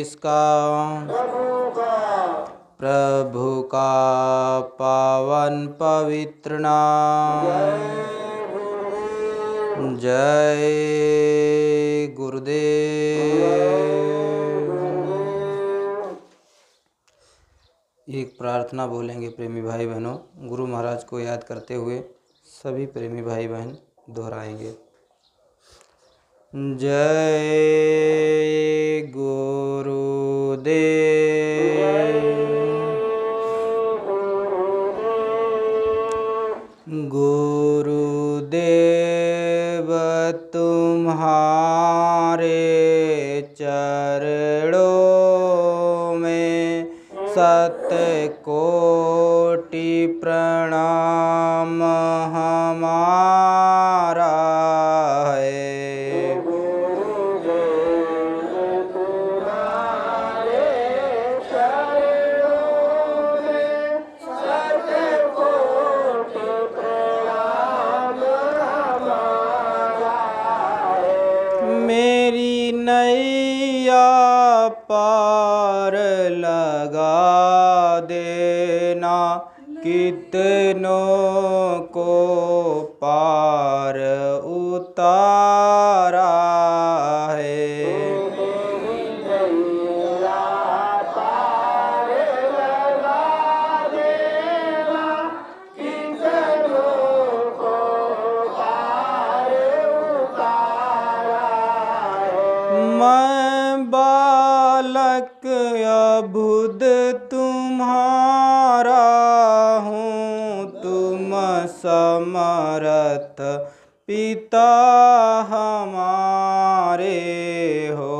किसका? प्रभु का पावन पवित्र नाम। जय गुरुदेव। एक प्रार्थना बोलेंगे प्रेमी भाई बहनों, गुरु महाराज को याद करते हुए सभी प्रेमी भाई बहन दोहराएंगे। जय गुरुदेव। गुरुदेव तुम्हारे चरणों में शतकोटि प्रणाम हमारा है। मेरी नैया पार लगा देना, कितनों को पार उतारा है। मैं बालक अबुध तुम्हारा हूँ, तुम समर्थ पिता हमारे हो।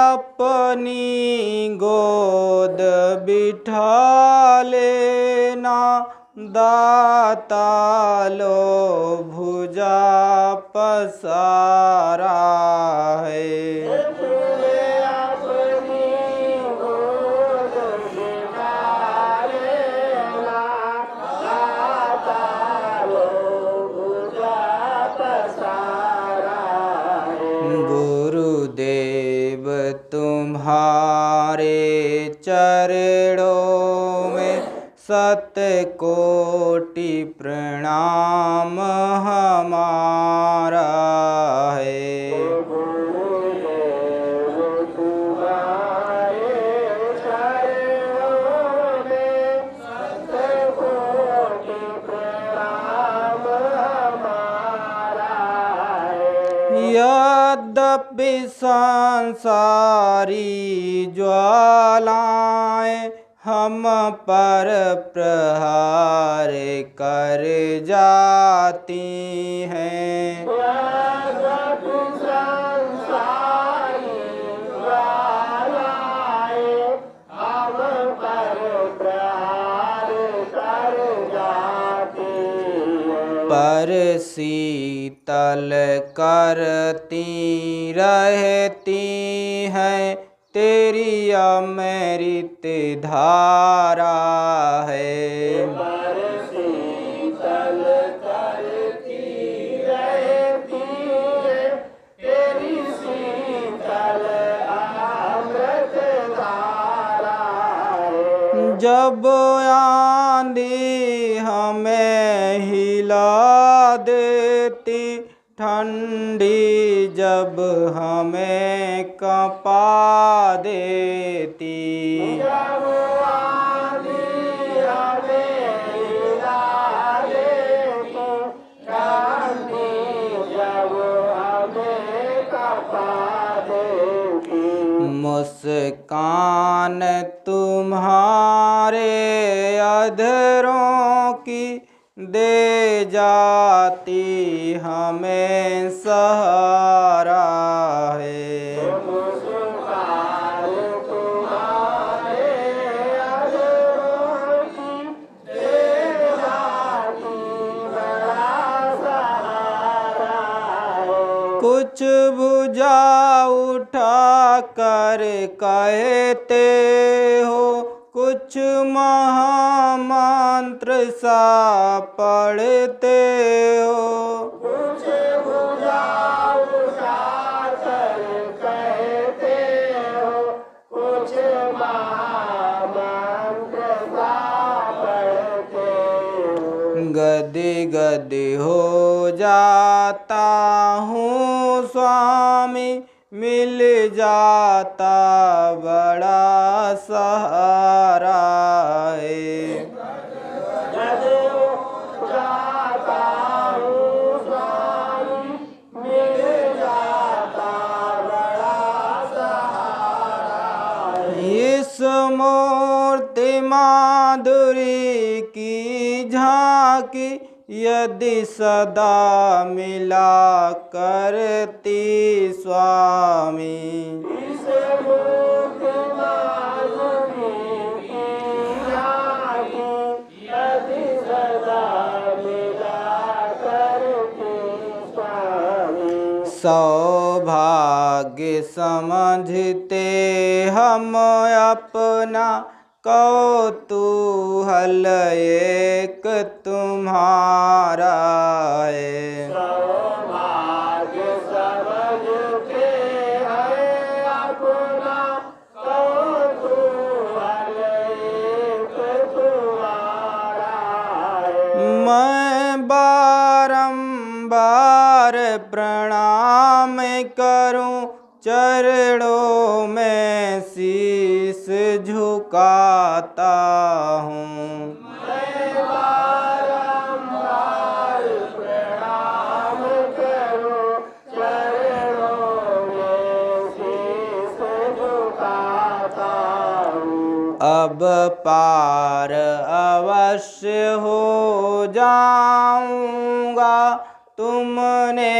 अपनी गोद बिठा लेना, दाता लो भुजा पसारा है। गुरुदेव तुम्हारे चरणों में शतकोटि प्रणाम हमारा है। यद्यपि संसारी ज्वालाएं हम पर प्रहार कर जाती हैं, पर शीतल करती रहती हैं, तेरी अमृत धारा है। पर शीतल करती रहती है, तेरी शीतल अमृत धारा है। जब आंधी हमें हिला देती, ठंडी जब हमें कंपा देती, जब आंधी हमें हिला देती, ठंडी जब हमें कंपा देती, मुस्कान तुम्हारे अधरों की दे जाती हमें सहारा है। कुछ भुजा उठा कर कहते हो, कुछ महामंत्र सा पढ़ते हो। कुछ भुजा उठा कर कहते हो, कुछ महामंत्र सा पढ़ते हो। गद्दी गद्दी हो जाता हूँ स्वामी, मिल जाता बड़ा सहारा है। गद्दी हो जाता हूँ स्वामी, मिल जाता बड़ा सहारा है। इस मूर्ति माधुरी की झांकी यदि सदा मिला करती स्वामी। इस मूर्ति माधुरी की झांकी यदि सदा मिला करती स्वामी। सौभाग्य समझते हम अपना, कौतूहल एक तुम्हारा है। सौभाग्य समझते हैं अपना, कौतूहल एक तुम्हारा है। मैं बारंबार प्रणाम करूं, चरणों में शीश झुकाता हूँ। मैं बारंबार प्रणाम करूं, चरणों में शीश झुकाता हूँ। अब पार अवश्य हो जाऊंगा, तुमने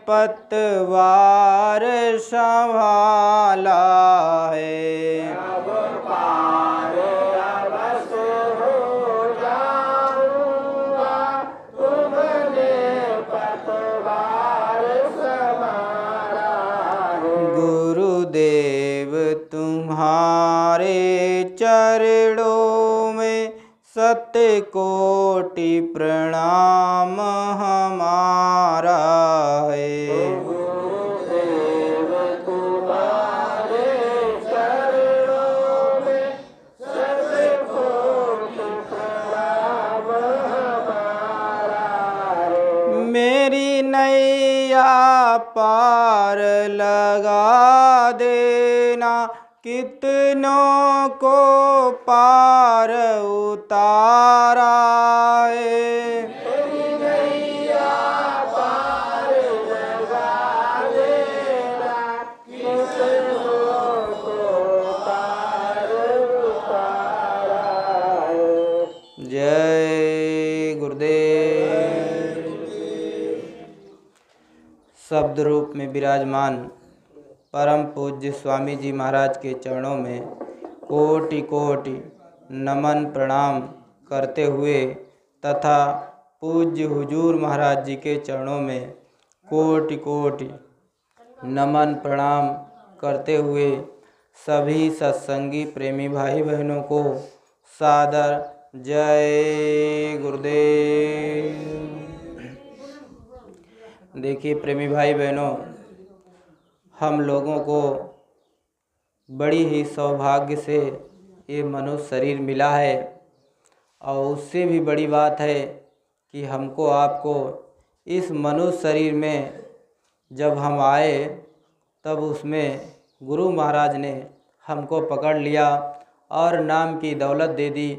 पतवार संभाला है। अब पार अवश्य हो जाऊंगा, तुमने पतवार संभाला है। गुरुदेव तुम्हारे चरणों में शतकोटि प्रणाम हमारा है। गुरुदेव तुम्हारे चरणों में शतकोटि प्रणाम हमारा है। मेरी नैया पार लगा देना, कितनों को पार उतारा है। मेरी नैया पार लगा देना, कितनों को पार उतारा है। जय गुरुदेव। शब्द रूप में विराजमान परम पूज्य स्वामी जी महाराज के चरणों में कोटि कोटि नमन प्रणाम करते हुए तथा पूज्य हुजूर महाराज जी के चरणों में कोटि कोटि नमन प्रणाम करते हुए सभी सत्संगी प्रेमी भाई बहनों को सादर जय गुरुदेव। देखिए प्रेमी भाई बहनों, हम लोगों को बड़ी ही सौभाग्य से ये मनुष्य शरीर मिला है, और उससे भी बड़ी बात है कि हमको आपको इस मनुष्य शरीर में जब हम आए तब उसमें गुरु महाराज ने हमको पकड़ लिया और नाम की दौलत दे दी,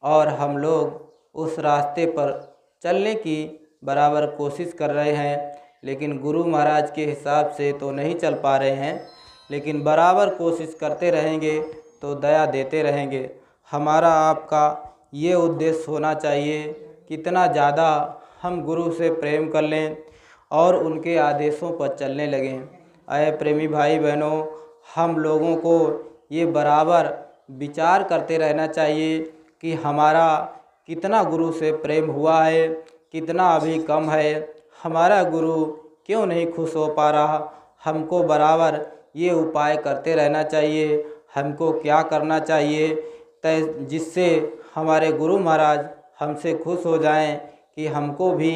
और हम लोग उस रास्ते पर चलने की बराबर कोशिश कर रहे हैं, लेकिन गुरु महाराज के हिसाब से तो नहीं चल पा रहे हैं, लेकिन बराबर कोशिश करते रहेंगे तो दया देते रहेंगे। हमारा आपका ये उद्देश्य होना चाहिए, कितना ज़्यादा हम गुरु से प्रेम कर लें और उनके आदेशों पर चलने लगें। अय प्रेमी भाई बहनों, हम लोगों को ये बराबर विचार करते रहना चाहिए कि हमारा कितना गुरु से प्रेम हुआ है, कितना अभी कम है। हमारा गुरु क्यों नहीं खुश हो पा रहा। हमको बराबर ये उपाय करते रहना चाहिए। हमको क्या करना चाहिए तय जिससे हमारे गुरु महाराज हमसे खुश हो जाएं कि हमको भी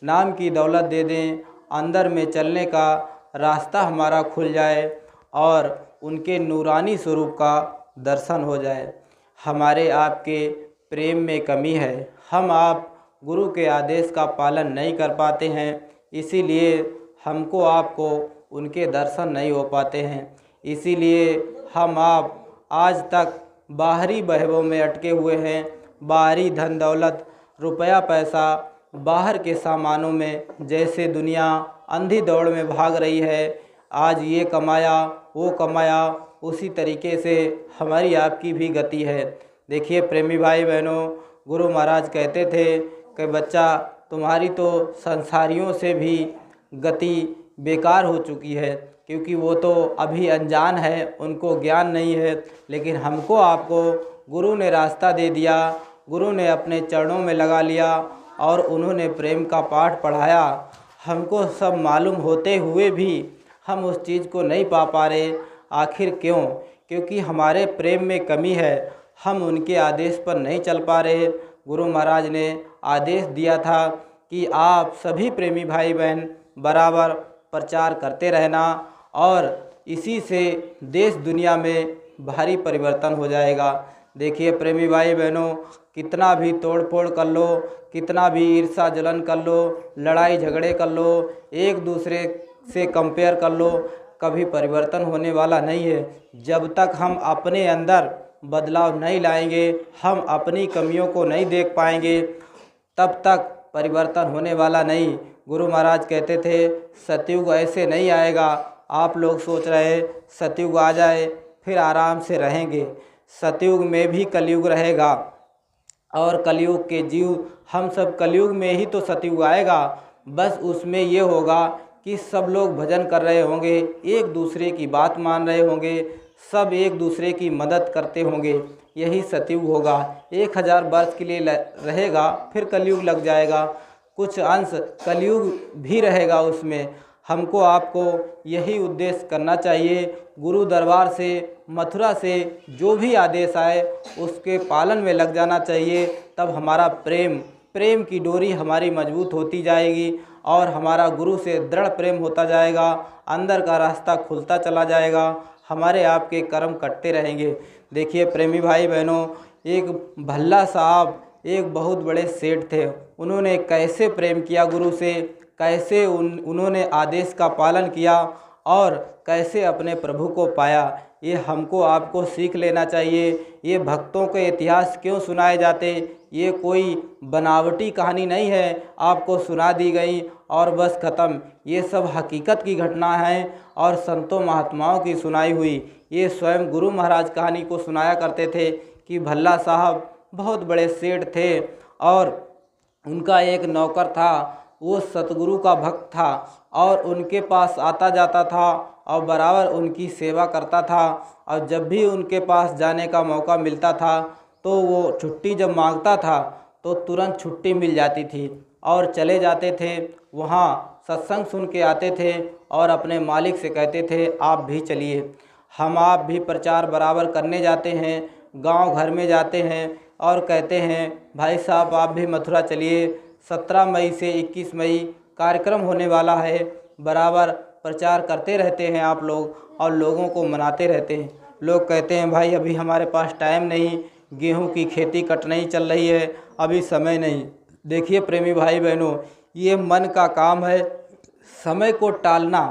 नाम की दौलत दे दें, अंदर में चलने का रास्ता हमारा खुल जाए और उनके नूरानी स्वरूप का दर्शन हो जाए। हमारे आपके प्रेम में कमी है, हम आप गुरु के आदेश का पालन नहीं कर पाते हैं, इसीलिए हमको आपको उनके दर्शन नहीं हो पाते हैं। इसीलिए हम आप आज तक बाहरी बहवों में अटके हुए हैं। बाहरी धन दौलत, रुपया पैसा, बाहर के सामानों में जैसे दुनिया अंधी दौड़ में भाग रही है। आज ये कमाया वो कमाया, उसी तरीके से हमारी आपकी भी गति है। देखिए प्रेमी भाई बहनों, गुरु महाराज कहते थे कि बच्चा तुम्हारी तो संसारियों से भी गति बेकार हो चुकी है, क्योंकि वो तो अभी अनजान है, उनको ज्ञान नहीं है। लेकिन हमको आपको गुरु ने रास्ता दे दिया, गुरु ने अपने चरणों में लगा लिया और उन्होंने प्रेम का पाठ पढ़ाया। हमको सब मालूम होते हुए भी हम उस चीज़ को नहीं पा पा रहे। आखिर क्यों? क्योंकि हमारे प्रेम में कमी है, हम उनके आदेश पर नहीं चल पा रहे। गुरु महाराज ने आदेश दिया था कि आप सभी प्रेमी भाई बहन बराबर प्रचार करते रहना और इसी से देश दुनिया में भारी परिवर्तन हो जाएगा। देखिए प्रेमी भाई बहनों, कितना भी तोड़ फोड़ कर लो, कितना भी ईर्षा जलन कर लो, लड़ाई झगड़े कर लो, एक दूसरे से कंपेयर कर लो, कभी परिवर्तन होने वाला नहीं है। जब तक हम अपने अंदर बदलाव नहीं लाएंगे, हम अपनी कमियों को नहीं देख पाएंगे, तब तक परिवर्तन होने वाला नहीं। गुरु महाराज कहते थे सतयुग ऐसे नहीं आएगा। आप लोग सोच रहे सतयुग आ जाए फिर आराम से रहेंगे, सतयुग में भी कलयुग रहेगा और कलयुग के जीव हम सब कलयुग में ही तो सतयुग आएगा। बस उसमें ये होगा कि सब लोग भजन कर रहे होंगे, एक दूसरे की बात मान रहे होंगे, सब एक दूसरे की मदद करते होंगे, यही सतयुग होगा। 1000 वर्ष के लिए रहेगा, फिर कलयुग लग जाएगा, कुछ अंश कलयुग भी रहेगा उसमें। हमको आपको यही उद्देश्य करना चाहिए। गुरु दरबार से, मथुरा से जो भी आदेश आए उसके पालन में लग जाना चाहिए। तब हमारा प्रेम की डोरी हमारी मजबूत होती जाएगी और हमारा गुरु से दृढ़ प्रेम होता जाएगा, अंदर का रास्ता खुलता चला जाएगा, हमारे आपके कर्म कटते रहेंगे। देखिए प्रेमी भाई बहनों, एक भल्ला साहब एक बहुत बड़े सेठ थे। उन्होंने कैसे प्रेम किया गुरु से, कैसे उन्होंने आदेश का पालन किया और कैसे अपने प्रभु को पाया, ये हमको आपको सीख लेना चाहिए। ये भक्तों के इतिहास क्यों सुनाए जाते, ये कोई बनावटी कहानी नहीं है, आपको सुना दी गई और बस ख़त्म। ये सब हकीकत की घटना है और संतों महात्माओं की सुनाई हुई। ये स्वयं गुरु महाराज कहानी को सुनाया करते थे कि भल्ला साहब बहुत बड़े सेठ थे और उनका एक नौकर था, वो सतगुरु का भक्त था और उनके पास आता जाता था और बराबर उनकी सेवा करता था। और जब भी उनके पास जाने का मौका मिलता था तो वो छुट्टी जब मांगता था तो तुरंत छुट्टी मिल जाती थी और चले जाते थे, वहाँ सत्संग सुन के आते थे और अपने मालिक से कहते थे आप भी चलिए। हम आप भी प्रचार बराबर करने जाते हैं, गांव घर में जाते हैं और कहते हैं भाई साहब आप भी मथुरा चलिए, 17 मई से 21 मई कार्यक्रम होने वाला है, बराबर प्रचार करते रहते हैं आप लोग और लोगों को मनाते रहते हैं। लोग कहते हैं भाई अभी हमारे पास टाइम नहीं, गेहूं की खेती कटनी चल रही है, अभी समय नहीं। देखिए प्रेमी भाई बहनों, ये मन का काम है, समय को टालना।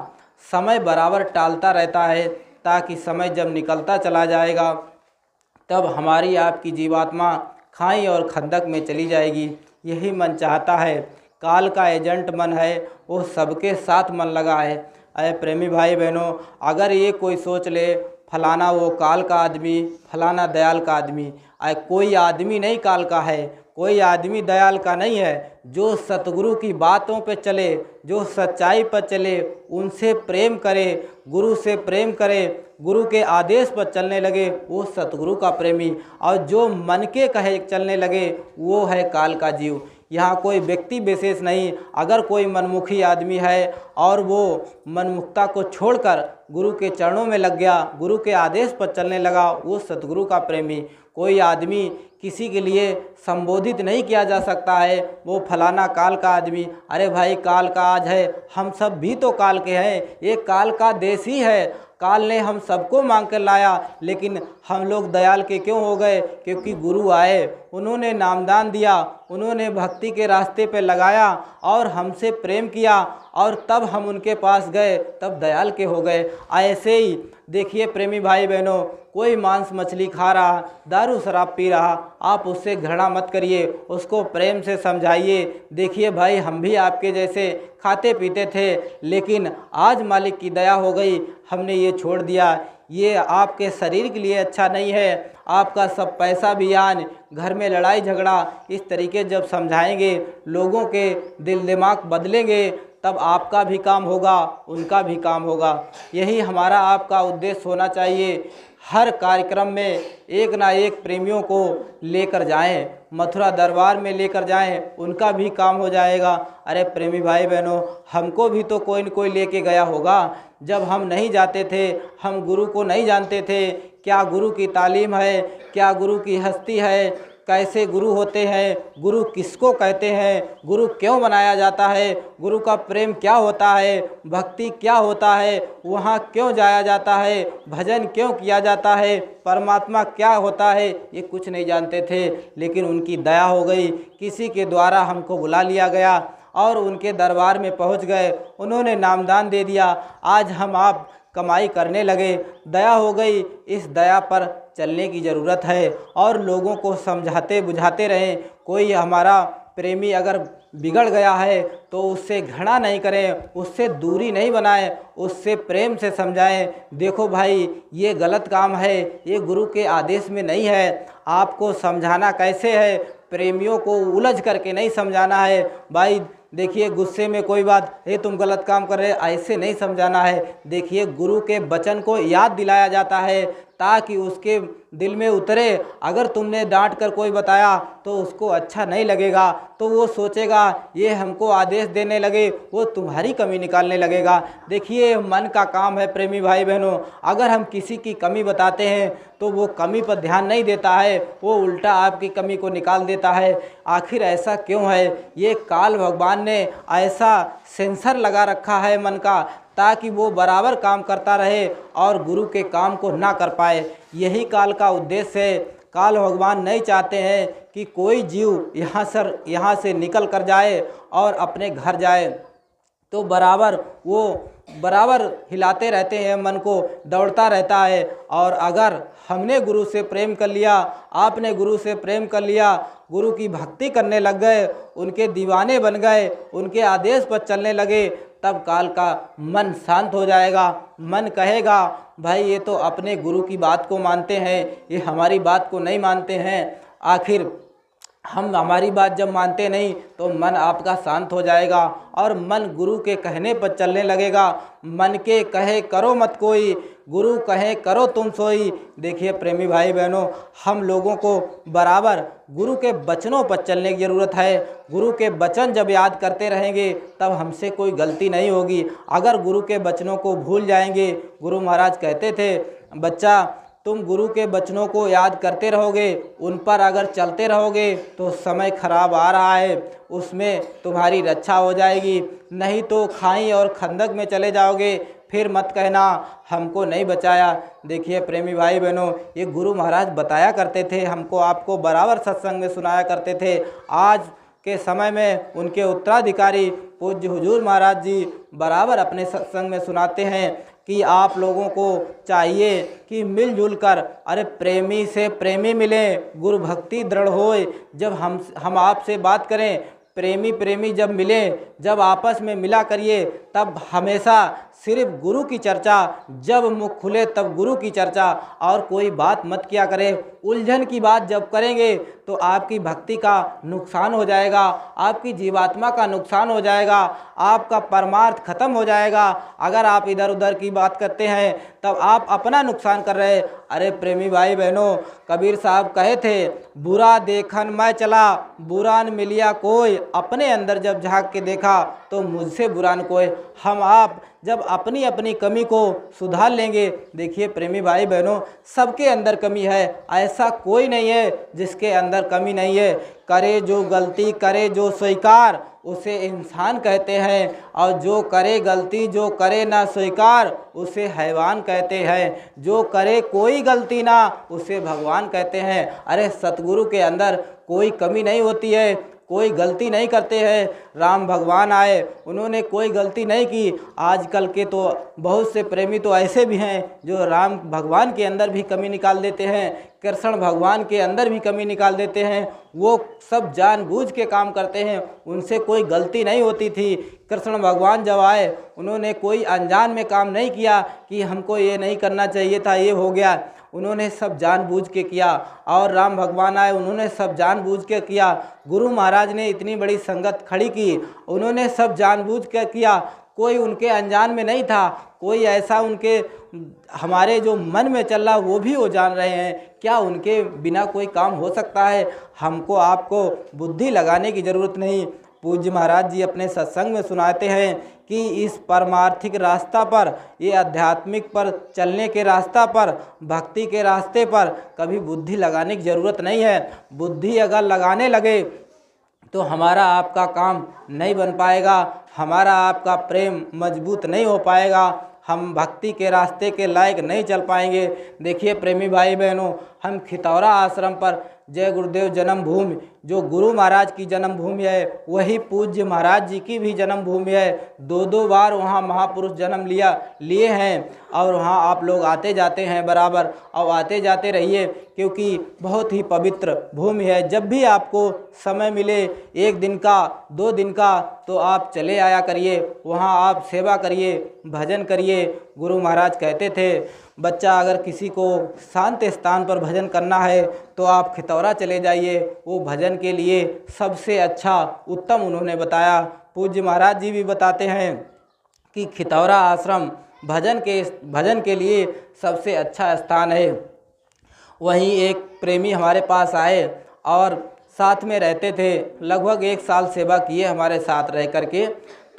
समय बराबर टालता रहता है ताकि समय जब निकलता चला जाएगा तब हमारी आपकी जीवात्मा खाई और खंदक में चली जाएगी। यही मन चाहता है। काल का एजेंट मन है, वो सबके साथ मन लगा है। अरे प्रेमी भाई बहनों, अगर ये कोई सोच ले फलाना वो काल का आदमी, फलाना दयाल का आदमी, कोई आदमी नहीं काल का है, कोई आदमी दयाल का नहीं है। जो सतगुरु की बातों पे चले, जो सच्चाई पर चले, उनसे प्रेम करे, गुरु से प्रेम करे, गुरु के आदेश पर चलने लगे, वो सतगुरु का प्रेमी। और जो मन के कहे चलने लगे वो है काल का जीव। यहाँ कोई व्यक्ति विशेष नहीं। अगर कोई मनमुखी आदमी है और वो मनमुखता को छोड़कर गुरु के चरणों में लग गया, गुरु के आदेश पर चलने लगा, वो सतगुरु का प्रेमी। कोई आदमी किसी के लिए संबोधित नहीं किया जा सकता है वो फलाना काल का आदमी। अरे भाई, काल का आज है, हम सब भी तो काल के हैं, ये काल का देश ही है। काल ने हम सबको मांग कर लाया, लेकिन हम लोग दयाल के क्यों हो गए? क्योंकि गुरु आए, उन्होंने नामदान दिया, उन्होंने भक्ति के रास्ते पे लगाया और हमसे प्रेम किया, और तब हम उनके पास गए, तब दयाल के हो गए। ऐसे ही देखिए प्रेमी भाई बहनों, कोई मांस मछली खा रहा, दारू शराब पी रहा, आप उससे घृणा मत करिए, उसको प्रेम से समझाइए। देखिए भाई, हम भी आपके जैसे खाते पीते थे, लेकिन आज मालिक की दया हो गई, हमने ये छोड़ दिया। ये आपके शरीर के लिए अच्छा नहीं है। आपका सब पैसा भी आन, घर में लड़ाई झगड़ा, इस तरीके जब समझाएंगे, लोगों के दिल दिमाग बदलेंगे, तब आपका भी काम होगा, उनका भी काम होगा। यही हमारा आपका उद्देश्य होना चाहिए। हर कार्यक्रम में एक ना एक प्रेमियों को लेकर जाएं, मथुरा दरबार में लेकर जाएं, उनका भी काम हो जाएगा। अरे प्रेमी भाई बहनों, हमको भी तो कोई न कोई लेके गया होगा। जब हम नहीं जाते थे, हम गुरु को नहीं जानते थे, क्या गुरु की तालीम है, क्या गुरु की हस्ती है, कैसे गुरु होते हैं, गुरु किसको कहते हैं, गुरु क्यों बनाया जाता है, गुरु का प्रेम क्या होता है, भक्ति क्या होता है, वहाँ क्यों जाया जाता है, भजन क्यों किया जाता है, परमात्मा क्या होता है, ये कुछ नहीं जानते थे। लेकिन उनकी दया हो गई, किसी के द्वारा हमको बुला लिया गया और उनके दरबार में पहुँच गए, उन्होंने नामदान दे दिया। आज हम आप कमाई करने लगे, दया हो गई। इस दया पर चलने की ज़रूरत है और लोगों को समझाते बुझाते रहें। कोई हमारा प्रेमी अगर बिगड़ गया है तो उससे घृणा नहीं करें, उससे दूरी नहीं बनाएं, उससे प्रेम से समझाएं। देखो भाई, ये गलत काम है, ये गुरु के आदेश में नहीं है। आपको समझाना कैसे है? प्रेमियों को उलझ करके नहीं समझाना है। भाई देखिए, गुस्से में कोई बात, ये तुम गलत काम कर रहे, ऐसे नहीं समझाना है। देखिए, गुरु के वचन को याद दिलाया जाता है ताकि उसके दिल में उतरे। अगर तुमने डांट कर कोई बताया तो उसको अच्छा नहीं लगेगा, तो वो सोचेगा ये हमको आदेश देने लगे, वो तुम्हारी कमी निकालने लगेगा। देखिए, मन का काम है प्रेमी भाई बहनों। अगर हम किसी की कमी बताते हैं तो वो कमी पर ध्यान नहीं देता है, वो उल्टा आपकी कमी को निकाल देता है। आखिर ऐसा क्यों है? ये काल भगवान ने ऐसा सेंसर लगा रखा है मन का, ताकि वो बराबर काम करता रहे और गुरु के काम को ना कर पाए। यही काल का उद्देश्य है। काल भगवान नहीं चाहते हैं कि कोई जीव यहाँ से निकल कर जाए और अपने घर जाए, तो बराबर हिलाते रहते हैं, मन को दौड़ता रहता है। और अगर हमने गुरु से प्रेम कर लिया, आपने गुरु से प्रेम कर लिया, गुरु की भक्ति करने लग गए, उनके दीवाने बन गए, उनके आदेश पर चलने लगे, तब काल का मन शांत हो जाएगा। मन कहेगा भाई ये तो अपने गुरु की बात को मानते हैं, ये हमारी बात को नहीं मानते हैं। आखिर हम हमारी बात जब मानते नहीं तो मन आपका शांत हो जाएगा और मन गुरु के कहने पर चलने लगेगा। मन के कहे करो मत कोई, गुरु कहे करो तुम सोई। देखिए प्रेमी भाई बहनों, हम लोगों को बराबर गुरु के वचनों पर चलने की ज़रूरत है। गुरु के वचन जब याद करते रहेंगे तब हमसे कोई गलती नहीं होगी। अगर गुरु के वचनों को भूल जाएंगे, गुरु महाराज कहते थे, बच्चा तुम गुरु के वचनों को याद करते रहोगे, उन पर अगर चलते रहोगे तो समय खराब आ रहा है, उसमें तुम्हारी रक्षा हो जाएगी। नहीं तो खाई और खंदक में चले जाओगे, फिर मत कहना हमको नहीं बचाया। देखिए प्रेमी भाई बहनों, ये गुरु महाराज बताया करते थे, हमको आपको बराबर सत्संग में सुनाया करते थे। आज के समय में उनके उत्तराधिकारी पूज्य हुजूर महाराज जी बराबर अपने सत्संग में सुनाते हैं कि आप लोगों को चाहिए कि मिलजुल कर, अरे प्रेमी से प्रेमी मिले, गुरु भक्ति दृढ़ होए। जब हम आपसे बात करें, प्रेमी जब मिले, जब आपस में मिला करिए, तब हमेशा सिर्फ गुरु की चर्चा, जब मुख खुले तब गुरु की चर्चा, और कोई बात मत किया करें। उलझन की बात जब करेंगे तो आपकी भक्ति का नुकसान हो जाएगा, आपकी जीवात्मा का नुकसान हो जाएगा, आपका परमार्थ खत्म हो जाएगा। अगर आप इधर उधर की बात करते हैं तब आप अपना नुकसान कर रहे हैं, अरे प्रेमी भाई बहनों, कबीर साहब कहे थे, बुरा देखन मैं चला बुरा न मिलिया कोई, अपने अंदर जब झांक के देखा तो मुझसे बुरा न कोई। हम आप जब अपनी अपनी कमी को सुधार लेंगे, देखिए प्रेमी भाई बहनों, सबके अंदर कमी है, ऐसा कोई नहीं है जिसके अंदर कमी नहीं है। करे जो गलती करे जो स्वीकार, उसे इंसान कहते हैं, और जो करे गलती जो करे ना स्वीकार, उसे हैवान कहते हैं। जो करे कोई गलती ना, उसे भगवान कहते हैं। अरे सतगुरु के अंदर कोई कमी नहीं होती है, कोई गलती नहीं करते हैं। राम भगवान आए, उन्होंने कोई गलती नहीं की। आजकल के तो बहुत से प्रेमी तो ऐसे भी हैं जो राम भगवान के अंदर भी कमी निकाल देते हैं, कृष्ण भगवान के अंदर भी कमी निकाल देते हैं। वो सब जानबूझ के काम करते हैं, उनसे कोई गलती नहीं होती थी। कृष्ण भगवान जब आए, उन्होंने कोई अनजान में काम नहीं किया कि हमको ये नहीं करना चाहिए था, ये हो गया। उन्होंने सब जानबूझ के किया। और राम भगवान आए, उन्होंने सब जानबूझ के किया। गुरु महाराज ने इतनी बड़ी संगत खड़ी की, उन्होंने सब जानबूझ के किया। कोई उनके अनजान में नहीं था, कोई ऐसा उनके हमारे जो मन में चल रहा वो भी वो जान रहे हैं। क्या उनके बिना कोई काम हो सकता है? हमको आपको बुद्धि लगाने की ज़रूरत नहीं। पूज्य महाराज जी अपने सत्संग में सुनाते हैं कि इस परमार्थिक रास्ता पर, ये आध्यात्मिक पर चलने के रास्ता पर, भक्ति के रास्ते पर कभी बुद्धि लगाने की ज़रूरत नहीं है। बुद्धि अगर लगाने लगे तो हमारा आपका काम नहीं बन पाएगा, हमारा आपका प्रेम मजबूत नहीं हो पाएगा, हम भक्ति के रास्ते के लायक नहीं चल पाएंगे। देखिए प्रेमी भाई बहनों, हम खितौरा आश्रम पर जय गुरुदेव जन्मभूमि, जो गुरु महाराज की जन्मभूमि है, वही पूज्य महाराज जी की भी जन्मभूमि है। दो बार वहाँ महापुरुष जन्म लिए हैं, और वहाँ आप लोग आते जाते हैं बराबर, और आते जाते रहिए, क्योंकि बहुत ही पवित्र भूमि है। जब भी आपको समय मिले, 1 दिन का 2 दिन का, तो आप चले आया करिए, वहाँ आप सेवा करिए, भजन करिए। गुरु महाराज कहते थे, बच्चा अगर किसी को शांत स्थान पर भजन करना है तो आप खितौरा चले जाइए, वो भजन के लिए सबसे अच्छा उत्तम उन्होंने बताया। पूज्य महाराज जी भी बताते हैं कि खितौरा आश्रम भजन के लिए सबसे अच्छा स्थान है। वहीं एक प्रेमी हमारे पास आए और साथ में रहते थे, लगभग 1 साल सेवा किए हमारे साथ रह करके।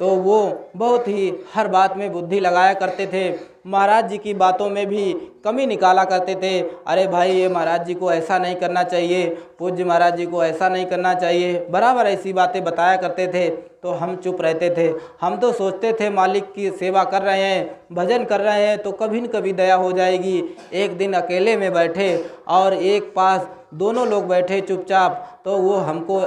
तो वो बहुत ही हर बात में बुद्धि लगाया करते थे, महाराज जी की बातों में भी कमी निकाला करते थे। अरे भाई, ये महाराज जी को ऐसा नहीं करना चाहिए, पूज्य महाराज जी को ऐसा नहीं करना चाहिए, बराबर ऐसी बातें बताया करते थे। तो हम चुप रहते थे। हम तो सोचते थे मालिक की सेवा कर रहे हैं, भजन कर रहे हैं, तो कभी न कभी दया हो जाएगी। एक दिन अकेले में बैठे और एक पास दोनों लोग बैठे चुपचाप, तो वो हमको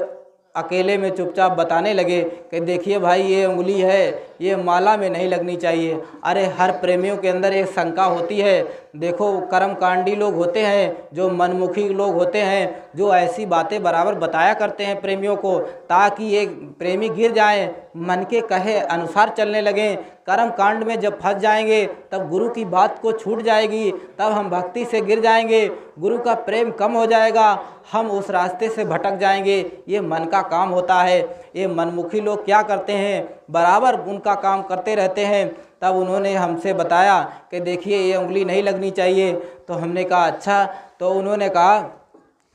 अकेले में चुपचाप बताने लगे कि देखिए भाई, ये उंगली है, ये माला में नहीं लगनी चाहिए। अरे हर प्रेमियों के अंदर एक शंका होती है। देखो, कर्मकांडी लोग होते हैं, जो मनमुखी लोग होते हैं, जो ऐसी बातें बराबर बताया करते हैं प्रेमियों को, ताकि एक प्रेमी गिर जाएं, मन के कहे अनुसार चलने लगें। कर्म कांड में जब फंस जाएंगे तब गुरु की बात को छूट जाएगी, तब हम भक्ति से गिर जाएंगे, गुरु का प्रेम कम हो जाएगा, हम उस रास्ते से भटक जाएंगे। ये मन का काम होता है। ये मनमुखी लोग क्या करते हैं, बराबर उनका काम करते रहते हैं। तब उन्होंने हमसे बताया कि देखिए, ये उंगली नहीं लगनी चाहिए। तो हमने कहा अच्छा। तो उन्होंने कहा,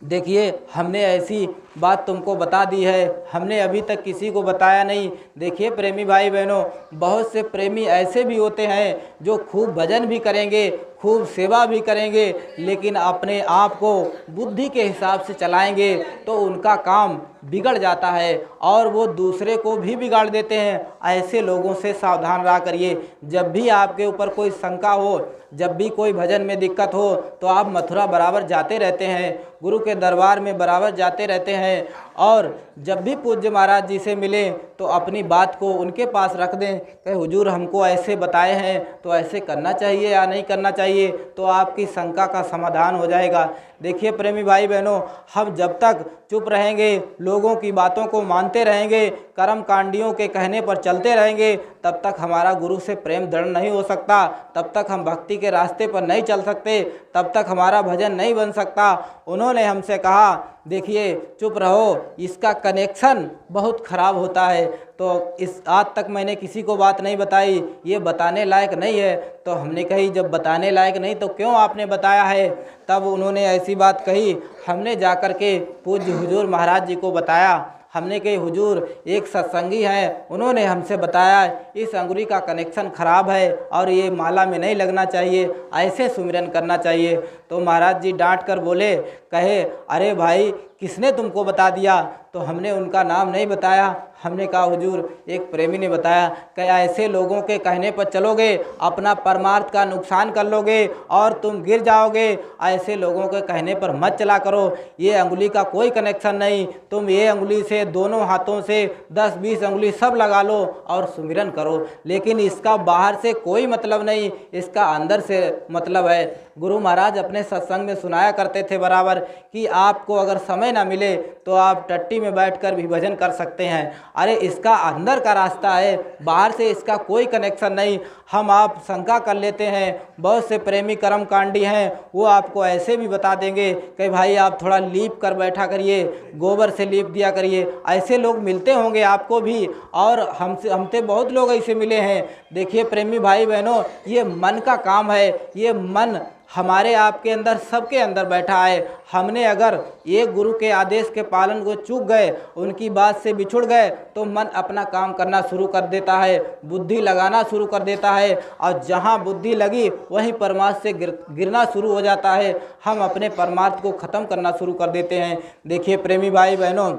देखिए, हमने ऐसी बात तुमको बता दी है, हमने अभी तक किसी को बताया नहीं। देखिए प्रेमी भाई बहनों, बहुत से प्रेमी ऐसे भी होते हैं जो खूब भजन भी करेंगे, खूब सेवा भी करेंगे, लेकिन अपने आप को बुद्धि के हिसाब से चलाएंगे तो उनका काम बिगड़ जाता है और वो दूसरे को भी बिगाड़ देते हैं। ऐसे लोगों से सावधान रहा करिए। जब भी आपके ऊपर कोई शंका हो, जब भी कोई भजन में दिक्कत हो, तो आप मथुरा बराबर जाते रहते हैं, गुरु के दरबार में बराबर जाते रहते हैं, और जब भी पूज्य महाराज जी से मिलें तो अपनी बात को उनके पास रख दें कि हुजूर हमको ऐसे बताए हैं, तो ऐसे करना चाहिए या नहीं करना चाहिए, तो आपकी शंका का समाधान हो जाएगा। देखिए प्रेमी भाई बहनों, हम जब तक चुप रहेंगे, लोगों की बातों को मानते रहेंगे, कर्म कांडियों के कहने पर चलते रहेंगे, तब तक हमारा गुरु से प्रेम दृढ़ नहीं हो सकता, तब तक हम भक्ति के रास्ते पर नहीं चल सकते, तब तक हमारा भजन नहीं बन सकता। उन्होंने हमसे कहा, देखिए चुप रहो, इसका कनेक्शन बहुत ख़राब होता है। तो इस आज तक मैंने किसी को बात नहीं बताई, ये बताने लायक नहीं है। तो हमने कही जब बताने लायक नहीं तो क्यों आपने बताया है? तब उन्होंने ऐसी बात कही। हमने जाकर के पूज्य हुजूर महाराज जी को बताया। हमने कही हुजूर एक सत्संगी हैं, उन्होंने हमसे बताया इस अंगुरी का कनेक्शन ख़राब है और ये माला में नहीं लगना चाहिए, ऐसे सुमिरन करना चाहिए। तो महाराज जी डांट कर बोले, कहे अरे भाई किसने तुमको बता दिया? तो हमने उनका नाम नहीं बताया। हमने कहा हुजूर एक प्रेमी ने बताया। क्या ऐसे लोगों के कहने पर चलोगे अपना परमार्थ का नुकसान कर लोगे और तुम गिर जाओगे। ऐसे लोगों के कहने पर मत चला करो। ये अंगुली का कोई कनेक्शन नहीं, तुम ये अंगुली से दोनों हाथों से 10-20 अंगुली सब लगा लो और सुमिरन करो, लेकिन इसका बाहर से कोई मतलब नहीं, इसका अंदर से मतलब है। गुरु महाराज अपने सत्संग में सुनाया करते थे बराबर कि आपको अगर समय ना मिले तो आप टट्टी में बैठकर भी भजन कर सकते हैं। अरे इसका अंदर का रास्ता है, बाहर से इसका कोई कनेक्शन नहीं। हम आप शंका कर लेते हैं, बहुत से प्रेमी कर्मकांडी हैं, वो आपको ऐसे भी बता देंगे कि भाई आप थोड़ा लीप कर बैठा करिए, गोबर से लीप दिया करिए। ऐसे लोग मिलते होंगे आपको भी, और हमसे बहुत लोग ऐसे मिले हैं। देखिए प्रेमी भाई बहनों, ये मन का काम है। ये मन हमारे आपके अंदर, सबके अंदर बैठा है। हमने अगर एक गुरु के आदेश के पालन को चूक गए, उनकी बात से बिछुड़ गए, तो मन अपना काम करना शुरू कर देता है, बुद्धि लगाना शुरू कर देता है, और जहाँ बुद्धि लगी वहीं परमार्थ से गिरना शुरू हो जाता है। हम अपने परमार्थ को ख़त्म करना शुरू कर देते हैं। देखिए प्रेमी भाई बहनों,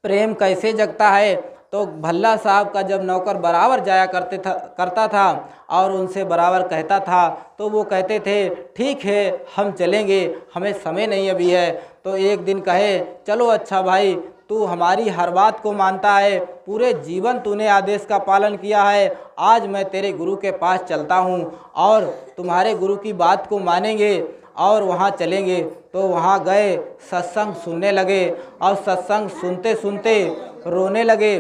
प्रेम कैसे जगता है? तो भल्ला साहब का जब नौकर बराबर जाया करता था और उनसे बराबर कहता था, तो वो कहते थे ठीक है हम चलेंगे, हमें समय नहीं अभी है। तो एक दिन कहे चलो अच्छा भाई, तू हमारी हर बात को मानता है, पूरे जीवन तूने आदेश का पालन किया है, आज मैं तेरे गुरु के पास चलता हूँ और तुम्हारे गुरु की बात को मानेंगे और वहाँ चलेंगे। तो वहाँ गए, सत्संग सुनने लगे और सत्संग सुनते सुनते रोने लगे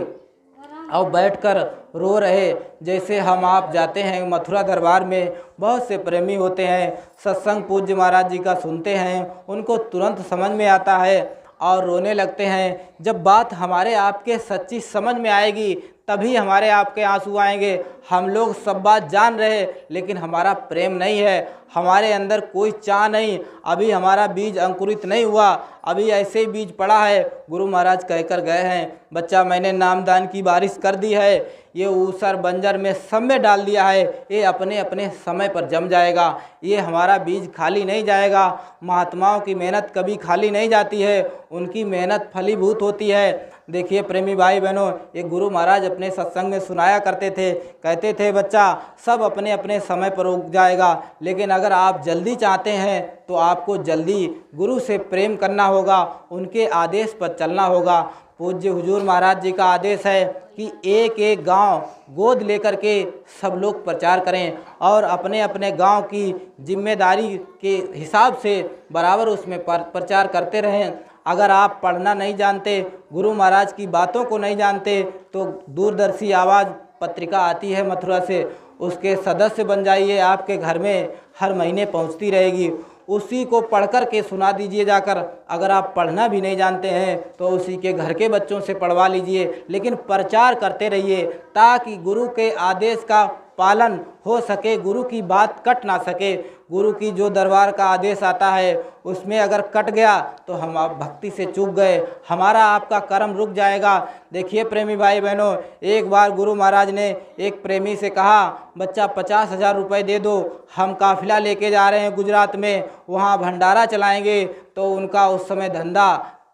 और बैठकर रो रहे। जैसे हम आप जाते हैं मथुरा दरबार में, बहुत से प्रेमी होते हैं, सत्संग पूज्य महाराज जी का सुनते हैं, उनको तुरंत समझ में आता है और रोने लगते हैं। जब बात हमारे आपके सच्ची समझ में आएगी तभी हमारे आपके आंसू आएंगे। हम लोग सब बात जान रहे लेकिन हमारा प्रेम नहीं है, हमारे अंदर कोई चाह नहीं, अभी हमारा बीज अंकुरित नहीं हुआ, अभी ऐसे ही बीज पड़ा है। गुरु महाराज कहकर गए हैं, बच्चा मैंने नामदान की बारिश कर दी है, ये ऊसर बंजर में सब में डाल दिया है, ये अपने अपने समय पर जम जाएगा, ये हमारा बीज खाली नहीं जाएगा। महात्माओं की मेहनत कभी खाली नहीं जाती है, उनकी मेहनत फलीभूत होती है। देखिए प्रेमी भाई बहनों, ये गुरु महाराज अपने सत्संग में सुनाया करते थे, कहते थे बच्चा सब अपने अपने समय पर उग जाएगा, लेकिन अगर आप जल्दी चाहते हैं तो आपको जल्दी गुरु से प्रेम करना होगा, उनके आदेश पर चलना होगा। पूज्य हुजूर महाराज जी का आदेश है कि एक एक गांव गोद लेकर के सब लोग प्रचार करें और अपने अपने गांव की जिम्मेदारी के हिसाब से बराबर उसमें प्रचार करते रहें। अगर आप पढ़ना नहीं जानते, गुरु महाराज की बातों को नहीं जानते, तो दूरदर्शी आवाज़ पत्रिका आती है मथुरा से, उसके सदस्य बन जाइए, आपके घर में हर महीने पहुंचती रहेगी, उसी को पढ़ कर के सुना दीजिए जाकर। अगर आप पढ़ना भी नहीं जानते हैं तो उसी के घर के बच्चों से पढ़वा लीजिए, लेकिन प्रचार करते रहिए ताकि गुरु के आदेश का पालन हो सके, गुरु की बात कट ना सके। गुरु की जो दरबार का आदेश आता है उसमें अगर कट गया तो हम आप भक्ति से चूक गए, हमारा आपका कर्म रुक जाएगा। देखिए प्रेमी भाई बहनों, एक बार गुरु महाराज ने एक प्रेमी से कहा, बच्चा 50,000 रुपये दे दो, हम काफिला लेके जा रहे हैं गुजरात में, वहाँ भंडारा चलाएंगे। तो उनका उस समय धंधा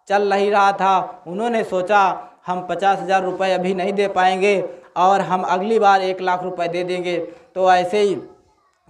चल नहीं रहा था, उन्होंने सोचा हम 50,000 रुपये अभी नहीं दे पाएंगे और हम अगली बार 1 लाख रुपए दे देंगे। तो ऐसे ही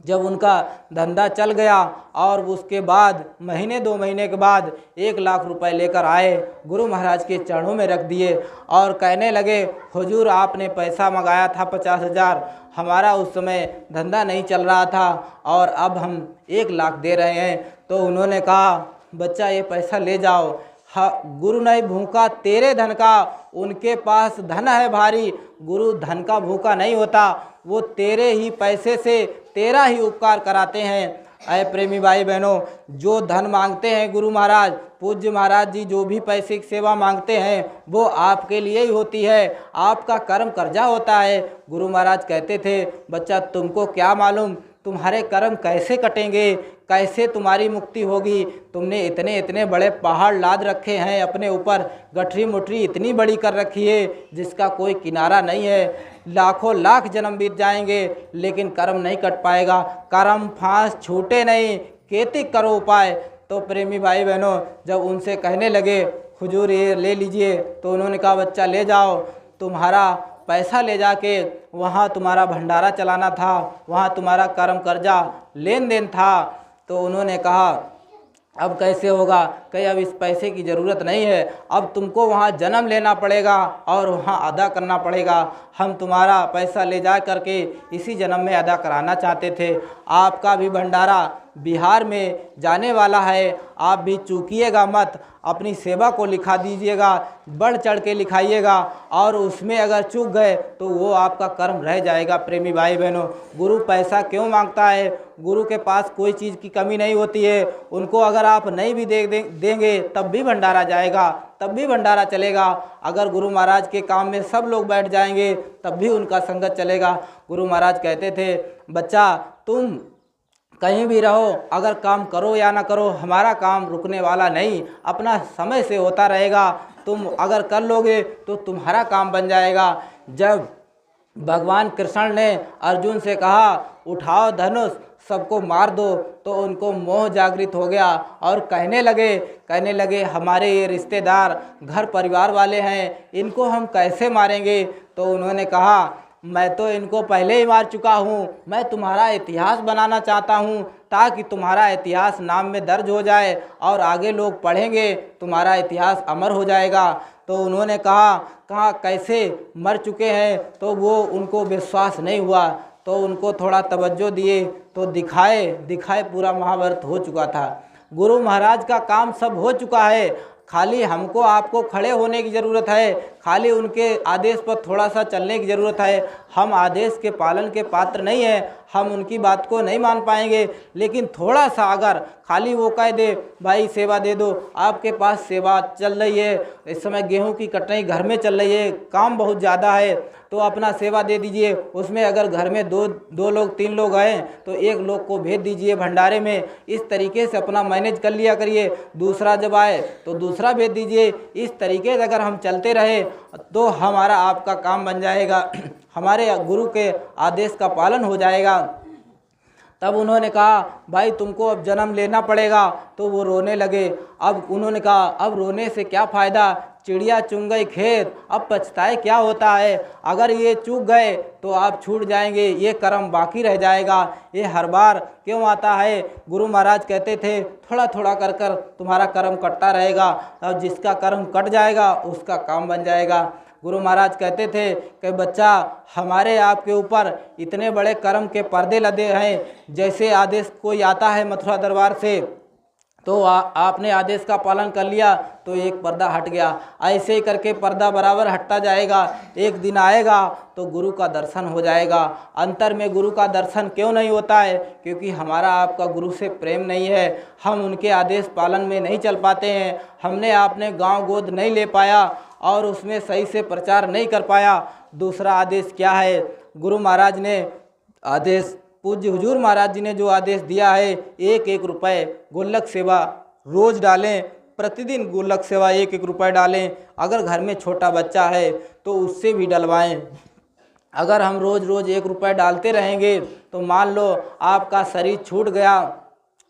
जब उनका धंधा चल गया और उसके बाद महीने 2 महीने के बाद 1 लाख रुपए लेकर आए, गुरु महाराज के चरणों में रख दिए और कहने लगे, हुजूर आपने पैसा मंगाया था 50,000, हमारा उस समय धंधा नहीं चल रहा था और अब हम 1 लाख दे रहे हैं। तो उन्होंने कहा, बच्चा ये पैसा ले जाओ, गुरु नहीं भूखा तेरे धन का, उनके पास धन है भारी, गुरु धन का भूखा नहीं होता, वो तेरे ही पैसे से तेरा ही उपकार कराते हैं। ऐ प्रेमी भाई बहनों, जो धन मांगते हैं गुरु महाराज पूज्य महाराज जी जो भी पैसे की सेवा मांगते हैं वो आपके लिए ही होती है, आपका कर्म कर्जा होता है। गुरु महाराज कहते थे, बच्चा तुमको क्या मालूम तुम्हारे कर्म कैसे कटेंगे, कैसे तुम्हारी मुक्ति होगी। तुमने इतने इतने बड़े पहाड़ लाद रखे हैं अपने ऊपर, गठरी मुठरी इतनी बड़ी कर रखी है जिसका कोई किनारा नहीं है। लाखों लाख जन्म बीत जाएंगे लेकिन कर्म नहीं कट पाएगा। कर्म फांस छूटे नहीं, केति करो उपाय। तो प्रेमी भाई बहनों जब उनसे कहने लगे हुजूर ये ले लीजिए, तो उन्होंने कहा बच्चा ले जाओ, तुम्हारा पैसा ले जाके वहाँ तुम्हारा भंडारा चलाना था, वहाँ तुम्हारा कर्म कर्जा लेन देन था। तो उन्होंने कहा अब कैसे होगा, कहीं अब इस पैसे की ज़रूरत नहीं है, अब तुमको वहाँ जन्म लेना पड़ेगा और वहाँ अदा करना पड़ेगा। हम तुम्हारा पैसा ले जा करके इसी जन्म में अदा कराना चाहते थे। आपका भी भंडारा बिहार में जाने वाला है, आप भी चूकिएगा मत, अपनी सेवा को लिखा दीजिएगा, बढ़ चढ़ के लिखाइएगा, और उसमें अगर चूक गए तो वो आपका कर्म रह जाएगा। प्रेमी भाई बहनों, गुरु पैसा क्यों मांगता है? गुरु के पास कोई चीज़ की कमी नहीं होती है। उनको अगर आप नहीं भी देंगे तब भी भंडारा जाएगा, तब भी भंडारा चलेगा। अगर गुरु महाराज के काम में सब लोग बैठ जाएंगे तब भी उनका संगत चलेगा। गुरु महाराज कहते थे, बच्चा तुम कहीं भी रहो, अगर काम करो या ना करो, हमारा काम रुकने वाला नहीं, अपना समय से होता रहेगा। तुम अगर कर लोगे तो तुम्हारा काम बन जाएगा। जब भगवान कृष्ण ने अर्जुन से कहा उठाओ धनुष सबको मार दो, तो उनको मोह जागृत हो गया और कहने लगे हमारे ये रिश्तेदार घर परिवार वाले हैं, इनको हम कैसे मारेंगे। तो उन्होंने कहा मैं तो इनको पहले ही मार चुका हूँ, मैं तुम्हारा इतिहास बनाना चाहता हूँ ताकि तुम्हारा इतिहास नाम में दर्ज हो जाए और आगे लोग पढ़ेंगे, तुम्हारा इतिहास अमर हो जाएगा। तो उन्होंने कहा कैसे मर चुके हैं, तो वो उनको विश्वास नहीं हुआ। तो उनको थोड़ा तवज्जो दिए तो दिखाए पूरा महाभारत हो चुका था। गुरु महाराज का काम सब हो चुका है, खाली हमको आपको खड़े होने की ज़रूरत है, खाली उनके आदेश पर थोड़ा सा चलने की ज़रूरत है। हम आदेश के पालन के पात्र नहीं हैं, हम उनकी बात को नहीं मान पाएंगे, लेकिन थोड़ा सा अगर खाली वो कह दे भाई सेवा दे दो, आपके पास सेवा चल रही है, इस समय गेहूं की कटाई घर में चल रही है, काम बहुत ज़्यादा है, तो अपना सेवा दे दीजिए। उसमें अगर घर में दो लोग 3 लोग आए तो 1 लोग को भेज दीजिए भंडारे में। इस तरीके से अपना मैनेज कर लिया करिए, दूसरा जब आए तो दूसरा भेज दीजिए। इस तरीके से अगर हम चलते रहे तो हमारा आपका काम बन जाएगा, हमारे गुरु के आदेश का पालन हो जाएगा। तब उन्होंने कहा भाई तुमको अब जन्म लेना पड़ेगा। तो वो रोने लगे। अब उन्होंने कहा अब रोने से क्या फ़ायदा, चिड़िया चुन गई खेत, अब पछताए क्या होता है। अगर ये चूक गए तो आप छूट जाएंगे, ये कर्म बाकी रह जाएगा। ये हर बार क्यों आता है? गुरु महाराज कहते थे थोड़ा थोड़ा कर कर तुम्हारा कर्म कटता रहेगा, और जिसका कर्म कट जाएगा उसका काम बन जाएगा। गुरु महाराज कहते थे कि बच्चा हमारे आपके ऊपर इतने बड़े कर्म के पर्दे लदे हैं। जैसे आदेश कोई आता है मथुरा दरबार से तो आपने आदेश का पालन कर लिया तो एक पर्दा हट गया, ऐसे ही करके पर्दा बराबर हटता जाएगा। एक दिन आएगा तो गुरु का दर्शन हो जाएगा। अंतर में गुरु का दर्शन क्यों नहीं होता है? क्योंकि हमारा आपका गुरु से प्रेम नहीं है, हम उनके आदेश पालन में नहीं चल पाते हैं, हमने आपने गांव गोद नहीं ले पाया और उसमें सही से प्रचार नहीं कर पाया। दूसरा आदेश क्या है? गुरु महाराज ने आदेश, पूज्य हुजूर महाराज जी ने जो आदेश दिया है, 1-1 रुपये गुल्लक सेवा रोज़ डालें, प्रतिदिन गुल्लक सेवा 1-1 रुपये डालें। अगर घर में छोटा बच्चा है तो उससे भी डलवाएं। अगर हम रोज़ 1 रुपये डालते रहेंगे तो मान लो आपका शरीर छूट गया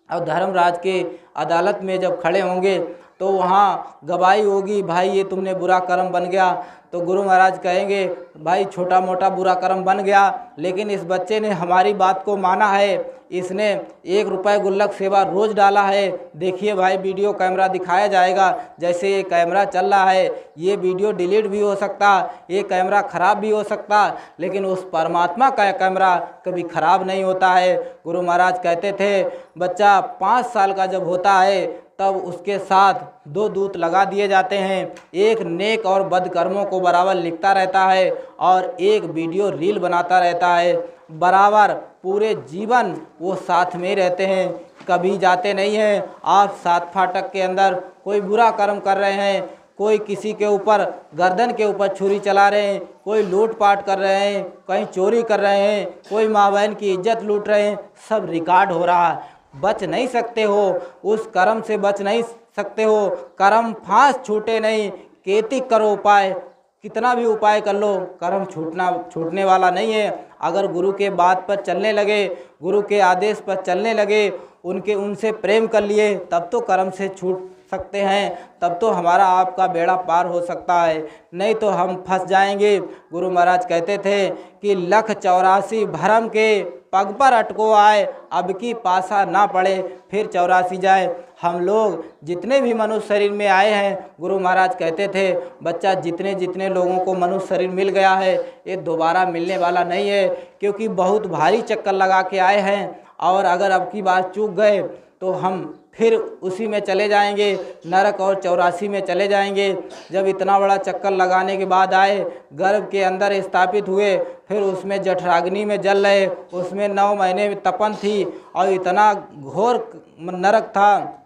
और धर्मराज के अदालत में जब खड़े होंगे तो वहाँ गवाही होगी, भाई ये तुमने बुरा कर्म बन गया। तो गुरु महाराज कहेंगे भाई छोटा मोटा बुरा कर्म बन गया, लेकिन इस बच्चे ने हमारी बात को माना है, इसने 1 रुपये गुल्लक सेवा रोज़ डाला है। देखिए भाई वीडियो कैमरा दिखाया जाएगा, जैसे ये कैमरा चल रहा है, ये वीडियो डिलीट भी हो सकता, ये कैमरा ख़राब भी हो सकता, लेकिन उस परमात्मा का कैमरा कभी ख़राब नहीं होता है। गुरु महाराज कहते थे बच्चा 5 साल का जब होता है तब उसके साथ 2 दूत लगा दिए जाते हैं, एक नेक और बद कर्मों को बराबर लिखता रहता है और एक वीडियो रील बनाता रहता है। बराबर पूरे जीवन वो साथ में रहते हैं, कभी जाते नहीं हैं। आप 7 फाटक के अंदर कोई बुरा कर्म कर रहे हैं, कोई किसी के ऊपर गर्दन के ऊपर छुरी चला रहे हैं, कोई लूटपाट कर रहे हैं, कहीं चोरी कर रहे हैं, कोई माँ बहन की इज्जत लूट रहे हैं, सब रिकॉर्ड हो रहा है। बच नहीं सकते हो, उस कर्म से बच नहीं सकते हो। कर्म फांस छूटे नहीं, केति करो उपाय। कितना भी उपाय कर लो, कर्म छूटने वाला नहीं है। अगर गुरु के बात पर चलने लगे, गुरु के आदेश पर चलने लगे, उनसे प्रेम कर लिए, तब तो कर्म से छूट सकते हैं, तब तो हमारा आपका बेड़ा पार हो सकता है, नहीं तो हम फंस जाएंगे। गुरु महाराज कहते थे कि 184 भरम के पग पर अटको आए, अब की पासा ना पड़े फिर 84 जाए। हम लोग जितने भी मनुष्य शरीर में आए हैं, गुरु महाराज कहते थे बच्चा जितने लोगों को मनुष्य शरीर मिल गया है, ये दोबारा मिलने वाला नहीं है, क्योंकि बहुत भारी चक्कर लगा के आए हैं। और अगर अब की बार चूक गए तो हम फिर उसी में चले जाएंगे, नरक और 84 में चले जाएंगे। जब इतना बड़ा चक्कर लगाने के बाद आए, गर्भ के अंदर स्थापित हुए, फिर उसमें जठराग्नि में जल रहे, उसमें 9 महीने में तपन थी और इतना घोर नरक था,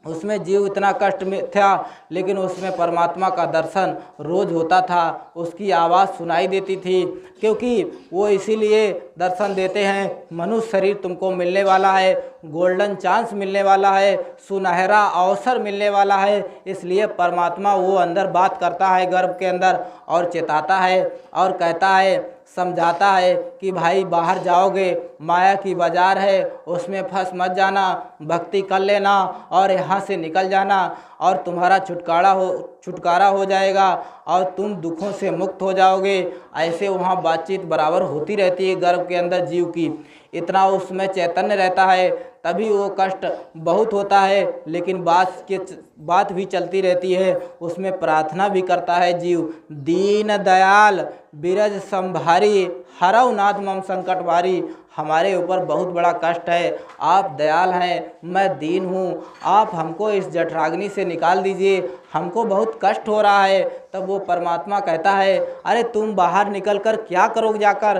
उसमें जीव इतना कष्ट में था, लेकिन उसमें परमात्मा का दर्शन रोज होता था, उसकी आवाज़ सुनाई देती थी, क्योंकि वो इसीलिए दर्शन देते हैं। मनुष्य शरीर तुमको मिलने वाला है, गोल्डन चांस मिलने वाला है, सुनहरा अवसर मिलने वाला है, इसलिए परमात्मा वो अंदर बात करता है गर्भ के अंदर और चेताता है और कहता है, समझाता है कि भाई बाहर जाओगे, माया की बाजार है, उसमें फंस मत जाना, भक्ति कर लेना और यहाँ से निकल जाना और तुम्हारा छुटकारा हो जाएगा और तुम दुखों से मुक्त हो जाओगे। ऐसे वहाँ बातचीत बराबर होती रहती है गर्भ के अंदर जीव की, इतना उसमें चैतन्य रहता है, तभी वो कष्ट बहुत होता है, लेकिन बात भी चलती रहती है, उसमें प्रार्थना भी करता है जीव। दीन दयाल बिरज संभारी, हरौ नाथ मम संकट भारी। हमारे ऊपर बहुत बड़ा कष्ट है, आप दयाल हैं, मैं दीन हूँ, आप हमको इस जठराग्नि से निकाल दीजिए, हमको बहुत कष्ट हो रहा है। तब वो परमात्मा कहता है, अरे तुम बाहर निकल कर क्या करोगे, जाकर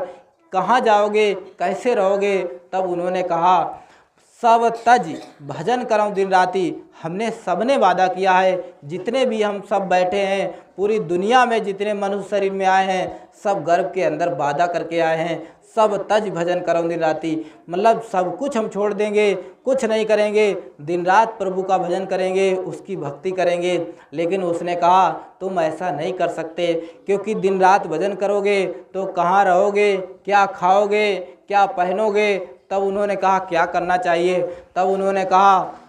कहाँ जाओगे, कैसे रहोगे। तब उन्होंने कहा, सब तज भजन करो दिन राति। हमने सबने वादा किया है, जितने भी हम सब बैठे हैं, पूरी दुनिया में जितने मनुष्य शरीर में आए हैं, सब गर्भ के अंदर वादा करके आए हैं, सब तज भजन करो दिन राति, मतलब सब कुछ हम छोड़ देंगे, कुछ नहीं करेंगे, दिन रात प्रभु का भजन करेंगे, उसकी भक्ति करेंगे। लेकिन उसने कहा तुम ऐसा नहीं कर सकते, क्योंकि दिन रात भजन करोगे तो कहाँ रहोगे, क्या खाओगे, क्या पहनोगे। तब उन्होंने कहा क्या करना चाहिए। तब उन्होंने कहा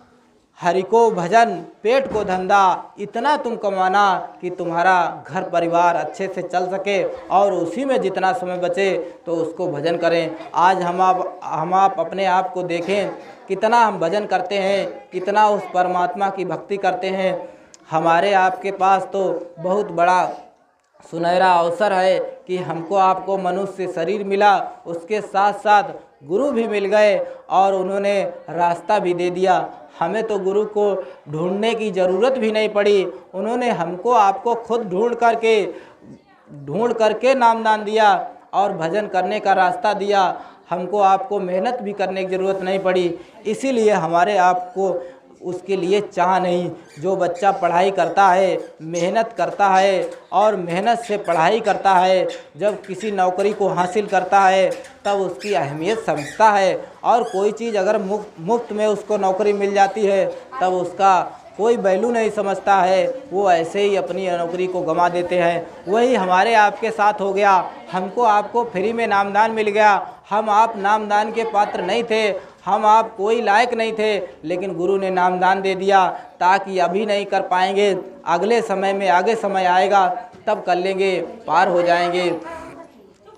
हरि को भजन, पेट को धंधा, इतना तुम कमाना कि तुम्हारा घर परिवार अच्छे से चल सके और उसी में जितना समय बचे तो उसको भजन करें। आज हम आप अपने आप को देखें, कितना हम भजन करते हैं, कितना उस परमात्मा की भक्ति करते हैं। हमारे आपके पास तो बहुत बड़ा सुनहरा अवसर है कि हमको आपको मनुष्य शरीर मिला, उसके साथ साथ गुरु भी मिल गए और उन्होंने रास्ता भी दे दिया। हमें तो गुरु को ढूंढने की ज़रूरत भी नहीं पड़ी, उन्होंने हमको आपको खुद ढूंढ करके नामदान दिया और भजन करने का रास्ता दिया। हमको आपको मेहनत भी करने की ज़रूरत नहीं पड़ी, इसीलिए हमारे आपको उसके लिए चाह नहीं। जो बच्चा पढ़ाई करता है, मेहनत करता है और मेहनत से पढ़ाई करता है, जब किसी नौकरी को हासिल करता है तब उसकी अहमियत समझता है, और कोई चीज़ अगर मुफ्त में उसको नौकरी मिल जाती है तब उसका कोई वैल्यू नहीं समझता है, वो ऐसे ही अपनी नौकरी को गंवा देते हैं। वही हमारे आपके साथ हो गया, हमको आपको फ्री में नामदान मिल गया। हम आप नामदान के पात्र नहीं थे, हम आप कोई लायक नहीं थे, लेकिन गुरु ने नामदान दे दिया, ताकि अभी नहीं कर पाएंगे, अगले समय में आगे समय आएगा तब कर लेंगे, पार हो जाएंगे।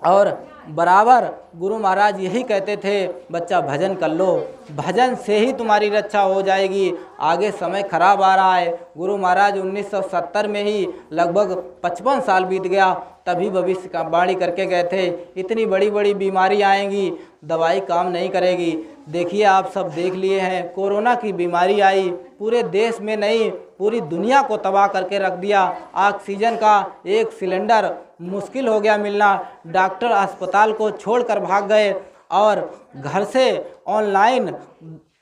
और बराबर गुरु महाराज यही कहते थे, बच्चा भजन कर लो, भजन से ही तुम्हारी रक्षा हो जाएगी। आगे समय खराब आ रहा है। गुरु महाराज 1970 में ही लगभग 55 साल बीत गया, तभी भविष्य का वाणी करके गए थे, इतनी बड़ी बड़ी बीमारी आएंगी, दवाई काम नहीं करेगी। देखिए आप सब देख लिए हैं, कोरोना की बीमारी आई, पूरे देश में नहीं पूरी दुनिया को तबाह करके रख दिया। ऑक्सीजन का एक सिलेंडर मुश्किल हो गया मिलना, डॉक्टर अस्पताल को छोड़कर भाग गए और घर से ऑनलाइन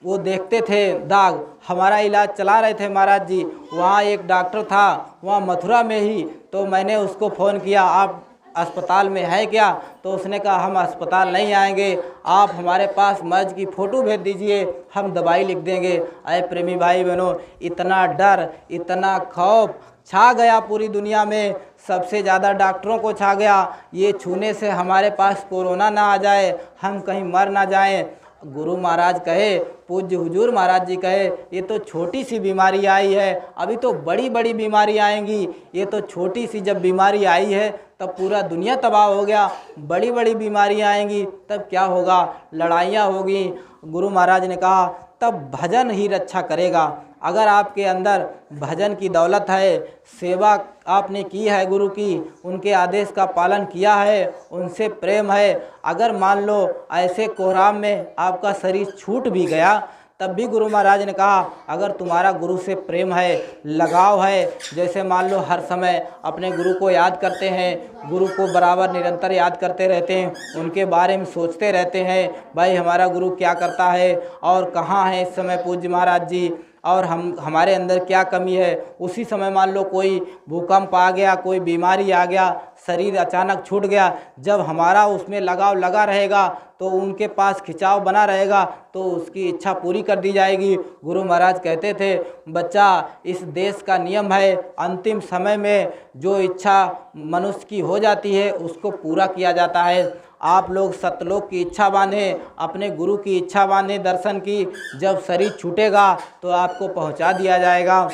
वो देखते थे दाग, हमारा इलाज चला रहे थे महाराज जी। वहाँ एक डॉक्टर था वहाँ मथुरा में ही, तो मैंने उसको फ़ोन किया, आप अस्पताल में है क्या? तो उसने कहा हम अस्पताल नहीं आएंगे, आप हमारे पास मर्ज की फ़ोटो भेज दीजिए, हम दवाई लिख देंगे। अरे प्रेमी भाई बहनों, इतना डर, इतना खौफ छा गया पूरी दुनिया में, सबसे ज़्यादा डॉक्टरों को छा गया। ये छूने से हमारे पास कोरोना ना आ जाए, हम कहीं मर ना जाएं। गुरु महाराज कहे, पूज्य हुजूर महाराज जी कहे, ये तो छोटी सी बीमारी आई है, अभी तो बड़ी बड़ी बीमारी आएंगी। ये तो छोटी सी जब बीमारी आई है तब पूरा दुनिया तबाह हो गया, बड़ी बड़ी बीमारियाँ आएंगी तब क्या होगा? लड़ाइयाँ होगी। गुरु महाराज ने कहा तब भजन ही रक्षा करेगा। अगर आपके अंदर भजन की दौलत है, सेवा आपने की है गुरु की, उनके आदेश का पालन किया है, उनसे प्रेम है, अगर मान लो ऐसे कोहराम में आपका शरीर छूट भी गया, तब भी गुरु महाराज ने कहा अगर तुम्हारा गुरु से प्रेम है, लगाव है, जैसे मान लो हर समय अपने गुरु को याद करते हैं, गुरु को बराबर निरंतर याद करते रहते हैं, उनके बारे में सोचते रहते हैं, भाई हमारा गुरु क्या करता है और कहाँ है इस समय पूज्य महाराज जी, और हमारे अंदर क्या कमी है। उसी समय मान लो कोई भूकंप आ गया, कोई बीमारी आ गया, शरीर अचानक छूट गया, जब हमारा उसमें लगाव लगा रहेगा तो उनके पास खिंचाव बना रहेगा तो उसकी इच्छा पूरी कर दी जाएगी। गुरु महाराज कहते थे बच्चा, इस देश का नियम है, अंतिम समय में जो इच्छा मनुष्य की हो जाती है उसको पूरा किया जाता है। आप लोग सतलोक की इच्छा बांधे, अपने गुरु की इच्छा बांधे दर्शन की, जब शरीर छूटेगा तो आपको पहुंचा दिया जाएगा।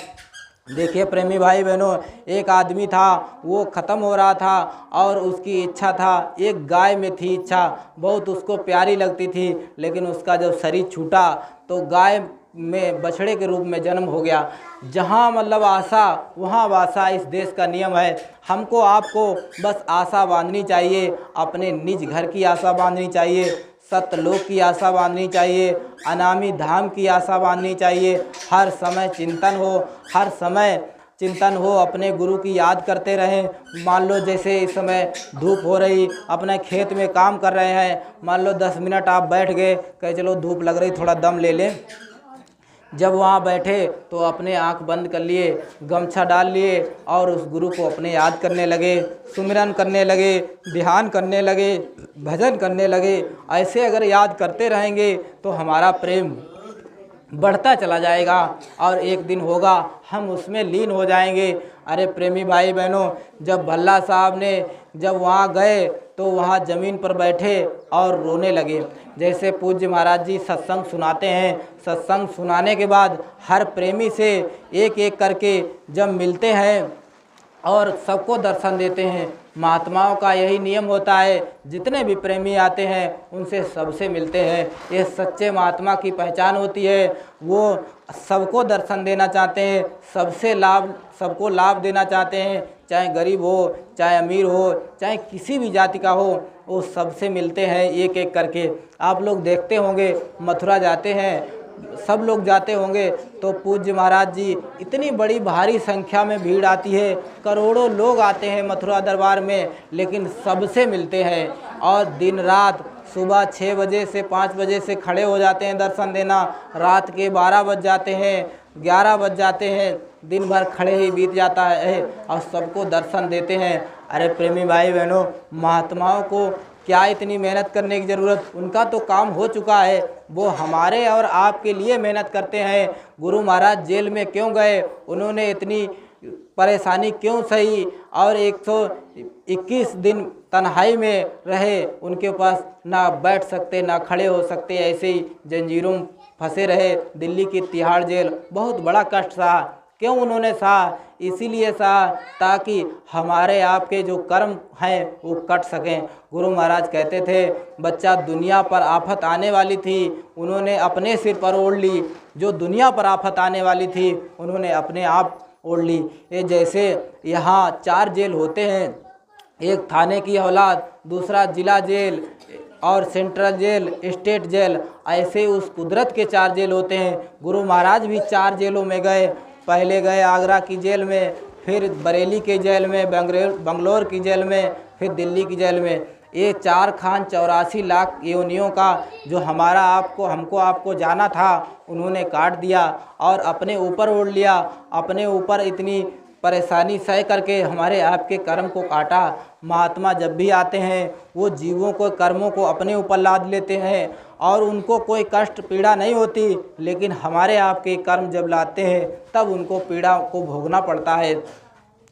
देखिए प्रेमी भाई बहनों, एक आदमी था, वो ख़त्म हो रहा था और उसकी इच्छा था, एक गाय में थी इच्छा, बहुत उसको प्यारी लगती थी, लेकिन उसका जब शरीर छूटा तो गाय में बछड़े के रूप में जन्म हो गया। जहाँ मतलब आशा वहाँ वासा, इस देश का नियम है। हमको आपको बस आशा बांधनी चाहिए, अपने निज घर की आशा बांधनी चाहिए, सतलोक की आशा बांधनी चाहिए, अनामी धाम की आशा बांधनी चाहिए। हर समय चिंतन हो, हर समय चिंतन हो, अपने गुरु की याद करते रहें। मान लो जैसे इस समय धूप हो रही, अपने खेत में काम कर रहे हैं, मान लो 10 मिनट आप बैठ गए, कहे चलो धूप लग रही थोड़ा दम ले लें। जब वहाँ बैठे तो अपने आंख बंद कर लिए, गमछा डाल लिए और उस गुरु को अपने याद करने लगे, सुमिरन करने लगे, ध्यान करने लगे, भजन करने लगे। ऐसे अगर याद करते रहेंगे तो हमारा प्रेम बढ़ता चला जाएगा और एक दिन होगा हम उसमें लीन हो जाएंगे। अरे प्रेमी भाई बहनों, जब भल्ला साहब ने जब वहाँ गए तो वहाँ ज़मीन पर बैठे और रोने लगे। जैसे पूज्य महाराज जी सत्संग सुनाते हैं, सत्संग सुनाने के बाद हर प्रेमी से एक एक करके जब मिलते हैं और सबको दर्शन देते हैं। महात्माओं का यही नियम होता है, जितने भी प्रेमी आते हैं उनसे सबसे मिलते हैं। ये सच्चे महात्मा की पहचान होती है, वो सबको दर्शन देना चाहते हैं, सबको लाभ देना चाहते हैं, चाहे गरीब हो, चाहे अमीर हो, चाहे किसी भी जाति का हो, वो सबसे मिलते हैं एक एक करके। आप लोग देखते होंगे मथुरा जाते हैं, सब लोग जाते होंगे तो पूज्य महाराज जी इतनी बड़ी भारी संख्या में भीड़ आती है, करोड़ों लोग आते हैं मथुरा दरबार में, लेकिन सबसे मिलते हैं। और दिन रात सुबह 6 बजे से 5 बजे से खड़े हो जाते हैं दर्शन देना, रात के 12 बज जाते हैं, 11 बज जाते हैं, दिन भर खड़े ही बीत जाता है और सबको दर्शन देते हैं। अरे प्रेमी भाई बहनों, महात्माओं को क्या इतनी मेहनत करने की ज़रूरत, उनका तो काम हो चुका है, वो हमारे और आपके लिए मेहनत करते हैं। गुरु महाराज जेल में क्यों गए, उन्होंने इतनी परेशानी क्यों सही और 121 दिन तन्हाई में रहे, उनके पास ना बैठ सकते ना खड़े हो सकते, ऐसे ही जंजीरों में फंसे रहे। दिल्ली की तिहाड़ जेल बहुत बड़ा कष्ट सहा। क्यों उन्होंने सहा? इसीलिए सहा ताकि हमारे आपके जो कर्म हैं वो कट सकें। गुरु महाराज कहते थे बच्चा, दुनिया पर आफत आने वाली थी, उन्होंने अपने सिर पर ओढ़ ली, जो दुनिया पर आफत आने वाली थी उन्होंने अपने आप ओढ़ ली। ये जैसे यहाँ 4 जेल होते हैं, एक थाने की औलाद, दूसरा जिला जेल और सेंट्रल जेल, स्टेट जेल, ऐसे उस कुदरत के 4 जेल होते हैं। गुरु महाराज भी 4 जेलों में गए। पहले गए आगरा की जेल में, फिर बरेली के जेल में, बंगलोर की जेल में, फिर दिल्ली की जेल में। ये 4 खान 84 लाख योनियों का जो हमारा हमको आपको जाना था, उन्होंने काट दिया और अपने ऊपर ओढ़ लिया। अपने ऊपर इतनी परेशानी सह करके हमारे आपके कर्म को काटा। महात्मा जब भी आते हैं वो जीवों को कर्मों को अपने ऊपर लाद लेते हैं और उनको कोई कष्ट पीड़ा नहीं होती, लेकिन हमारे आपके कर्म जब लाते हैं तब उनको पीड़ा को भोगना पड़ता है।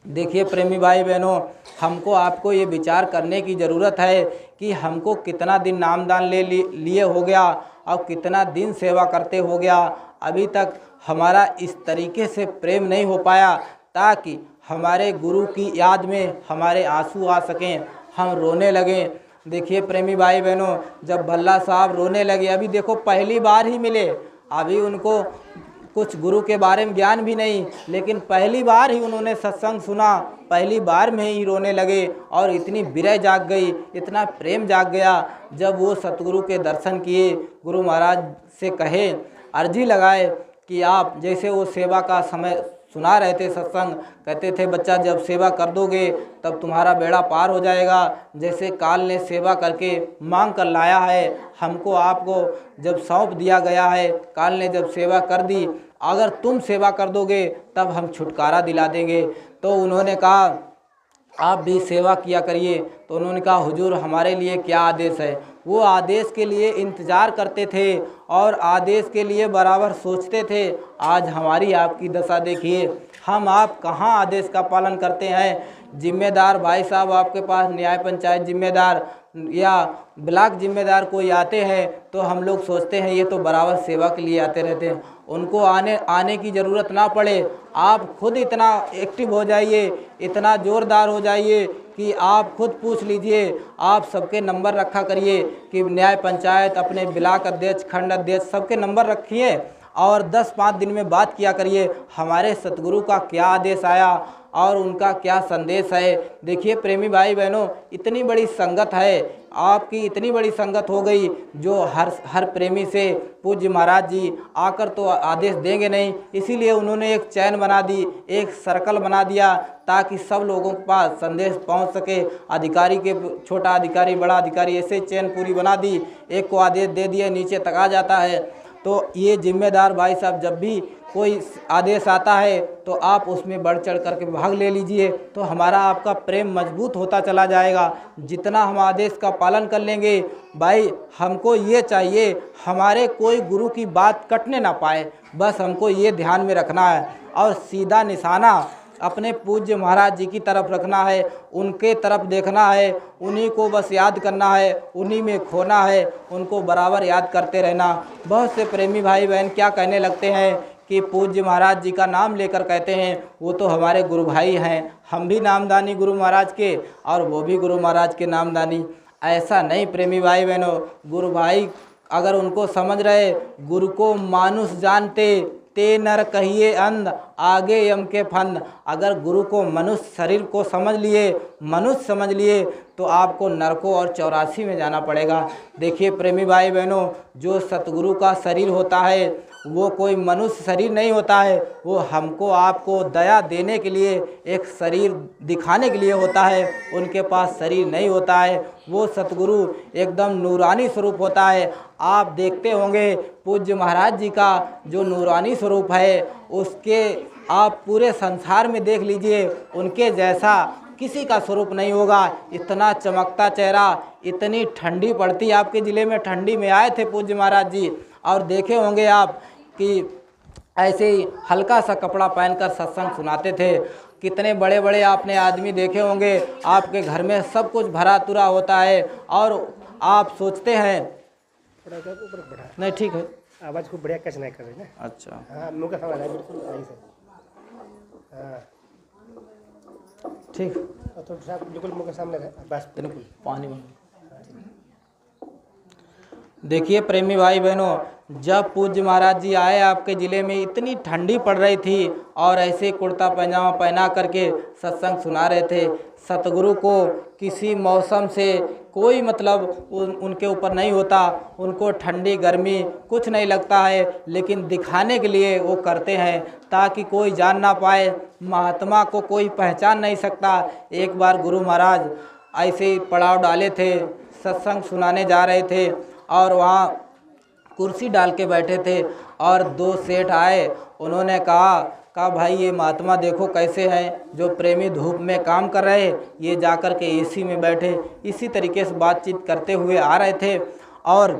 देखिए प्रेमी भाई बहनों, हमको आपको ये विचार करने की ज़रूरत है कि हमको कितना दिन नामदान लिए हो गया और कितना दिन सेवा करते हो गया, अभी तक हमारा इस तरीके से प्रेम नहीं हो पाया ताकि हमारे गुरु की याद में हमारे आंसू आ सकें, हम रोने लगें। देखिए प्रेमी भाई बहनों, जब भल्ला साहब रोने लगे, अभी देखो पहली बार ही मिले, अभी उनको कुछ गुरु के बारे में ज्ञान भी नहीं, लेकिन पहली बार ही उन्होंने सत्संग सुना, पहली बार में ही रोने लगे और इतनी विरह जाग गई, इतना प्रेम जाग गया। जब वो सतगुरु के दर्शन किए, गुरु महाराज से कहे, अर्जी लगाए कि आप जैसे वो सेवा का समय सुना रहे थे सत्संग, कहते थे बच्चा जब सेवा कर दोगे तब तुम्हारा बेड़ा पार हो जाएगा। जैसे काल ने सेवा करके मांग कर लाया है, हमको आपको जब सौंप दिया गया है, काल ने जब सेवा कर दी, अगर तुम सेवा कर दोगे तब हम छुटकारा दिला देंगे। तो उन्होंने कहा आप भी सेवा किया करिए। तो उन्होंने कहा हुजूर हमारे लिए क्या आदेश है। वो आदेश के लिए इंतज़ार करते थे और आदेश के लिए बराबर सोचते थे। आज हमारी आपकी दशा देखिए, हम आप कहाँ आदेश का पालन करते हैं। जिम्मेदार भाई साहब आपके पास न्याय पंचायत जिम्मेदार या ब्लॉक जिम्मेदार कोई आते हैं तो हम लोग सोचते हैं ये तो बराबर सेवा के लिए आते रहते हैं, उनको आने की ज़रूरत ना पड़े। आप खुद इतना एक्टिव हो जाइए, इतना ज़ोरदार हो जाइए कि आप खुद पूछ लीजिए, आप सबके नंबर रखा करिए कि न्याय पंचायत अपने ब्लॉक अध्यक्ष, खंड अध्यक्ष सबके नंबर रखिए और 10-5 दिन में बात किया करिए हमारे सतगुरु का क्या आदेश आया और उनका क्या संदेश है। देखिए प्रेमी भाई बहनों, इतनी बड़ी संगत है आपकी, इतनी बड़ी संगत हो गई जो हर प्रेमी से पूज्य महाराज जी आकर तो आदेश देंगे नहीं, इसीलिए उन्होंने एक चैन बना दी, एक सर्कल बना दिया ताकि सब लोगों के पास संदेश पहुंच सके। अधिकारी के छोटा अधिकारी, बड़ा अधिकारी, ऐसे चैन पूरी बना दी, एक को आदेश दे दिए नीचे तक आ जाता है। तो ये जिम्मेदार भाई साहब जब भी कोई आदेश आता है तो आप उसमें बढ़ चढ़ करके भाग ले लीजिए, तो हमारा आपका प्रेम मजबूत होता चला जाएगा। जितना हम आदेश का पालन कर लेंगे भाई, हमको ये चाहिए हमारे कोई गुरु की बात कटने ना पाए, बस हमको ये ध्यान में रखना है और सीधा निशाना अपने पूज्य महाराज जी की तरफ रखना है, उनके तरफ देखना है, उन्हीं को बस याद करना है, उन्हीं में खोना है, उनको बराबर याद करते रहना। बहुत से प्रेमी भाई बहन क्या कहने लगते हैं कि पूज्य महाराज जी का नाम लेकर कहते हैं वो तो हमारे गुरु भाई हैं, हम भी नामदानी गुरु महाराज के और वो भी गुरु महाराज के नामदानी। ऐसा नहीं प्रेमी भाई बहनों, गुरु भाई अगर उनको समझ रहे, गुरु को मानुष जानते ते नर कहिए अंध, आगे यम के फंद। अगर गुरु को मनुष्य शरीर को समझ लिए, मनुष्य समझ लिए, तो आपको नरकों और 84 में जाना पड़ेगा। देखिए प्रेमी भाई बहनों, जो सतगुरु का शरीर होता है वो कोई मनुष्य शरीर नहीं होता है, वो हमको आपको दया देने के लिए एक शरीर दिखाने के लिए होता है, उनके पास शरीर नहीं होता है। वो सतगुरु एकदम नूरानी स्वरूप होता है। आप देखते होंगे पूज्य महाराज जी का जो नूरानी स्वरूप है, उसके आप पूरे संसार में देख लीजिए, उनके जैसा किसी का स्वरूप नहीं होगा। इतना चमकता चेहरा, इतनी ठंडी पड़ती, आपके ज़िले में ठंडी में आए थे पूज्य महाराज जी और देखे होंगे आप कि ऐसे ही हल्का सा कपड़ा पहनकर सत्संग सुनाते थे। कितने बड़े बड़े आपने आदमी देखे होंगे, आपके घर में सब कुछ भरा तुरा होता है और आप सोचते हैं नहीं ठीक है, आवाज़ खूब बढ़िया कैच नहीं कर रही ना। अच्छा हाँ, मुँह का सवाल है बिल्कुल सही से। हाँ ठीक, तो बिल्कुल मुँह के सामने है बस, बिल्कुल पानी बन। देखिए प्रेमी भाई बहनों, जब पूज्य महाराज जी आए आपके ज़िले में, इतनी ठंडी पड़ रही थी और ऐसे कुर्ता पैजामा पहना करके सत्संग सुना रहे थे। सतगुरु को किसी मौसम से कोई मतलब उनके ऊपर नहीं होता, उनको ठंडी गर्मी कुछ नहीं लगता है, लेकिन दिखाने के लिए वो करते हैं ताकि कोई जान ना पाए, महात्मा को कोई पहचान नहीं सकता। एक बार गुरु महाराज ऐसे ही पड़ाव डाले थे, सत्संग सुनाने जा रहे थे और वहाँ कुर्सी डाल के बैठे थे और दो सेठ आए। उन्होंने कहा भाई ये महात्मा देखो कैसे हैं, जो प्रेमी धूप में काम कर रहे, ये जाकर के एसी में बैठे। इसी तरीके से बातचीत करते हुए आ रहे थे और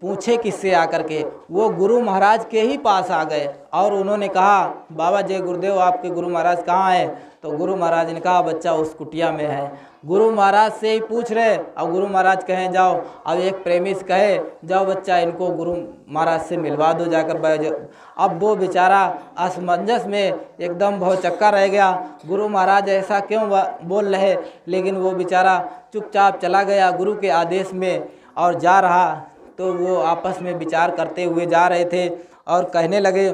पूछे किससे आकर के, वो गुरु महाराज के ही पास आ गए और उन्होंने कहा बाबा जय गुरुदेव, आपके गुरु महाराज कहाँ हैं? तो गुरु महाराज ने कहा बच्चा उस कुटिया में है। गुरु महाराज से ही पूछ रहे और गुरु महाराज कहें जाओ। अब एक प्रेमी से कहे जाओ बच्चा इनको गुरु महाराज से मिलवा दो जाकर बैठ। अब वो बेचारा असमंजस में एकदम भौचक्का रह गया, गुरु महाराज ऐसा क्यों बोल रहे, लेकिन वो बेचारा चुपचाप चला गया गुरु के आदेश में और जा रहा। तो वो आपस में विचार करते हुए जा रहे थे और कहने लगे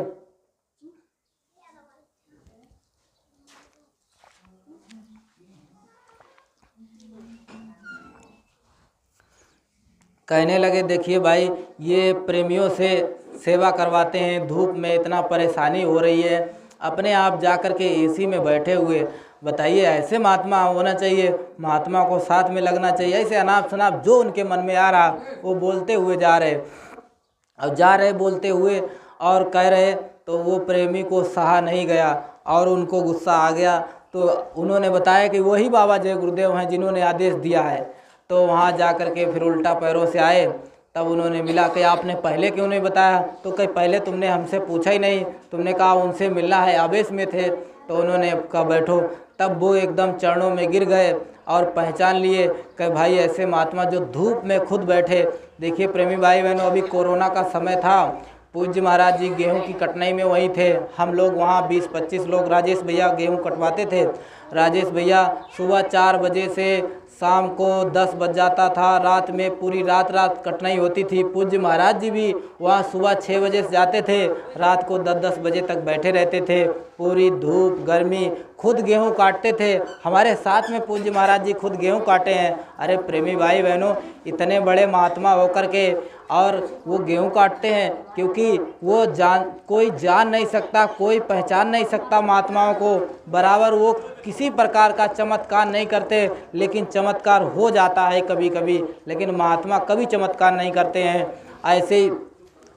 देखिए भाई, ये प्रेमियों से सेवा करवाते हैं, धूप में इतना परेशानी हो रही है, अपने आप जाकर के एसी में बैठे हुए। बताइए ऐसे महात्मा होना चाहिए, महात्मा को साथ में लगना चाहिए। ऐसे अनाप शनाप जो उनके मन में आ रहा वो बोलते हुए जा रहे और जा रहे बोलते हुए और कह रहे। तो वो प्रेमी को सहा नहीं गया और उनको गुस्सा आ गया। तो उन्होंने बताया कि वही बाबा जय गुरुदेव हैं जिन्होंने आदेश दिया है। तो वहाँ जा कर के फिर उल्टा पैरों से आए। तब उन्होंने मिला कि आपने पहले क्यों नहीं बताया? तो कहीं पहले तुमने हमसे पूछा ही नहीं, तुमने कहा उनसे मिलना है, आवेश में थे। तो उन्होंने कहा बैठो। तब वो एकदम चरणों में गिर गए और पहचान लिए कि भाई ऐसे महात्मा जो धूप में खुद बैठे। देखिए प्रेमी भाई बहनों, अभी कोरोना का समय था, पूज्य महाराज जी गेहूं की कटनाई में वहीं थे। हम लोग वहाँ 20-25 लोग, राजेश भैया गेहूं कटवाते थे। राजेश भैया सुबह 4 बजे से शाम को 10 बज जाता था, रात में पूरी रात कटनाई होती थी। पूज्य महाराज जी भी वहाँ सुबह 6 बजे से जाते थे, रात को 10-10 बजे तक बैठे रहते थे। पूरी धूप गर्मी खुद गेहूं काटते थे। हमारे साथ में पूज्य महाराज जी खुद गेहूं काटे हैं। अरे प्रेमी भाई बहनों, इतने बड़े महात्मा होकर के और वो गेहूं काटते हैं, क्योंकि वो कोई जान नहीं सकता, कोई पहचान नहीं सकता महात्माओं को। बराबर वो किसी प्रकार का चमत्कार नहीं करते, लेकिन चमत्कार हो जाता है कभी कभी, लेकिन महात्मा कभी चमत्कार नहीं करते हैं। ऐसे ही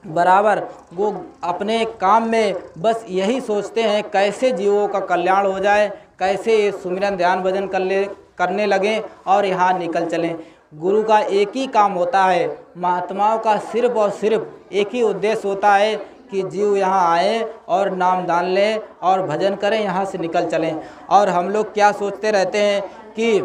बराबर वो अपने काम में बस यही सोचते हैं कैसे जीवों का कल्याण हो जाए, कैसे ये सुमिरन ध्यान भजन करने लगें और यहाँ निकल चलें। गुरु का एक ही काम होता है, महात्माओं का सिर्फ और सिर्फ एक ही उद्देश्य होता है कि जीव यहाँ आए और नाम दान लें और भजन करें, यहाँ से निकल चलें। और हम लोग क्या सोचते रहते हैं कि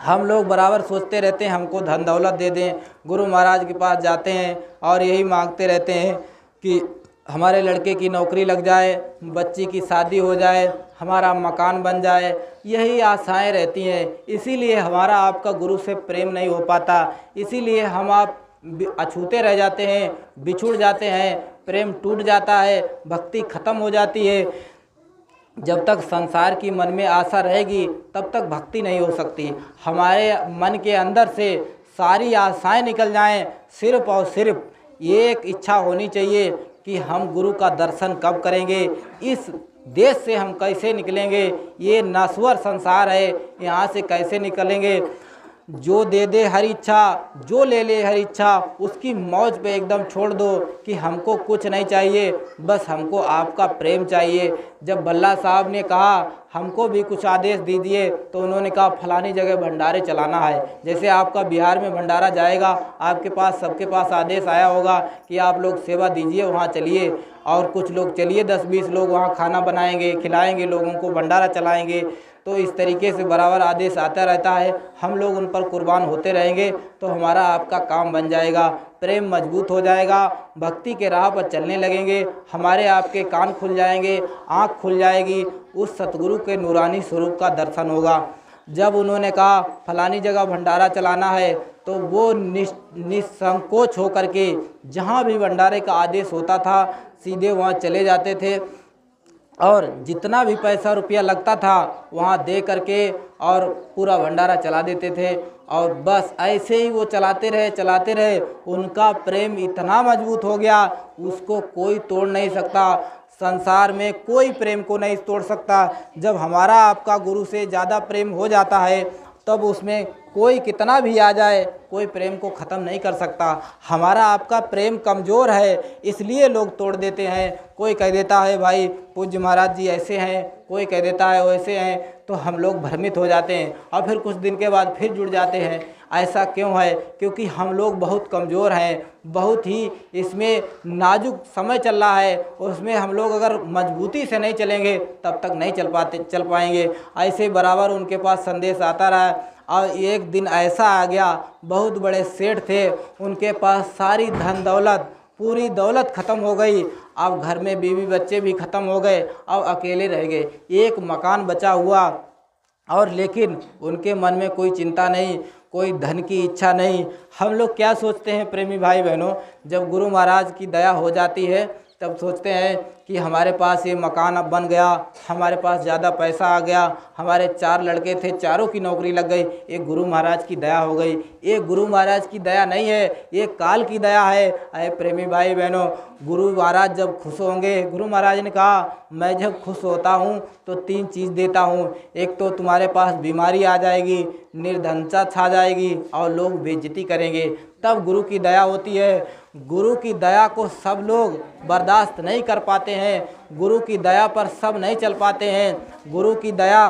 हम लोग बराबर सोचते रहते हैं हमको धन दौलत दे दें। गुरु महाराज के पास जाते हैं और यही मांगते रहते हैं कि हमारे लड़के की नौकरी लग जाए, बच्ची की शादी हो जाए, हमारा मकान बन जाए, यही आशाएं रहती हैं। इसीलिए हमारा आपका गुरु से प्रेम नहीं हो पाता, इसीलिए हम आप अछूते रह जाते हैं, बिछुड़ जाते हैं, प्रेम टूट जाता है, भक्ति खत्म हो जाती है। जब तक संसार की मन में आशा रहेगी तब तक भक्ति नहीं हो सकती। हमारे मन के अंदर से सारी आशाएं निकल जाएं, सिर्फ और सिर्फ एक इच्छा होनी चाहिए कि हम गुरु का दर्शन कब करेंगे, इस देश से हम कैसे निकलेंगे, ये नश्वर संसार है, यहाँ से कैसे निकलेंगे। जो दे दे हर इच्छा, जो ले ले हर इच्छा, उसकी मौज पे एकदम छोड़ दो कि हमको कुछ नहीं चाहिए, बस हमको आपका प्रेम चाहिए। जब बल्ला साहब ने कहा हमको भी कुछ आदेश दीजिए, तो उन्होंने कहा फलानी जगह भंडारे चलाना है। जैसे आपका बिहार में भंडारा जाएगा, आपके पास सबके पास आदेश आया होगा कि आप लोग सेवा दीजिए, वहाँ चलिए। और कुछ लोग चलिए 10-20 लोग वहाँ खाना बनाएंगे, खिलाएंगे लोगों को, भंडारा चलाएंगे। तो इस तरीके से बराबर आदेश आता रहता है। हम लोग उन पर कुर्बान होते रहेंगे तो हमारा आपका काम बन जाएगा, प्रेम मजबूत हो जाएगा, भक्ति के राह पर चलने लगेंगे, हमारे आपके कान खुल जाएंगे, आँख खुल जाएगी, उस सतगुरु के नूरानी स्वरूप का दर्शन होगा। जब उन्होंने कहा फलानी जगह भंडारा चलाना है, तो वो निसंकोच होकर के जहाँ भी भंडारे का आदेश होता था सीधे वहाँ चले जाते थे और जितना भी पैसा रुपया लगता था वहाँ दे करके और पूरा भंडारा चला देते थे। और बस ऐसे ही वो चलाते रहे। उनका प्रेम इतना मजबूत हो गया, उसको कोई तोड़ नहीं सकता। संसार में कोई प्रेम को नहीं तोड़ सकता। जब हमारा आपका गुरु से ज़्यादा प्रेम हो जाता है तब उसमें कोई कितना भी आ जाए कोई प्रेम को ख़त्म नहीं कर सकता। हमारा आपका प्रेम कमज़ोर है इसलिए लोग तोड़ देते हैं। कोई कह देता है भाई पूज्य महाराज जी ऐसे हैं, कोई कह देता है वैसे हैं, तो हम लोग भ्रमित हो जाते हैं और फिर कुछ दिन के बाद फिर जुड़ जाते हैं। ऐसा क्यों है? क्योंकि हम लोग बहुत कमज़ोर हैं, बहुत ही इसमें नाजुक समय चल रहा है। उसमें हम लोग अगर मजबूती से नहीं चलेंगे तब तक नहीं चल पाएंगे। ऐसे बराबर उनके पास संदेश आता रहा और एक दिन ऐसा आ गया, बहुत बड़े सेठ थे, उनके पास सारी धन दौलत पूरी दौलत ख़त्म हो गई। अब घर में बीवी बच्चे भी ख़त्म हो गए, अब अकेले रह गए, एक मकान बचा हुआ। और लेकिन उनके मन में कोई चिंता नहीं, कोई धन की इच्छा नहीं। हम लोग क्या सोचते हैं प्रेमी भाई बहनों, जब गुरु महाराज की दया हो जाती है तब सोचते हैं कि हमारे पास ये मकान अब बन गया, हमारे पास ज़्यादा पैसा आ गया, हमारे 4 लड़के थे, चारों की नौकरी लग गई, एक गुरु महाराज की दया हो गई। ये गुरु महाराज की दया नहीं है, ये काल की दया है। अरे प्रेमी भाई बहनों, गुरु महाराज जब खुश होंगे, गुरु महाराज ने कहा मैं जब खुश होता हूँ तो 3 चीज़ देता हूँ। एक तो तुम्हारे पास बीमारी आ जाएगी, निर्धनता छा जाएगी और लोग बेइज्जती करेंगे, तब गुरु की दया होती है। गुरु की दया को सब लोग बर्दाश्त नहीं कर पाते हैं, गुरु की दया पर सब नहीं चल पाते हैं। गुरु की दया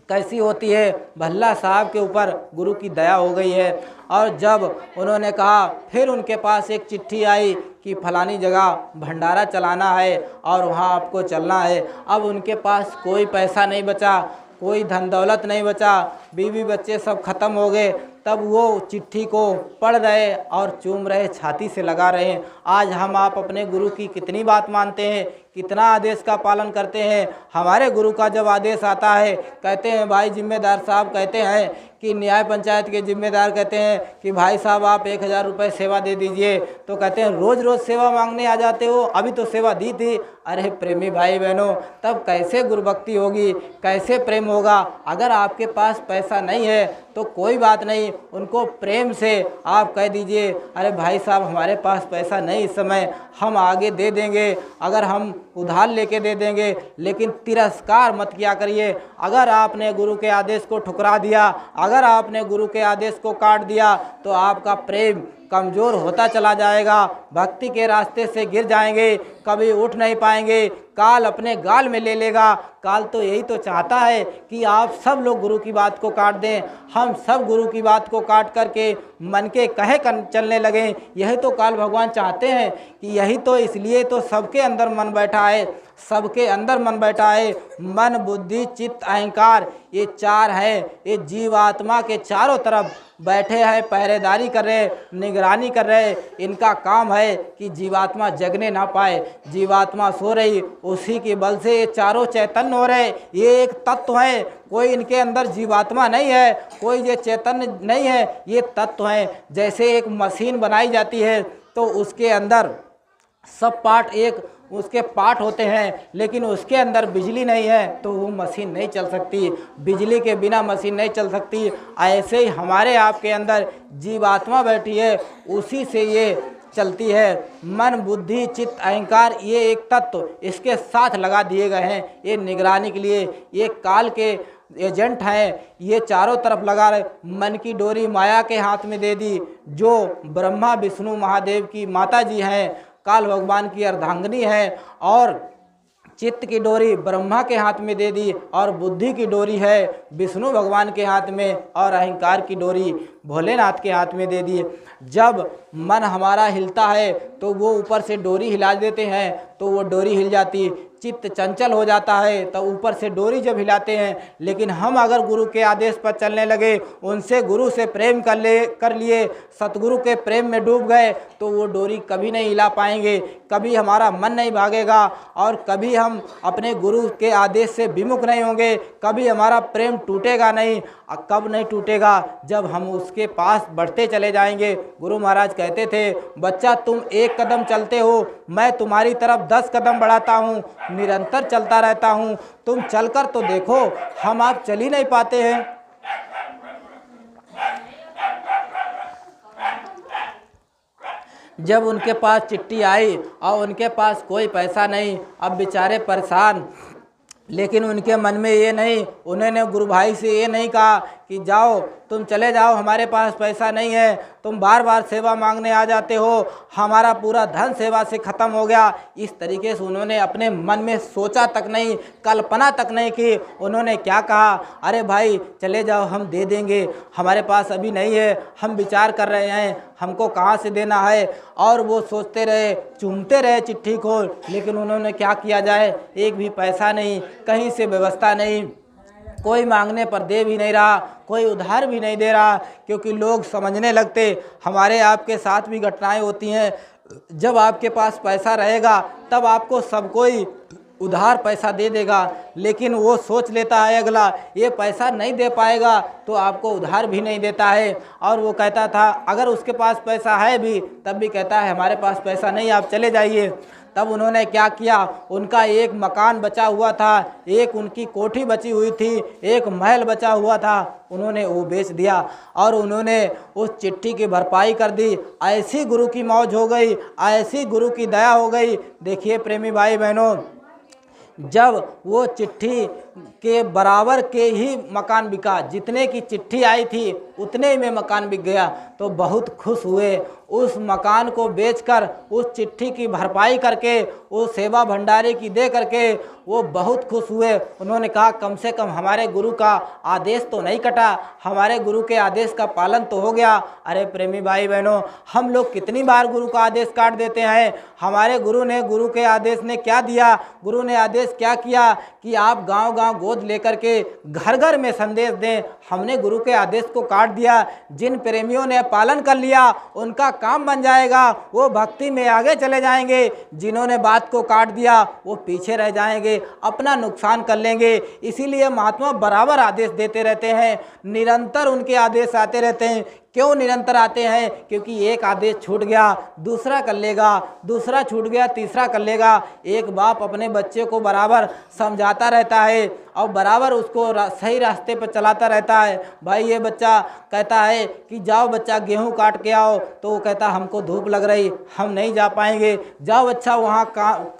कैसी होती है? भल्ला साहब के ऊपर गुरु की दया हो गई है। और जब उन्होंने कहा, फिर उनके पास एक चिट्ठी आई कि फलानी जगह भंडारा चलाना है और वहाँ आपको चलना है। अब उनके पास कोई पैसा नहीं बचा, कोई धन दौलत नहीं बचा, बीवी बच्चे सब ख़त्म हो गए। तब वो चिट्ठी को पढ़ रहे और चूम रहे, छाती से लगा रहे हैं। आज हम आप अपने गुरु की कितनी बात मानते हैं, कितना आदेश का पालन करते हैं। हमारे गुरु का जब आदेश आता है, कहते हैं भाई जिम्मेदार साहब कहते हैं कि न्याय पंचायत के जिम्मेदार कहते हैं कि भाई साहब आप 1000 रुपये सेवा दे दीजिए, तो कहते हैं रोज़ रोज़ सेवा मांगने आ जाते हो, अभी तो सेवा दी थी। अरे प्रेमी भाई बहनों, तब कैसे गुरुभक्ति होगी, कैसे प्रेम होगा? अगर आपके पास पैसा नहीं है तो कोई बात नहीं, उनको प्रेम से आप कह दीजिए अरे भाई साहब हमारे पास पैसा नहीं इस समय, हम आगे दे देंगे, अगर हम उधार लेके दे देंगे, लेकिन तिरस्कार मत किया करिए। अगर आपने गुरु के आदेश को ठुकरा दिया, अगर आपने गुरु के आदेश को काट दिया तो आपका प्रेम कमज़ोर होता चला जाएगा, भक्ति के रास्ते से गिर जाएंगे, कभी उठ नहीं पाएंगे, काल अपने गाल में ले लेगा। काल तो यही तो चाहता है कि आप सब लोग गुरु की बात को काट दें, हम सब गुरु की बात को काट करके मन के कहे चलने लगें। यही तो काल भगवान चाहते हैं कि यही तो, इसलिए तो सबके अंदर मन बैठा है, सबके अंदर मन बैठा है। मन बुद्धि चित्त अहंकार, ये 4 हैं, ये जीवात्मा के चारों तरफ बैठे हैं, पहरेदारी कर रहे, निगरानी कर रहे। इनका काम है कि जीवात्मा जगने ना पाए, जीवात्मा सो रही, उसी के बल से ये चारों चैतन्य हो रहे। ये एक तत्व है, कोई इनके अंदर जीवात्मा नहीं है, कोई ये चैतन्य नहीं है, ये तत्व हैं। जैसे एक मशीन बनाई जाती है तो उसके अंदर सब पार्ट एक उसके पार्ट होते हैं, लेकिन उसके अंदर बिजली नहीं है तो वो मशीन नहीं चल सकती, बिजली के बिना मशीन नहीं चल सकती। ऐसे ही हमारे आपके अंदर जीवात्मा बैठी है, उसी से ये चलती है। मन बुद्धि चित्त अहंकार, ये एक तत्व इसके साथ लगा दिए गए हैं, ये निगरानी के लिए, ये काल के एजेंट हैं, ये चारों तरफ लगा रहे। मन की डोरी माया के हाथ में दे दी, जो ब्रह्मा विष्णु महादेव की माता जी हैं, काल भगवान की अर्धांगिनी है, और चित्त की डोरी ब्रह्मा के हाथ में दे दी, और बुद्धि की डोरी है विष्णु भगवान के हाथ में, और अहंकार की डोरी भोलेनाथ के हाथ में दे दी। जब मन हमारा हिलता है तो वो ऊपर से डोरी हिला देते हैं तो वो डोरी हिल जाती, चित्त चंचल हो जाता है तो ऊपर से डोरी जब हिलाते हैं। लेकिन हम अगर गुरु के आदेश पर चलने लगे, उनसे गुरु से प्रेम कर लिए, सतगुरु के प्रेम में डूब गए, तो वो डोरी कभी नहीं हिला पाएंगे, कभी हमारा मन नहीं भागेगा, और कभी हम अपने गुरु के आदेश से विमुख नहीं होंगे, कभी हमारा प्रेम टूटेगा नहीं। कब नहीं टूटेगा? जब हम उसके पास बढ़ते चले जाएंगे। गुरु महाराज कहते थे, बच्चा तुम 1 कदम चलते हो, मैं तुम्हारी तरफ 10 कदम बढ़ाता हूँ, निरंतर चलता रहता हूँ, तुम चलकर तो देखो। हम आप चल ही नहीं पाते हैं। जब उनके पास चिट्ठी आई और उनके पास कोई पैसा नहीं, अब बेचारे परेशान, लेकिन उनके मन में ये नहीं, उन्होंने गुरु भाई से ये नहीं कहा कि जाओ तुम चले जाओ, हमारे पास पैसा नहीं है, तुम बार बार सेवा मांगने आ जाते हो, हमारा पूरा धन सेवा से ख़त्म हो गया। इस तरीके से उन्होंने अपने मन में सोचा तक नहीं, कल्पना तक नहीं कि उन्होंने क्या कहा, अरे भाई चले जाओ हम दे देंगे, हमारे पास अभी नहीं है, हम विचार कर रहे हैं हमको कहाँ से देना है। और वो सोचते रहे, चूमते रहे चिट्ठी को, लेकिन उन्होंने क्या किया जाए, एक भी पैसा नहीं, कहीं से व्यवस्था नहीं, कोई मांगने पर दे भी नहीं रहा, कोई उधार भी नहीं दे रहा, क्योंकि लोग समझने लगते, हमारे आपके साथ भी घटनाएं होती हैं, जब आपके पास पैसा रहेगा तब आपको सब कोई उधार पैसा दे देगा, लेकिन वो सोच लेता है अगला ये पैसा नहीं दे पाएगा तो आपको उधार भी नहीं देता है। और वो कहता था अगर उसके पास पैसा है भी तब भी कहता है हमारे पास पैसा नहीं, आप चले जाइए। तब उन्होंने क्या किया, उनका एक मकान बचा हुआ था, एक उनकी कोठी बची हुई थी, एक महल बचा हुआ था, उन्होंने वो बेच दिया और उन्होंने उस चिट्ठी की भरपाई कर दी। ऐसी गुरु की मौज हो गई, ऐसी गुरु की दया हो गई। देखिए प्रेमी भाई बहनों, जब वो चिट्ठी के बराबर के ही मकान बिका, जितने की चिट्ठी आई थी उतने ही में मकान बिक गया, तो बहुत खुश हुए। उस मकान को बेचकर उस चिट्ठी की भरपाई करके, उस सेवा भंडारी की दे करके वो बहुत खुश हुए। उन्होंने कहा कम से कम हमारे गुरु का आदेश तो नहीं कटा, हमारे गुरु के आदेश का पालन तो हो गया। अरे प्रेमी भाई बहनों, हम लोग कितनी बार गुरु का आदेश काट देते हैं। हमारे गुरु के आदेश ने क्या दिया, गुरु ने आदेश क्या किया कि आप गांव-गांव गोद लेकर के घर घर में संदेश दें। हमने गुरु के आदेश को काट दिया। जिन प्रेमियों ने पालन कर लिया उनका काम बन जाएगा, वो भक्ति में आगे चले जाएंगे। जिन्होंने बात को काट दिया वो पीछे रह जाएंगे, अपना नुकसान कर लेंगे। इसीलिए महात्मा बराबर आदेश देते रहते हैं, निरंतर उनके आदेश आते रहते हैं। क्यों निरंतर आते हैं? क्योंकि एक आदेश छूट गया दूसरा कर लेगा, दूसरा छूट गया तीसरा कर लेगा। एक बाप अपने बच्चे को बराबर समझाता रहता है और बराबर उसको सही रास्ते पर चलाता रहता है। भाई ये बच्चा कहता है कि जाओ बच्चा गेहूं काट के आओ, तो वो कहता हमको धूप लग रही, हम नहीं जा पाएंगे। जाओ अच्छा वहाँ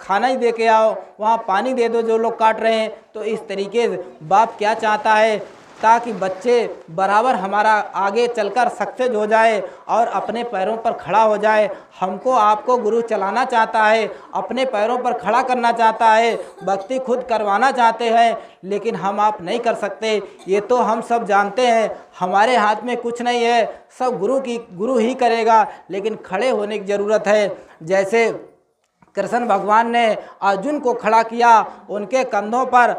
खाना ही दे के आओ, वहाँ पानी दे दो जो लोग काट रहे हैं। तो इस तरीके से बाप क्या चाहता है, ताकि बच्चे बराबर हमारा आगे चलकर सक्सेस हो जाए और अपने पैरों पर खड़ा हो जाए। हमको आपको गुरु चलाना चाहता है, अपने पैरों पर खड़ा करना चाहता है, भक्ति खुद करवाना चाहते हैं, लेकिन हम आप नहीं कर सकते। ये तो हम सब जानते हैं, हमारे हाथ में कुछ नहीं है, सब गुरु ही करेगा। लेकिन खड़े होने की ज़रूरत है। जैसे कृष्ण भगवान ने अर्जुन को खड़ा किया, उनके कंधों पर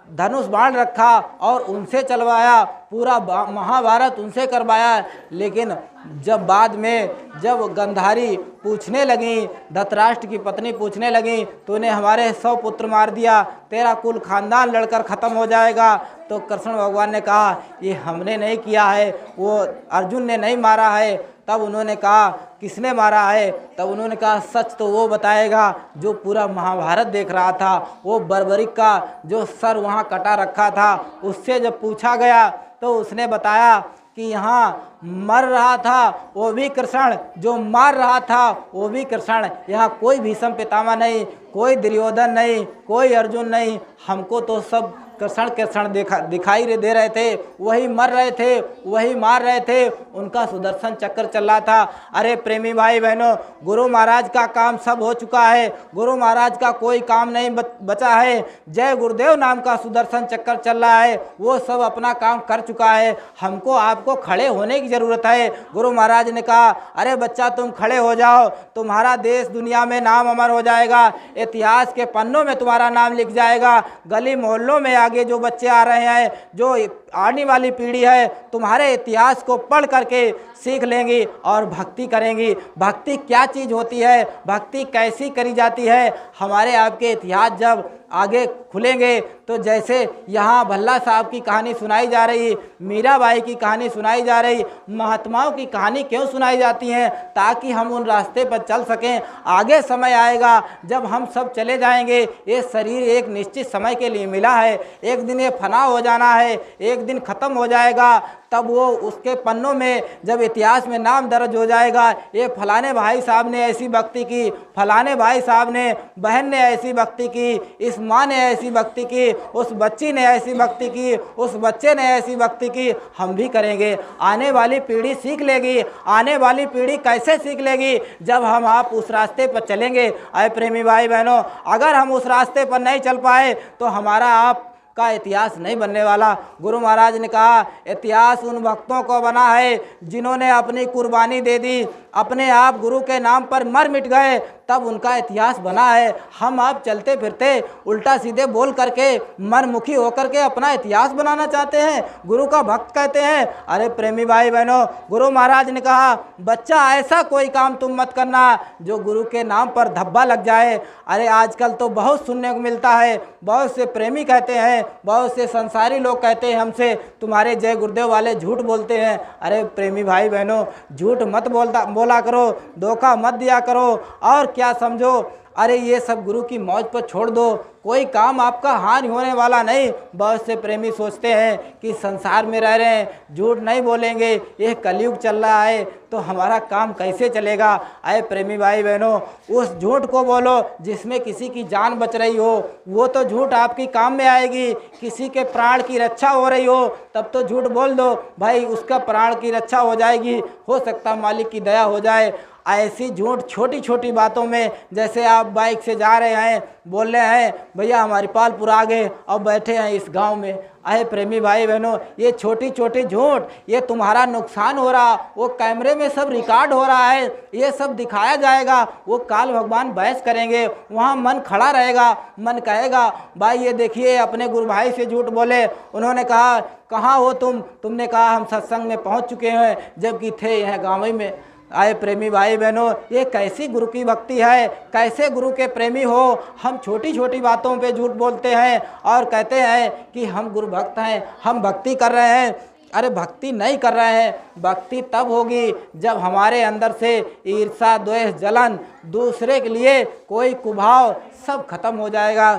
धनुष बाण रखा और उनसे चलवाया, पूरा महाभारत उनसे करवाया। लेकिन जब बाद में जब गंधारी पूछने लगी, धृतराष्ट्र की पत्नी पूछने लगी, तूने हमारे 100 पुत्र मार दिया, तेरा कुल खानदान लड़कर ख़त्म हो जाएगा। तो कृष्ण भगवान ने कहा ये हमने नहीं किया है, वो अर्जुन ने नहीं मारा है। तब उन्होंने कहा किसने मारा है? तब उन्होंने कहा सच तो वो बताएगा जो पूरा महाभारत देख रहा था। वो बर्बरिक का जो सर वहाँ कटा रखा था, उससे जब पूछा गया तो उसने बताया कि यहाँ मर रहा था वो भी कृष्ण, जो मार रहा था वो भी कृष्ण। यहाँ कोई भीष्म पितामह नहीं, कोई दुर्योधन नहीं, कोई अर्जुन नहीं, हमको तो सब कृष्ण कृष्ण दिखाई दे रहे थे। वही मर रहे थे, वही मार रहे थे, उनका सुदर्शन चक्र चल रहा था। अरे प्रेमी भाई बहनों, गुरु महाराज का काम सब हो चुका है, गुरु महाराज का कोई काम नहीं बचा है। जय गुरुदेव नाम का सुदर्शन चक्र चल रहा है, वो सब अपना काम कर चुका है। हमको आपको खड़े होने की ज़रूरत है। गुरु महाराज ने कहा अरे बच्चा तुम खड़े हो जाओ, तुम्हारा देश दुनिया में नाम अमर हो जाएगा, इतिहास के पन्नों में तुम्हारा नाम लिख जाएगा। गली मोहल्लों में आगे जो बच्चे आ रहे हैं, जो आने वाली पीढ़ी है, तुम्हारे इतिहास को पढ़ करके सीख लेंगी और भक्ति करेंगी। भक्ति क्या चीज़ होती है, भक्ति कैसी करी जाती है, हमारे आपके इतिहास जब आगे खुलेंगे तो जैसे यहाँ भल्ला साहब की कहानी सुनाई जा रही, मीराबाई की कहानी सुनाई जा रही, महात्माओं की कहानी क्यों सुनाई जाती हैं? ताकि हम उन रास्ते पर चल सकें। आगे समय आएगा जब हम सब चले जाएंगे। ये शरीर एक निश्चित समय के लिए मिला है, एक दिन ये फना हो जाना है, एक दिन ख़त्म हो जाएगा। तब वो उसके पन्नों में जब इतिहास में नाम दर्ज हो जाएगा, ये फलाने भाई साहब ने ऐसी भक्ति की, फलाने भाई साहब ने, बहन ने ऐसी भक्ति की, इस माँ ने ऐसी भक्ति की, उस बच्ची ने ऐसी भक्ति की, उस बच्चे ने ऐसी भक्ति की, हम भी करेंगे। आने वाली पीढ़ी सीख लेगी। आने वाली पीढ़ी कैसे सीख लेगी? जब हम आप उस रास्ते पर चलेंगे। अय प्रेमी भाई बहनों, अगर हम उस रास्ते पर नहीं चल पाए तो हमारा आप का इतिहास नहीं बनने वाला। गुरु महाराज ने कहा, इतिहास उन भक्तों को बना है जिन्होंने अपनी कुर्बानी दे दी, अपने आप गुरु के नाम पर मर मिट गए, तब उनका इतिहास बना है। हम आप चलते फिरते उल्टा सीधे बोल करके, मनमुखी होकर के अपना इतिहास बनाना चाहते हैं, गुरु का भक्त कहते हैं। अरे प्रेमी भाई बहनों, गुरु महाराज ने कहा, बच्चा ऐसा कोई काम तुम मत करना जो गुरु के नाम पर धब्बा लग जाए। अरे आजकल तो बहुत सुनने को मिलता है, बहुत से प्रेमी कहते हैं, बहुत से संसारी लोग कहते हैं हमसे, तुम्हारे जय गुरुदेव वाले झूठ बोलते हैं। अरे प्रेमी भाई बहनों, झूठ मत बोला करो, धोखा मत दिया करो, और क्या समझो। अरे ये सब गुरु की मौज पर छोड़ दो, कोई काम आपका हानि होने वाला नहीं। बहुत से प्रेमी सोचते हैं कि संसार में रह रहे हैं, झूठ नहीं बोलेंगे, ये कलयुग चल रहा है तो हमारा काम कैसे चलेगा। अरे प्रेमी भाई बहनों, उस झूठ को बोलो जिसमें किसी की जान बच रही हो, वो तो झूठ आपकी काम में आएगी। किसी के प्राण की रक्षा हो रही हो तब तो झूठ बोल दो भाई, उसका प्राण की रक्षा हो जाएगी, हो सकता मालिक की दया हो जाए। ऐसी झूठ छोटी छोटी बातों में, जैसे आप बाइक से जा रहे हैं, बोल रहे हैं भैया हमारी पालपुर आ गए और बैठे हैं इस गांव में। अरे प्रेमी भाई बहनों, ये छोटी छोटी झूठ, ये तुम्हारा नुकसान हो रहा, वो कैमरे में सब रिकॉर्ड हो रहा है, ये सब दिखाया जाएगा, वो काल भगवान बहस करेंगे, वहाँ मन खड़ा रहेगा, मन कहेगा भाई ये देखिए अपने गुरु भाई से झूठ बोले, उन्होंने कहा कहाँ हो तुमने कहा हम सत्संग में पहुँच चुके हैं, जबकि थे यह गाँव में। आए प्रेमी भाई बहनों, ये कैसी गुरु की भक्ति है, कैसे गुरु के प्रेमी हो। हम छोटी छोटी बातों पे झूठ बोलते हैं और कहते हैं कि हम गुरु भक्त हैं, हम भक्ति कर रहे हैं। अरे भक्ति नहीं कर रहे हैं। भक्ति तब होगी जब हमारे अंदर से ईर्ष्या, द्वेष, जलन, दूसरे के लिए कोई कुभाव सब खत्म हो जाएगा।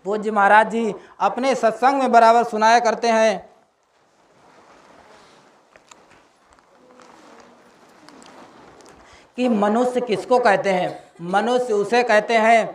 पूज्य महाराज जी अपने सत्संग में बराबर सुनाया करते हैं कि मनुष्य किसको कहते हैं। मनुष्य उसे कहते हैं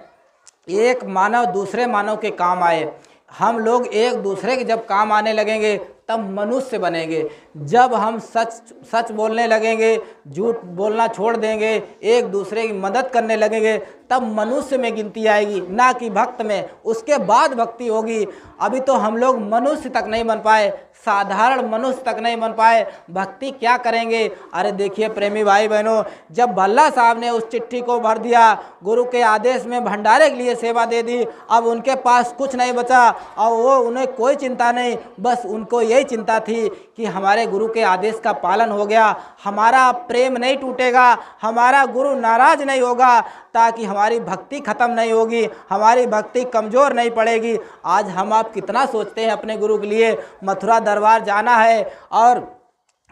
एक मानव दूसरे मानव के काम आए। हम लोग एक दूसरे के जब काम आने लगेंगे तब मनुष्य बनेंगे। जब हम सच बोलने लगेंगे, झूठ बोलना छोड़ देंगे, एक दूसरे की मदद करने लगेंगे, तब मनुष्य में गिनती आएगी, ना कि भक्त में। उसके बाद भक्ति होगी। अभी तो हम लोग मनुष्य तक नहीं बन पाए, साधारण मनुष्य तक नहीं बन पाए, भक्ति क्या करेंगे। अरे देखिए प्रेमी भाई बहनों, जब भल्ला साहब ने उस चिट्ठी को भर दिया, गुरु के आदेश में भंडारे के लिए सेवा दे दी, अब उनके पास कुछ नहीं बचा और वो उन्हें कोई चिंता नहीं, बस उनको यही चिंता थी कि हमारे गुरु के आदेश का पालन हो गया, हमारा प्रेम नहीं टूटेगा, हमारा गुरु नाराज नहीं होगा, ताकि हमारी भक्ति खत्म नहीं होगी, हमारी भक्ति कमज़ोर नहीं पड़ेगी। आज हम आप कितना सोचते हैं अपने गुरु के लिए। मथुरा दरबार जाना है और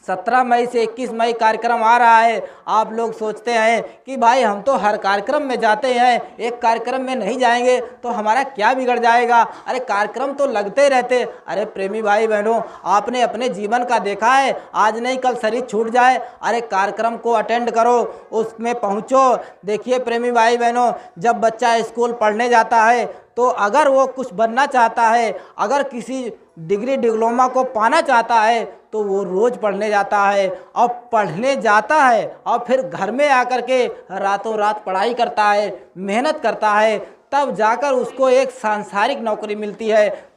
17 मई से 21 मई कार्यक्रम आ रहा है। आप लोग सोचते हैं कि भाई हम तो हर कार्यक्रम में जाते हैं, एक कार्यक्रम में नहीं जाएंगे तो हमारा क्या बिगड़ जाएगा। अरे कार्यक्रम तो लगते रहते। अरे प्रेमी भाई बहनों, आपने अपने जीवन का देखा है, आज नहीं कल शरीर छूट जाए। अरे कार्यक्रम को अटेंड करो, उसमें पहुँचो। देखिए प्रेमी भाई बहनों, जब बच्चा स्कूल पढ़ने जाता है तो अगर वो कुछ बनना चाहता है, अगर किसी डिग्री डिप्लोमा को पाना चाहता है तो वो रोज़ पढ़ने जाता है और पढ़ने जाता है और फिर घर में आकर के रातों रात पढ़ाई करता है, मेहनत करता है, तब जाकर उसको एक सांसारिक नौकरी मिलती है।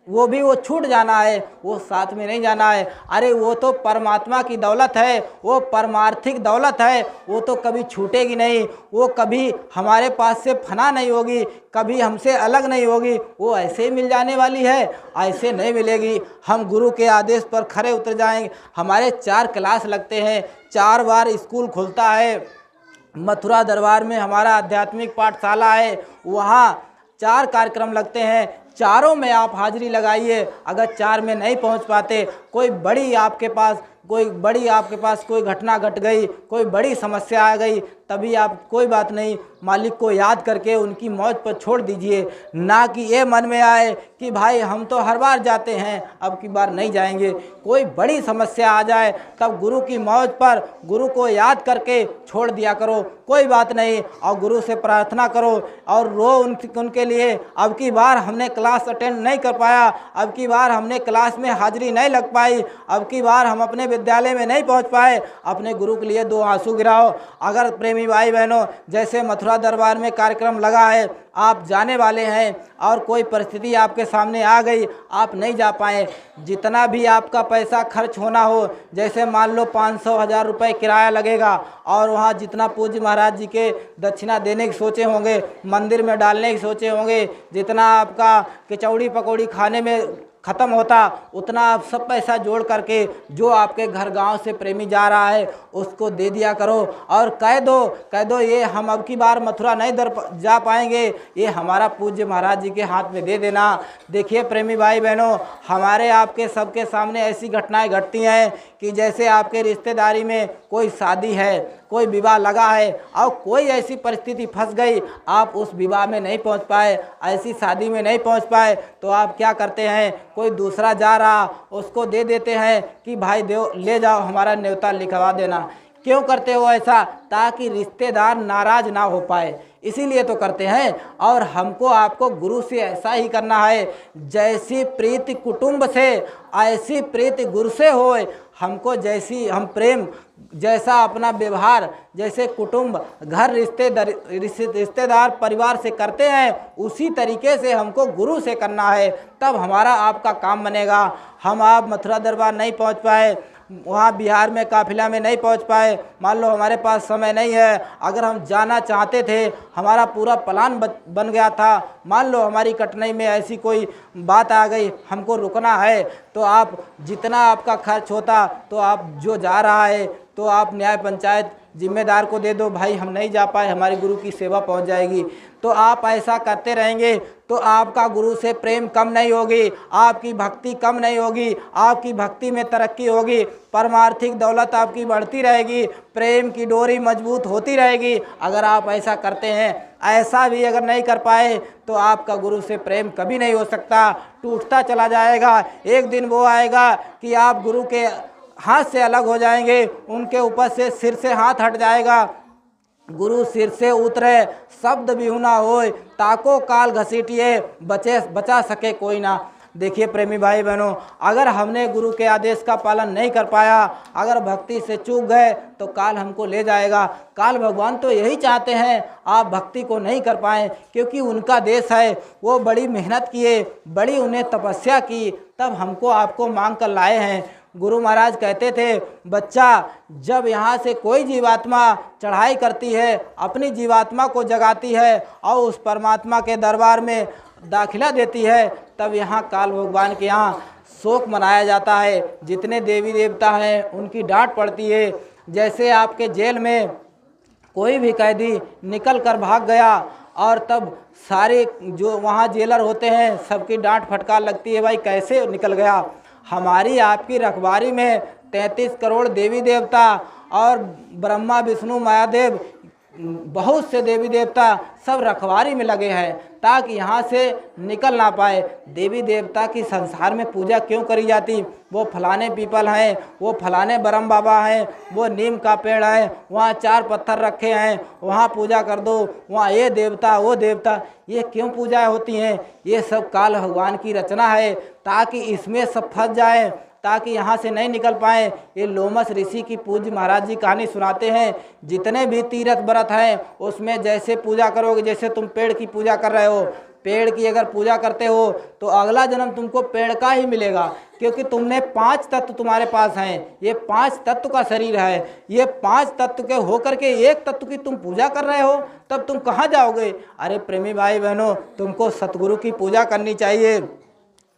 वो भी वो छूट जाना है, वो साथ में नहीं जाना है। अरे वो तो परमात्मा की दौलत है, वो परमार्थिक दौलत है, वो तो कभी छूटेगी नहीं, वो कभी हमारे पास से फना नहीं होगी, कभी हमसे अलग नहीं होगी, वो ऐसे ही मिल जाने वाली है, ऐसे नहीं मिलेगी। हम गुरु के आदेश पर खरे उतर जाएंगे। हमारे 4 क्लास लगते हैं, 4 बार स्कूल खुलता है। मथुरा दरबार में हमारा आध्यात्मिक पाठशाला है, वहाँ 4 कार्यक्रम लगते हैं, चारों में आप हाजिरी लगाइए। अगर 4 में नहीं पहुंच पाते, कोई बड़ी आपके पास कोई बड़ी आपके पास कोई घटना घट गई, कोई बड़ी समस्या आ गई, तभी आप कोई बात नहीं मालिक को याद करके उनकी मौज पर छोड़ दीजिए। ना कि ये मन में आए कि भाई हम तो हर बार जाते हैं, अब की बार नहीं जाएंगे। कोई बड़ी समस्या आ जाए तब गुरु की मौज पर गुरु को याद करके छोड़ दिया करो, कोई बात नहीं, और गुरु से प्रार्थना करो और रो उनके लिए। अब की बार हमने क्लास अटेंड नहीं कर पाया, अब की बार हमने क्लास में हाजिरी नहीं लग पाई, अब की बार हम अपने विद्यालय में नहीं पहुंच पाए, अपने गुरु के लिए 2 आंसू गिराओ। अगर प्रेमी भाई बहनों जैसे मथुरा दरबार में कार्यक्रम लगा है, आप जाने वाले हैं और कोई परिस्थिति आपके सामने आ गई, आप नहीं जा पाए, जितना भी आपका पैसा खर्च होना हो, जैसे मान लो 500-1000 रुपये किराया लगेगा और वहाँ जितना पूज्य महाराज जी के दक्षिणा देने की सोचे होंगे, मंदिर में डालने की सोचे होंगे, जितना आपका कचौड़ी पकौड़ी खाने में ख़त्म होता, उतना आप सब पैसा जोड़ करके जो आपके घर गांव से प्रेमी जा रहा है उसको दे दिया करो और कह दो ये हम अब की बार मथुरा नहीं जा पाएंगे, ये हमारा पूज्य महाराज जी के हाथ में दे देना। देखिए प्रेमी भाई बहनों, हमारे आपके सबके सामने ऐसी घटनाएं घटती हैं कि जैसे आपके रिश्तेदारी में कोई शादी है, कोई विवाह लगा है और कोई ऐसी परिस्थिति फंस गई, आप उस विवाह में नहीं पहुंच पाए, ऐसी शादी में नहीं पहुंच पाए, तो आप क्या करते हैं, कोई दूसरा जा रहा उसको दे देते हैं कि भाई दो ले जाओ, हमारा न्योता लिखवा देना। क्यों करते हो ऐसा? ताकि रिश्तेदार नाराज ना हो पाए, इसीलिए तो करते हैं। और हमको आपको गुरु से ऐसा ही करना है, जैसी प्रीति कुटुंब से ऐसी प्रीति गुरु से होए। हमको जैसी हम प्रेम, जैसा अपना व्यवहार, जैसे कुटुंब घर रिश्तेदार परिवार से करते हैं, उसी तरीके से हमको गुरु से करना है, तब हमारा आपका काम बनेगा। हम आप मथुरा दरबार नहीं पहुंच पाए, वहाँ बिहार में काफिला में नहीं पहुंच पाए, मान लो हमारे पास समय नहीं है, अगर हम जाना चाहते थे, हमारा पूरा प्लान बन गया था, मान लो हमारी कटनी में ऐसी कोई बात आ गई, हमको रुकना है, तो आप जितना आपका खर्च होता तो आप जो जा रहा है तो आप न्याय पंचायत जिम्मेदार को दे दो, भाई हम नहीं जा पाए, हमारे गुरु की सेवा पहुंच जाएगी। तो आप ऐसा करते रहेंगे तो आपका गुरु से प्रेम कम नहीं होगी, आपकी भक्ति कम नहीं होगी, आपकी भक्ति में तरक्की होगी, परमार्थिक दौलत आपकी बढ़ती रहेगी, प्रेम की डोरी मजबूत होती रहेगी। अगर आप ऐसा करते हैं, ऐसा भी अगर नहीं कर पाए तो आपका गुरु से प्रेम कभी नहीं हो सकता, टूटता चला जाएगा। एक दिन वो आएगा कि आप गुरु के हाथ से अलग हो जाएंगे, उनके ऊपर से सिर से हाथ हट जाएगा। गुरु सिर से उतरे शब्द बिहुना होए, ताको काल घसीटिए बचा सके कोई ना। देखिए प्रेमी भाई बहनों, अगर हमने गुरु के आदेश का पालन नहीं कर पाया, अगर भक्ति से चूक गए तो काल हमको ले जाएगा। काल भगवान तो यही चाहते हैं आप भक्ति को नहीं कर पाएँ, क्योंकि उनका देश है, वो बड़ी मेहनत किए, बड़ी उन्हें तपस्या की, तब हमको आपको मांग कर लाए हैं। गुरु महाराज कहते थे, बच्चा जब यहाँ से कोई जीवात्मा चढ़ाई करती है, अपनी जीवात्मा को जगाती है और उस परमात्मा के दरबार में दाखिला देती है, तब यहाँ काल भगवान के यहाँ शोक मनाया जाता है। जितने देवी देवता हैं उनकी डांट पड़ती है। जैसे आपके जेल में कोई भी कैदी निकल कर भाग गया और तब सारे जो वहाँ जेलर होते हैं सबकी डांट फटकार लगती है, भाई कैसे निकल गया। हमारी आपकी रखवारी में 33 करोड़ देवी देवता और ब्रह्मा विष्णु महादेव, बहुत से देवी देवता सब रखवारी में लगे हैं ताकि यहाँ से निकल ना पाए। देवी देवता की संसार में पूजा क्यों करी जाती? वो फलाने पीपल हैं, वो फलाने ब्रह्म बाबा हैं, वो नीम का पेड़ है, वहाँ 4 पत्थर रखे हैं, वहाँ पूजा कर दो, वहाँ ये देवता वो देवता, ये क्यों पूजा होती हैं? ये सब काल भगवान की रचना है ताकि इसमें सब फंस जाए, ताकि यहाँ से नहीं निकल पाए। ये लोमस ऋषि की पूज्य महाराज जी कहानी सुनाते हैं, जितने भी तीर्थ व्रत हैं उसमें जैसे पूजा करोगे, जैसे तुम पेड़ की पूजा कर रहे हो, पेड़ की अगर पूजा करते हो तो अगला जन्म तुमको पेड़ का ही मिलेगा, क्योंकि तुमने 5 तत्व तुम्हारे पास हैं। ये 5 तत्व का शरीर है, ये 5 तत्व के होकर के एक तत्व की तुम पूजा कर रहे हो, तब तुम कहाँ जाओगे? अरे प्रेमी भाई बहनों, तुमको सतगुरु की पूजा करनी चाहिए।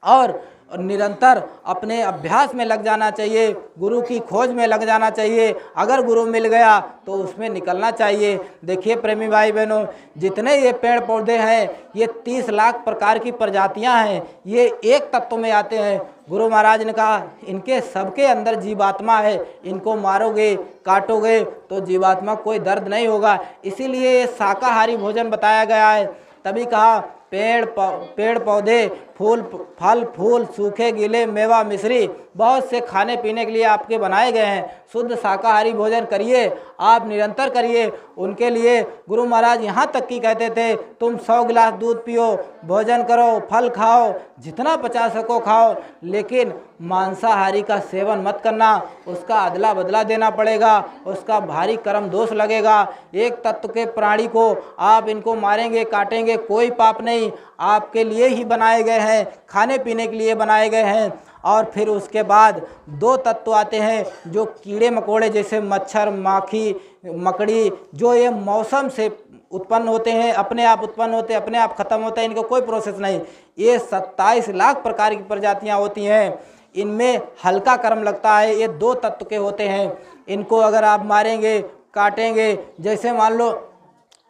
और निरंतर अपने अभ्यास में लग जाना चाहिए, गुरु की खोज में लग जाना चाहिए। अगर गुरु मिल गया तो उसमें निकलना चाहिए। देखिए प्रेमी भाई बहनों, जितने ये पेड़ पौधे हैं ये 30 लाख प्रकार की प्रजातियां हैं, ये एक तत्व में आते हैं। गुरु महाराज ने कहा इनके सबके अंदर जीवात्मा है, इनको मारोगे काटोगे तो जीवात्मा कोई दर्द नहीं होगा। इसीलिए ये शाकाहारी भोजन बताया गया है। तभी कहा पेड़ पौधे, फल फूल, सूखे गीले, मेवा मिश्री, बहुत से खाने पीने के लिए आपके बनाए गए हैं। शुद्ध शाकाहारी भोजन करिए, आप निरंतर करिए। उनके लिए गुरु महाराज यहाँ तक की कहते थे तुम 100 गिलास दूध पियो, भोजन करो, फल खाओ, जितना पचा सको खाओ, लेकिन मांसाहारी का सेवन मत करना, उसका अदला बदला देना पड़ेगा, उसका भारी कर्म दोष लगेगा। एक तत्व के प्राणी को आप इनको मारेंगे काटेंगे कोई पाप नहीं, आपके लिए ही बनाए गए हैं, खाने पीने के लिए बनाए गए हैं। और फिर उसके बाद 2 तत्व आते हैं जो कीड़े मकोड़े जैसे मच्छर, माखी, मकड़ी, जो ये मौसम से उत्पन्न होते हैं, अपने आप उत्पन्न होते हैं, अपने आप खत्म होते हैं, इनका कोई प्रोसेस नहीं। ये 27 लाख प्रकार की प्रजातियां होती हैं, इनमें हल्का कर्म लगता है। ये 2 तत्व के होते हैं, इनको अगर आप मारेंगे काटेंगे, जैसे मान लो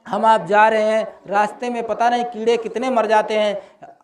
हम आप जा रहे हैं, रास्ते में पता नहीं कीड़े कितने मर जाते हैं,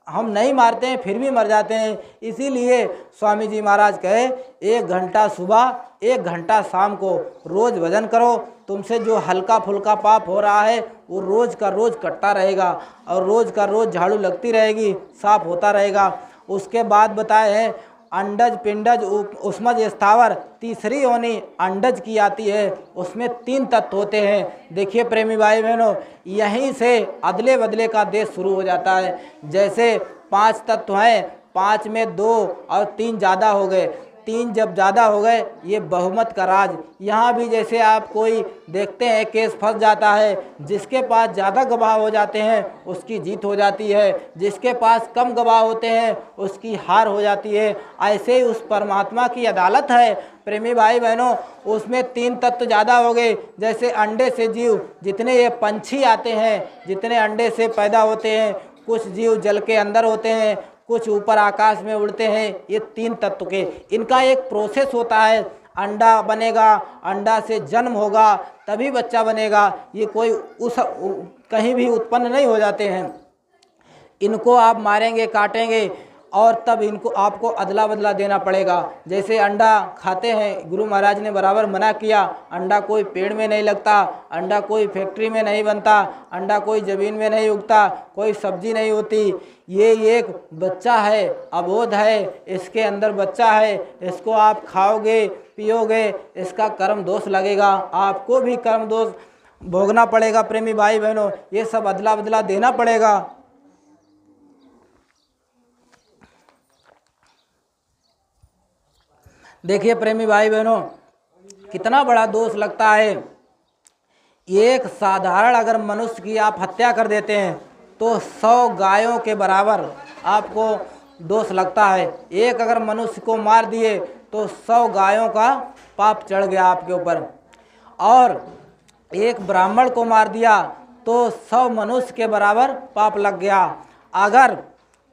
हम नहीं मारते हैं फिर भी मर जाते हैं। इसीलिए स्वामी जी महाराज कहे 1 घंटा सुबह 1 घंटा शाम को रोज़ भजन करो, तुमसे जो हल्का फुल्का पाप हो रहा है वो रोज़ का रोज़ कटता रहेगा और रोज़ का रोज़ झाड़ू लगती रहेगी, साफ होता रहेगा। उसके बाद बताए हैं अंडज पिंडज उष्मज स्थावर, तीसरी योनि अंडज की आती है, उसमें 3 तत्व होते हैं। देखिए प्रेमी भाई बहनों, यहीं से अदले बदले का देश शुरू हो जाता है। जैसे 5 तत्व हैं, 5 में 2 और 3 ज़्यादा हो गए, 3 जब ज़्यादा हो गए ये बहुमत का राज। यहाँ भी जैसे आप कोई देखते हैं केस फंस जाता है, जिसके पास ज़्यादा गवाह हो जाते हैं उसकी जीत हो जाती है, जिसके पास कम गवाह होते हैं उसकी हार हो जाती है। ऐसे ही उस परमात्मा की अदालत है प्रेमी भाई बहनों, उसमें 3 तत्व ज़्यादा हो गए। जैसे अंडे से जीव, जितने ये पंछी आते हैं, जितने अंडे से पैदा होते हैं, कुछ जीव जल के अंदर होते हैं, कुछ ऊपर आकाश में उड़ते हैं, ये 3 तत्व के, इनका एक प्रोसेस होता है। अंडा बनेगा, अंडा से जन्म होगा, तभी बच्चा बनेगा, ये कोई कहीं भी उत्पन्न नहीं हो जाते हैं। इनको आप मारेंगे काटेंगे और तब इनको आपको अदला बदला देना पड़ेगा। जैसे अंडा खाते हैं, गुरु महाराज ने बराबर मना किया, अंडा कोई पेड़ में नहीं लगता, अंडा कोई फैक्ट्री में नहीं बनता, अंडा कोई ज़मीन में नहीं उगता, कोई सब्जी नहीं होती। ये एक बच्चा है, अबोध है, इसके अंदर बच्चा है, इसको आप खाओगे पियोगे, इसका कर्म दोष लगेगा, आपको भी कर्म दोष भोगना पड़ेगा। प्रेमी भाई बहनों, ये सब अदला बदला देना पड़ेगा। देखिए प्रेमी भाई बहनों, कितना बड़ा दोष लगता है। एक साधारण अगर मनुष्य की आप हत्या कर देते हैं तो 100 गायों के बराबर आपको दोष लगता है। एक अगर मनुष्य को मार दिए तो 100 गायों का पाप चढ़ गया आपके ऊपर, और एक ब्राह्मण को मार दिया तो 100 मनुष्य के बराबर पाप लग गया। अगर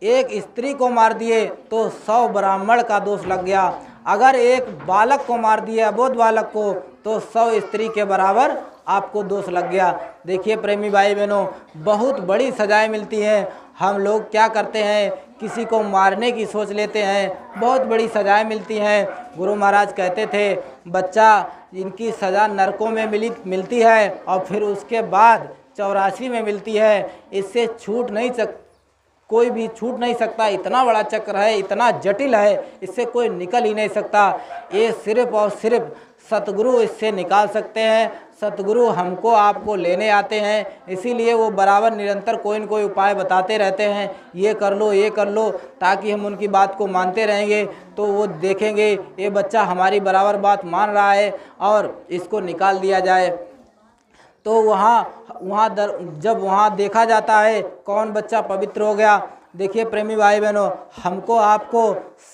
एक स्त्री को मार दिए तो 100 ब्राह्मण का दोष लग गया। अगर एक बालक को मार दिया, अबोध बालक को, तो 100 स्त्री के बराबर आपको दोष लग गया। देखिए प्रेमी भाई बहनों, बहुत बड़ी सजाएं मिलती हैं। हम लोग क्या करते हैं, किसी को मारने की सोच लेते हैं, बहुत बड़ी सजाएं मिलती हैं। गुरु महाराज कहते थे बच्चा इनकी सज़ा नरकों में मिलती है और फिर उसके बाद 84 में मिलती है। इससे कोई भी छूट नहीं सकता। इतना बड़ा चक्र है, इतना जटिल है, इससे कोई निकल ही नहीं सकता। ये सिर्फ और सिर्फ सतगुरु इससे निकाल सकते हैं। सतगुरु हमको आपको लेने आते हैं, इसीलिए वो बराबर निरंतर कोई न कोई उपाय बताते रहते हैं, ये कर लो ये कर लो, ताकि हम उनकी बात को मानते रहेंगे तो वो देखेंगे ये बच्चा हमारी बराबर बात मान रहा है और इसको निकाल दिया जाए। तो जब वहाँ देखा जाता है कौन बच्चा पवित्र हो गया। देखिए प्रेमी भाई बहनों, हमको आपको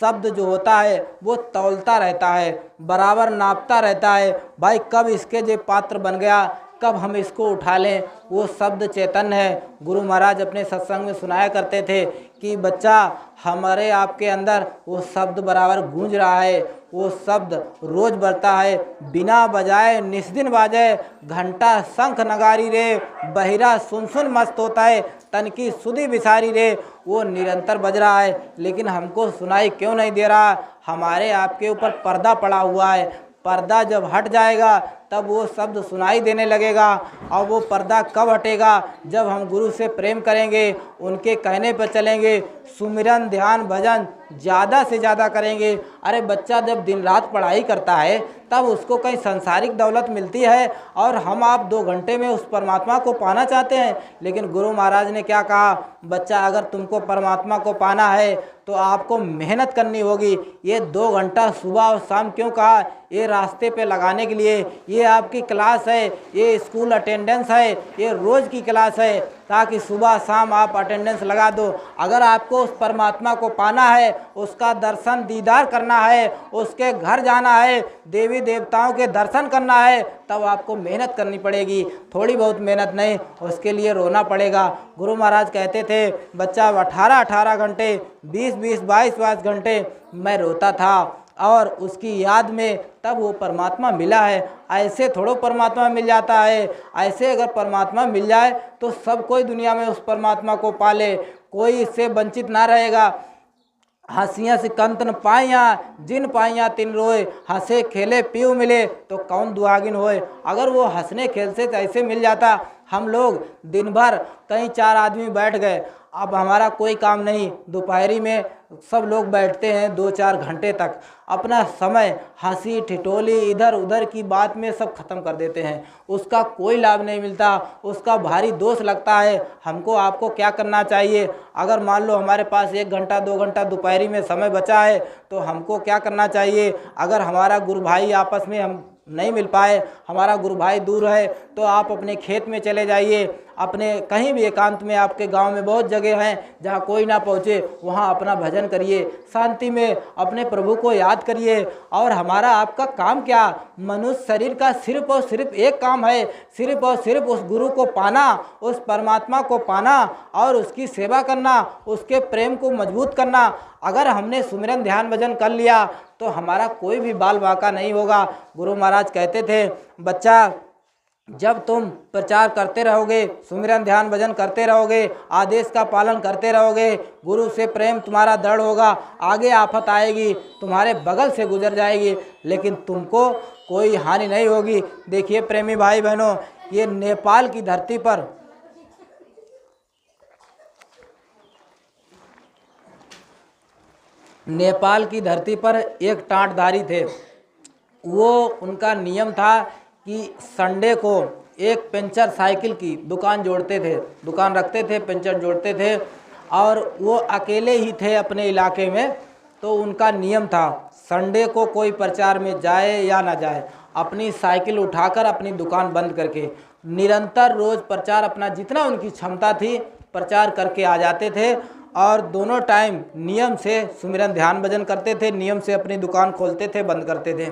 शब्द जो होता है वो तौलता रहता है, बराबर नापता रहता है। भाई कब इसके जो पात्र बन गया, कब हम इसको उठा लें, वो शब्द चैतन्य है। गुरु महाराज अपने सत्संग में सुनाया करते थे कि बच्चा हमारे आपके अंदर वो शब्द बराबर गूंज रहा है, वो शब्द रोज बढ़ता है। बिना बजाए निस्दिन बाजे, घंटा शंख नगारी रे, बहिरा सुन सुन मस्त होता है, तन की सुधी बिसारी रे। वो निरंतर बज रहा है लेकिन हमको सुनाई क्यों नहीं दे रहा? हमारे आपके ऊपर पर्दा पड़ा हुआ है। पर्दा जब हट जाएगा तब वो शब्द सुनाई देने लगेगा। और वो पर्दा कब हटेगा? जब हम गुरु से प्रेम करेंगे, उनके कहने पर चलेंगे, सुमिरन ध्यान भजन ज़्यादा से ज़्यादा करेंगे। अरे बच्चा जब दिन रात पढ़ाई करता है तब उसको कहीं सांसारिक दौलत मिलती है और हम आप 2 घंटे में उस परमात्मा को पाना चाहते हैं। लेकिन गुरु महाराज ने क्या कहा? बच्चा अगर तुमको परमात्मा को पाना है तो आपको मेहनत करनी होगी। ये 2 घंटा सुबह और शाम क्यों कहा? ये रास्ते पे लगाने के लिए। ये आपकी क्लास है, ये स्कूल अटेंडेंस है, ये रोज़ की क्लास है, ताकि सुबह शाम आप अटेंडेंस लगा दो। अगर आपको उस परमात्मा को पाना है, उसका दर्शन दीदार करना है, उसके घर जाना है, देवी देवताओं के दर्शन करना है, तब आपको मेहनत करनी पड़ेगी। थोड़ी बहुत मेहनत नहीं, उसके लिए रोना पड़ेगा। गुरु महाराज कहते थे बच्चा 18-18 घंटे, 20-20, 22-22 घंटे मैं रोता था और उसकी याद में तब वो परमात्मा मिला है। ऐसे थोड़ो परमात्मा मिल जाता है। ऐसे अगर परमात्मा मिल जाए तो सब कोई दुनिया में उस परमात्मा को पाले, कोई इससे वंचित ना रहेगा। हंसियाँ से कंत न पाइयाँ, जिन पाइयाँ तिन रोए, हंसे खेले पीऊ मिले तो कौन दुआगिन होए। अगर वो हंसने खेल से ऐसे मिल जाता, हम लोग दिन भर कहीं 4 आदमी बैठ गए, अब हमारा कोई काम नहीं, दोपहरी में सब लोग बैठते हैं 2-4 घंटे तक, अपना समय हंसी ठिठोली इधर उधर की बात में सब खत्म कर देते हैं। उसका कोई लाभ नहीं मिलता, उसका भारी दोष लगता है। हमको आपको क्या करना चाहिए? अगर मान लो हमारे पास 1 घंटा 2 घंटा दोपहरी में समय बचा है तो हमको क्या करना चाहिए? अगर हमारा गुरु भाई आपस में हम नहीं मिल पाए, हमारा गुरु भाई दूर है, तो आप अपने खेत में चले जाइए, अपने कहीं भी एकांत में, आपके गांव में बहुत जगह हैं जहां कोई ना पहुंचे, वहां अपना भजन करिए, शांति में अपने प्रभु को याद करिए। और हमारा आपका काम क्या? मनुष्य शरीर का सिर्फ और सिर्फ एक काम है, सिर्फ और सिर्फ उस गुरु को पाना, उस परमात्मा को पाना और उसकी सेवा करना, उसके प्रेम को मजबूत करना। अगर हमने सुमिरन ध्यान भजन कर लिया तो हमारा कोई भी बाल बांका नहीं होगा। गुरु महाराज कहते थे बच्चा जब तुम प्रचार करते रहोगे, सुमिरन ध्यान भजन करते रहोगे, आदेश का पालन करते रहोगे, गुरु से प्रेम तुम्हारा दृढ़ होगा, आगे आफत आएगी तुम्हारे बगल से गुजर जाएगी लेकिन तुमको कोई हानि नहीं होगी। देखिए प्रेमी भाई बहनों, ये नेपाल की धरती पर एक टाँटधारी थे। वो उनका नियम था कि संडे को एक पंचर साइकिल की दुकान जोड़ते थे, दुकान रखते थे, पंचर जोड़ते थे और वो अकेले ही थे अपने इलाके में। तो उनका नियम था संडे को कोई प्रचार में जाए या ना जाए, अपनी साइकिल उठाकर अपनी दुकान बंद करके निरंतर रोज़ प्रचार, अपना जितना उनकी क्षमता थी प्रचार करके आ जाते थे। और दोनों टाइम नियम से सुमिरन ध्यान भजन करते थे, नियम से अपनी दुकान खोलते थे, बंद करते थे।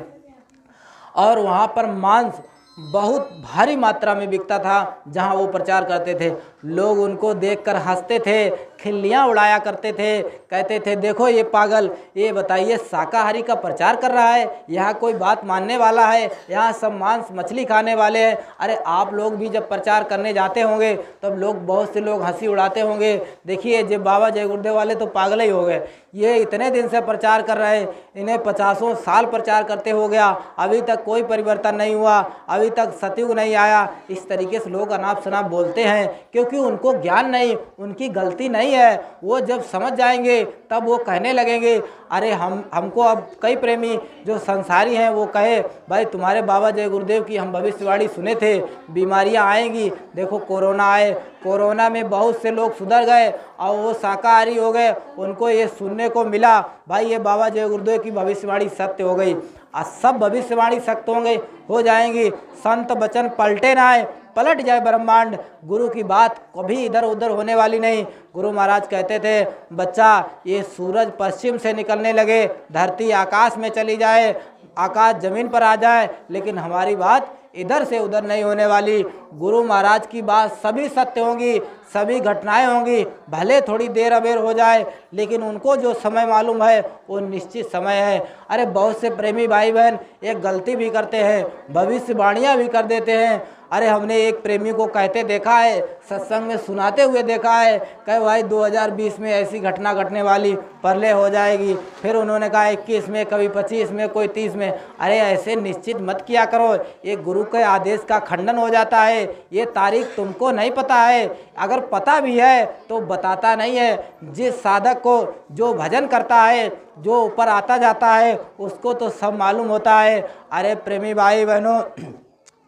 और वहाँ पर मांस बहुत भारी मात्रा में बिकता था जहाँ वो प्रचार करते थे। लोग उनको देखकर हंसते थे, खिल्लियाँ उड़ाया करते थे, कहते थे देखो ये पागल, ये बताइए शाकाहारी का प्रचार कर रहा है, यहाँ कोई बात मानने वाला है? यहाँ सब मांस मछली खाने वाले हैं। अरे आप लोग भी जब प्रचार करने जाते होंगे तब लोग, बहुत से लोग हंसी उड़ाते होंगे, देखिए जब बाबा जय गुरुदेव वाले तो पागल ही हो गए, ये इतने दिन से प्रचार कर रहे हैं, इन्हें 50 साल प्रचार करते हो गया, अभी तक कोई परिवर्तन नहीं हुआ, अभी तक सतयुग नहीं आया। इस तरीके से लोग अनाप शनाप बोलते हैं क्योंकि उनको ज्ञान नहीं, उनकी गलती नहीं है। वो जब समझ जाएंगे तब वो कहने लगेंगे। अरे हमको अब कई प्रेमी जो संसारी हैं वो कहे भाई तुम्हारे बाबा जय गुरुदेव की हम भविष्यवाणी सुने थे, बीमारियां आएंगी, देखो कोरोना आए, कोरोना में बहुत से लोग सुधर गए और वो शाकाहारी हो गए, उनको ये सुनने को मिला भाई ये बाबा जय गुरुदेव की भविष्यवाणी सत्य हो गई। आज सब भविष्यवाणी सत्य होंगे, हो जाएंगी, संत वचन पलटे ना आए, पलट जाए ब्रह्मांड, गुरु की बात कभी इधर उधर होने वाली नहीं। गुरु महाराज कहते थे बच्चा ये सूरज पश्चिम से निकलने लगे, धरती आकाश में चली जाए, आकाश जमीन पर आ जाए, लेकिन हमारी बात इधर से उधर नहीं होने वाली। गुरु महाराज की बात सभी सत्य होंगी, सभी घटनाएं होंगी, भले थोड़ी देर अबेर हो जाए, लेकिन उनको जो समय मालूम है वो निश्चित समय है। अरे बहुत से प्रेमी भाई बहन एक गलती भी करते हैं, भविष्यवाणियाँ भी कर देते हैं। अरे हमने एक प्रेमी को कहते देखा है, सत्संग में सुनाते हुए देखा है, कहे भाई 2020 में ऐसी घटना घटने वाली, प्रलय हो जाएगी। फिर उन्होंने कहा 21 में, कभी 25 में, कोई 30 में। अरे ऐसे निश्चित मत किया करो, ये गुरु के आदेश का खंडन हो जाता है। ये तारीख तुमको नहीं पता है, अगर पता भी है तो बताता नहीं है। जिस साधक को जो भजन करता है, जो ऊपर आता जाता है, उसको तो सब मालूम होता है। अरे प्रेमी भाई बहनों,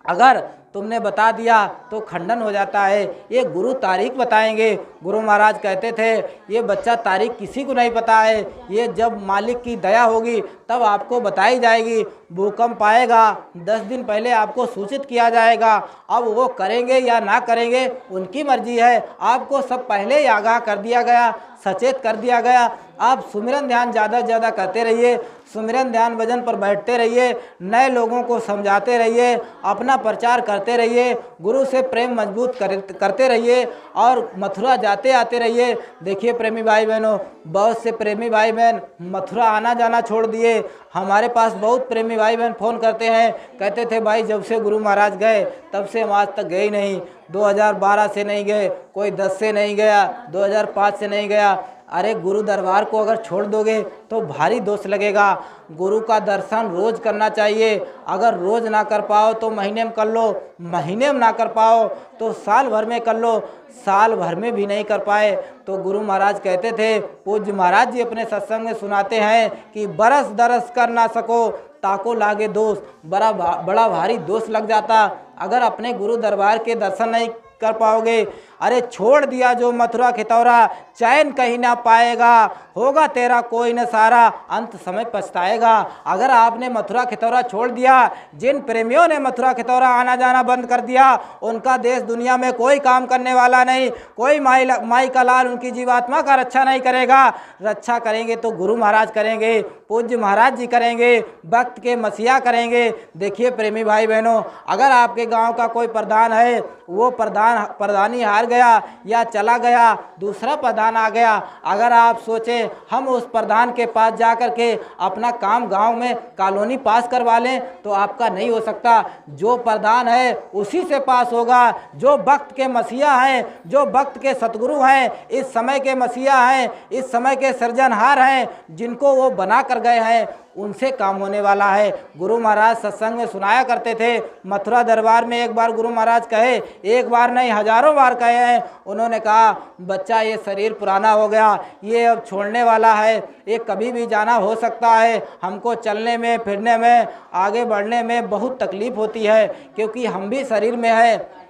अगर तुमने बता दिया तो खंडन हो जाता है। ये गुरु तारीख बताएंगे। गुरु महाराज कहते थे ये बच्चा तारीख किसी को नहीं पता है, ये जब मालिक की दया होगी तब आपको बताई जाएगी। भूकंप आएगा 10 दिन पहले आपको सूचित किया जाएगा। अब वो करेंगे या ना करेंगे उनकी मर्जी है, आपको सब पहले ही आगाह कर दिया गया, सचेत कर दिया गया। आप सुमिरन ध्यान ज़्यादा से ज़्यादा करते रहिए, सुमिरन ध्यान भजन पर बैठते रहिए, नए लोगों को समझाते रहिए, अपना प्रचार करते रहिए, गुरु से प्रेम मजबूत करते रहिए और मथुरा जाते आते रहिए। देखिए प्रेमी भाई बहनों, बहुत से प्रेमी भाई बहन मथुरा आना जाना छोड़ दिए। हमारे पास बहुत प्रेमी भाई बहन फ़ोन करते हैं, कहते थे भाई जब से गुरु महाराज गए तब से हम आज तक गए ही नहीं। 2012 से नहीं गए, कोई 10 से नहीं गया, 2005 से नहीं गया। अरे गुरु दरबार को अगर छोड़ दोगे तो भारी दोष लगेगा। गुरु का दर्शन रोज़ करना चाहिए। अगर रोज़ ना कर पाओ तो महीने में कर लो, महीने में ना कर पाओ तो साल भर में कर लो, साल भर में भी नहीं कर पाए तो गुरु महाराज कहते थे, पूज्य महाराज जी अपने सत्संग में सुनाते हैं कि बरस दरस कर ना सको ताको लागे दोष। बड़ा भारी दोष लग जाता अगर अपने गुरु दरबार के दर्शन नहीं कर पाओगे। अरे छोड़ दिया जो मथुरा खितौरा, चैन कहीं ना पाएगा, होगा तेरा कोई न सारा, अंत समय पछताएगा। अगर आपने मथुरा खितौरा छोड़ दिया, जिन प्रेमियों ने मथुरा खितौरा आना जाना बंद कर दिया, उनका देश दुनिया में कोई काम करने वाला नहीं, कोई माई का लाल उनकी जीवात्मा का रक्षा नहीं करेगा। रक्षा करेंगे तो गुरु महाराज करेंगे, पूज्य महाराज जी करेंगे, भक्त के मसीहा करेंगे। देखिए प्रेमी भाई बहनों, अगर आपके गाँव का कोई प्रधान है, वो प्रधानी हार गया या चला गया, दूसरा प्रधान आ गया, अगर आप सोचें हम उस प्रधान के पास जा कर के अपना काम गांव में कॉलोनी पास करवा लें तो आपका नहीं हो सकता। जो प्रधान है उसी से पास होगा। जो भक्त के मसीहा हैं, जो भक्त के सतगुरु हैं, इस समय के मसीहा हैं, इस समय के सृजनहार हैं, जिनको वो बना कर गए हैं, उनसे काम होने वाला है। गुरु महाराज सत्संग में सुनाया करते थे, मथुरा दरबार में एक बार गुरु महाराज कहे, एक बार नहीं हजारों बार कहे हैं। उन्होंने कहा बच्चा ये शरीर पुराना हो गया, ये अब छोड़ने वाला है, ये कभी भी जाना हो सकता है। हमको चलने में, फिरने में, आगे बढ़ने में बहुत तकलीफ़ होती है, क्योंकि हम भी शरीर में है,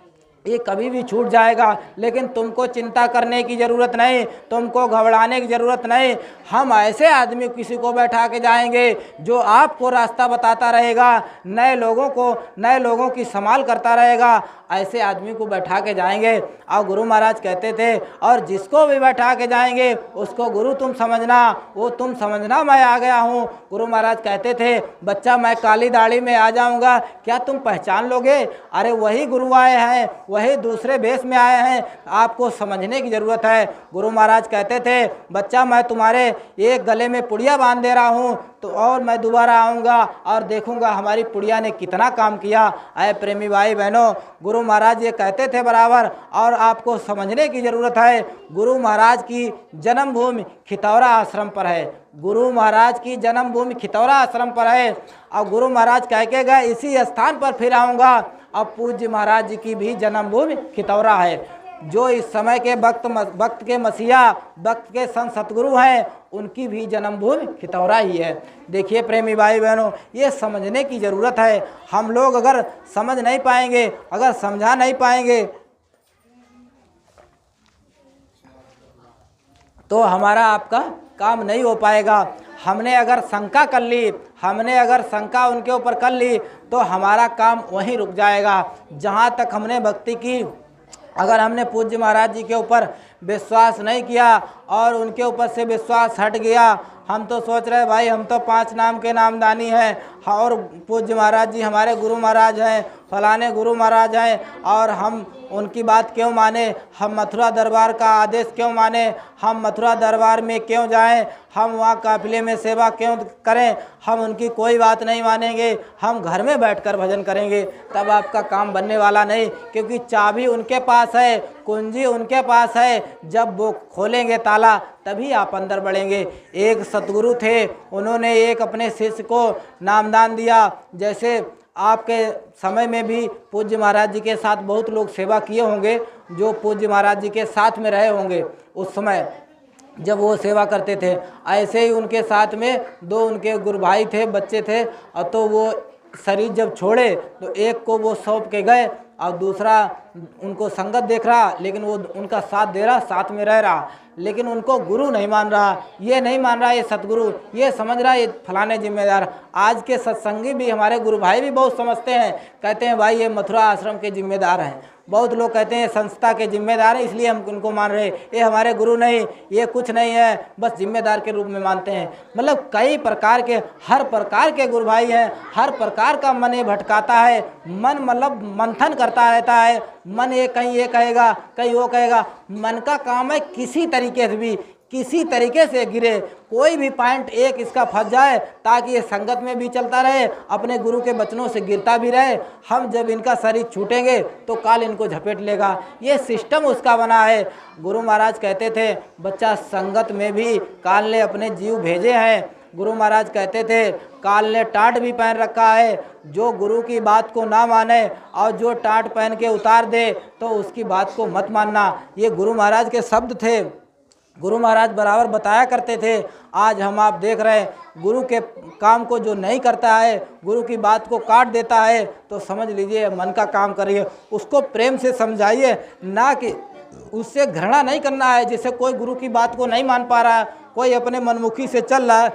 ये कभी भी छूट जाएगा। लेकिन तुमको चिंता करने की ज़रूरत नहीं, तुमको घबराने की ज़रूरत नहीं। हम ऐसे आदमी किसी को बैठा के जाएंगे जो आपको रास्ता बताता रहेगा, नए लोगों की संभाल करता रहेगा। ऐसे आदमी को बैठा के जाएंगे। और गुरु महाराज कहते थे, और जिसको भी बैठा के जाएंगे उसको गुरु तुम समझना, वो तुम समझना मैं आ गया हूँ। गुरु महाराज कहते थे, बच्चा मैं काली दाढ़ी में आ जाऊँगा, क्या तुम पहचान लोगे? अरे वही गुरु आए हैं, वही दूसरे भेष में आए हैं, आपको समझने की ज़रूरत है। गुरु महाराज कहते थे, बच्चा मैं तुम्हारे एक गले में पुड़िया बांध दे रहा हूँ, तो और मैं दोबारा आऊँगा और देखूँगा हमारी पुड़िया ने कितना काम किया। अरे प्रेमी भाई बहनों, गुरु महाराज ये कहते थे बराबर, और आपको समझने की ज़रूरत है। गुरु महाराज की जन्मभूमि खितौरा आश्रम पर है, गुरु महाराज की जन्मभूमि खितौरा आश्रम पर है। और गुरु महाराज कह के गए, इसी स्थान पर फिर आऊँगा। अब पूज्य महाराज जी की भी जन्मभूमि खितौरा है। जो इस समय के भक्त के मसीहा, भक्त के संत सतगुरु हैं, उनकी भी जन्मभूमि खितौरा ही है। देखिए प्रेमी भाई बहनों, ये समझने की ज़रूरत है। हम लोग अगर समझ नहीं पाएंगे, अगर समझा नहीं पाएंगे, तो हमारा आपका काम नहीं हो पाएगा। हमने अगर शंका कर ली, हमने अगर शंका उनके ऊपर कर ली, तो हमारा काम वहीं रुक जाएगा। जहाँ तक हमने भक्ति की, अगर हमने पूज्य महाराज जी के ऊपर विश्वास नहीं किया और उनके ऊपर से विश्वास हट गया, हम तो सोच रहे भाई हम तो 5 नाम के नामदानी हैं, और पूज्य महाराज जी हमारे गुरु महाराज हैं, फलाने गुरु महाराज हैं, और हम उनकी बात क्यों माने, हम मथुरा दरबार का आदेश क्यों माने, हम मथुरा दरबार में क्यों जाएं, हम वहाँ काफिले में सेवा क्यों करें, हम उनकी कोई बात नहीं मानेंगे, हम घर में बैठकर भजन करेंगे, तब आपका काम बनने वाला नहीं। क्योंकि चाबी उनके पास है, कुंजी उनके पास है, जब वो खोलेंगे ताला तभी आप अंदर बढ़ेंगे। एक सतगुरु थे, उन्होंने एक अपने शिष्य को नामदान दिया। जैसे आपके समय में भी पूज्य महाराज जी के साथ बहुत लोग सेवा किए होंगे, जो पूज्य महाराज जी के साथ में रहे होंगे उस समय जब वो सेवा करते थे। ऐसे ही उनके साथ में दो उनके गुरु भाई थे, बच्चे थे, और तो वो शरीर जब छोड़े तो एक को वो सौंप के गए और दूसरा उनको संगत देख रहा, लेकिन वो उनका साथ दे रहा, साथ में रह रहा, लेकिन उनको गुरु नहीं मान रहा, ये नहीं मान रहा ये सतगुरु, ये समझ रहा ये फलाने जिम्मेदार। आज के सत्संगी भी हमारे गुरु भाई भी बहुत समझते हैं, कहते हैं भाई ये मथुरा आश्रम के जिम्मेदार हैं। बहुत लोग कहते हैं संस्था के जिम्मेदार हैं इसलिए हम उनको मान रहे, ये हमारे गुरु नहीं, ये कुछ नहीं है, बस जिम्मेदार के रूप में मानते हैं। मतलब कई प्रकार के, हर प्रकार के गुरु भाई हैं, हर प्रकार का मन ये भटकाता है, मन मतलब मंथन करता रहता है, मन ये कहीं ये कहेगा कहीं वो कहेगा। मन का काम है किसी तरीके से भी, किसी तरीके से गिरे, कोई भी पॉइंट एक इसका फंस जाए ताकि ये संगत में भी चलता रहे, अपने गुरु के वचनों से गिरता भी रहे। हम जब इनका शरीर छूटेंगे तो काल इनको झपेट लेगा, ये सिस्टम उसका बना है। गुरु महाराज कहते थे बच्चा संगत में भी काल ने अपने जीव भेजे हैं। गुरु महाराज कहते थे काल ने टाट भी पहन रखा है, जो गुरु की बात को ना माने और जो टाट पहन के उतार दे तो उसकी बात को मत मानना। ये गुरु महाराज के शब्द थे, गुरु महाराज बराबर बताया करते थे। आज हम आप देख रहे हैं गुरु के काम को जो नहीं करता है, गुरु की बात को काट देता है, तो समझ लीजिए मन का काम करिए, उसको प्रेम से समझाइए, ना कि उससे घृणा नहीं करना है। जैसे कोई गुरु की बात को नहीं मान पा रहा है, कोई अपने मनमुखी से चल रहा है,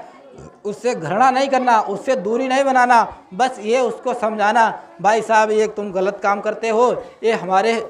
उससे घृणा नहीं करना, उससे दूरी नहीं बनाना, बस ये उसको समझाना भाई साहब ये तुम गलत काम करते हो, ये हमारे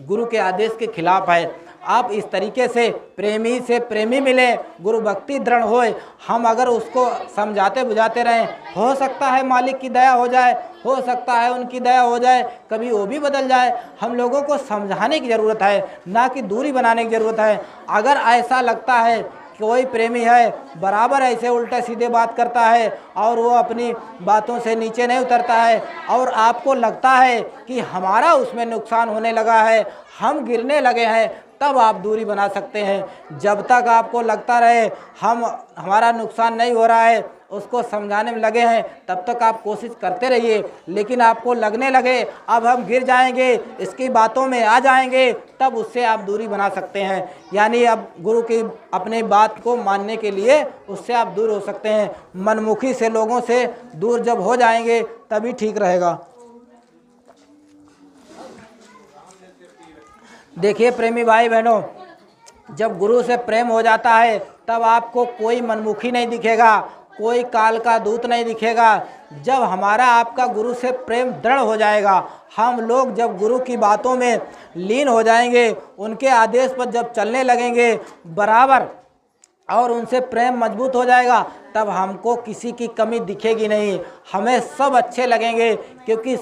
गुरु के आदेश के खिलाफ है। आप इस तरीके से प्रेमी से प्रेमी मिले, गुरु भक्ति दृढ़ होए। हम अगर उसको समझाते बुझाते रहें, हो सकता है मालिक की दया हो जाए, हो सकता है उनकी दया हो जाए, कभी वो भी बदल जाए। हम लोगों को समझाने की ज़रूरत है, ना कि दूरी बनाने की ज़रूरत है। अगर ऐसा लगता है कोई प्रेमी है बराबर ऐसे उल्टे सीधे बात करता है और वो अपनी बातों से नीचे नहीं उतरता है, और आपको लगता है कि हमारा उसमें नुकसान होने लगा है, हम गिरने लगे हैं, तब आप दूरी बना सकते हैं। जब तक आपको लगता रहे हमारा नुकसान नहीं हो रहा है, उसको समझाने में लगे हैं, तब तक आप कोशिश करते रहिए। लेकिन आपको लगने लगे अब हम गिर जाएंगे, इसकी बातों में आ जाएंगे, तब उससे आप दूरी बना सकते हैं। यानी अब गुरु की अपनी बात को मानने के लिए उससे आप दूर हो सकते हैं। मनमुखी से लोगों से दूर जब हो जाएंगे तभी ठीक रहेगा। देखिए प्रेमी भाई बहनों, जब गुरु से प्रेम हो जाता है तब आपको कोई मनमुखी नहीं दिखेगा, कोई काल का दूत नहीं दिखेगा। जब हमारा आपका गुरु से प्रेम दृढ़ हो जाएगा, हम लोग जब गुरु की बातों में लीन हो जाएंगे, उनके आदेश पर जब चलने लगेंगे बराबर और उनसे प्रेम मजबूत हो जाएगा, तब हमको किसी की कमी दिखेगी नहीं, हमें सब अच्छे लगेंगे। क्योंकि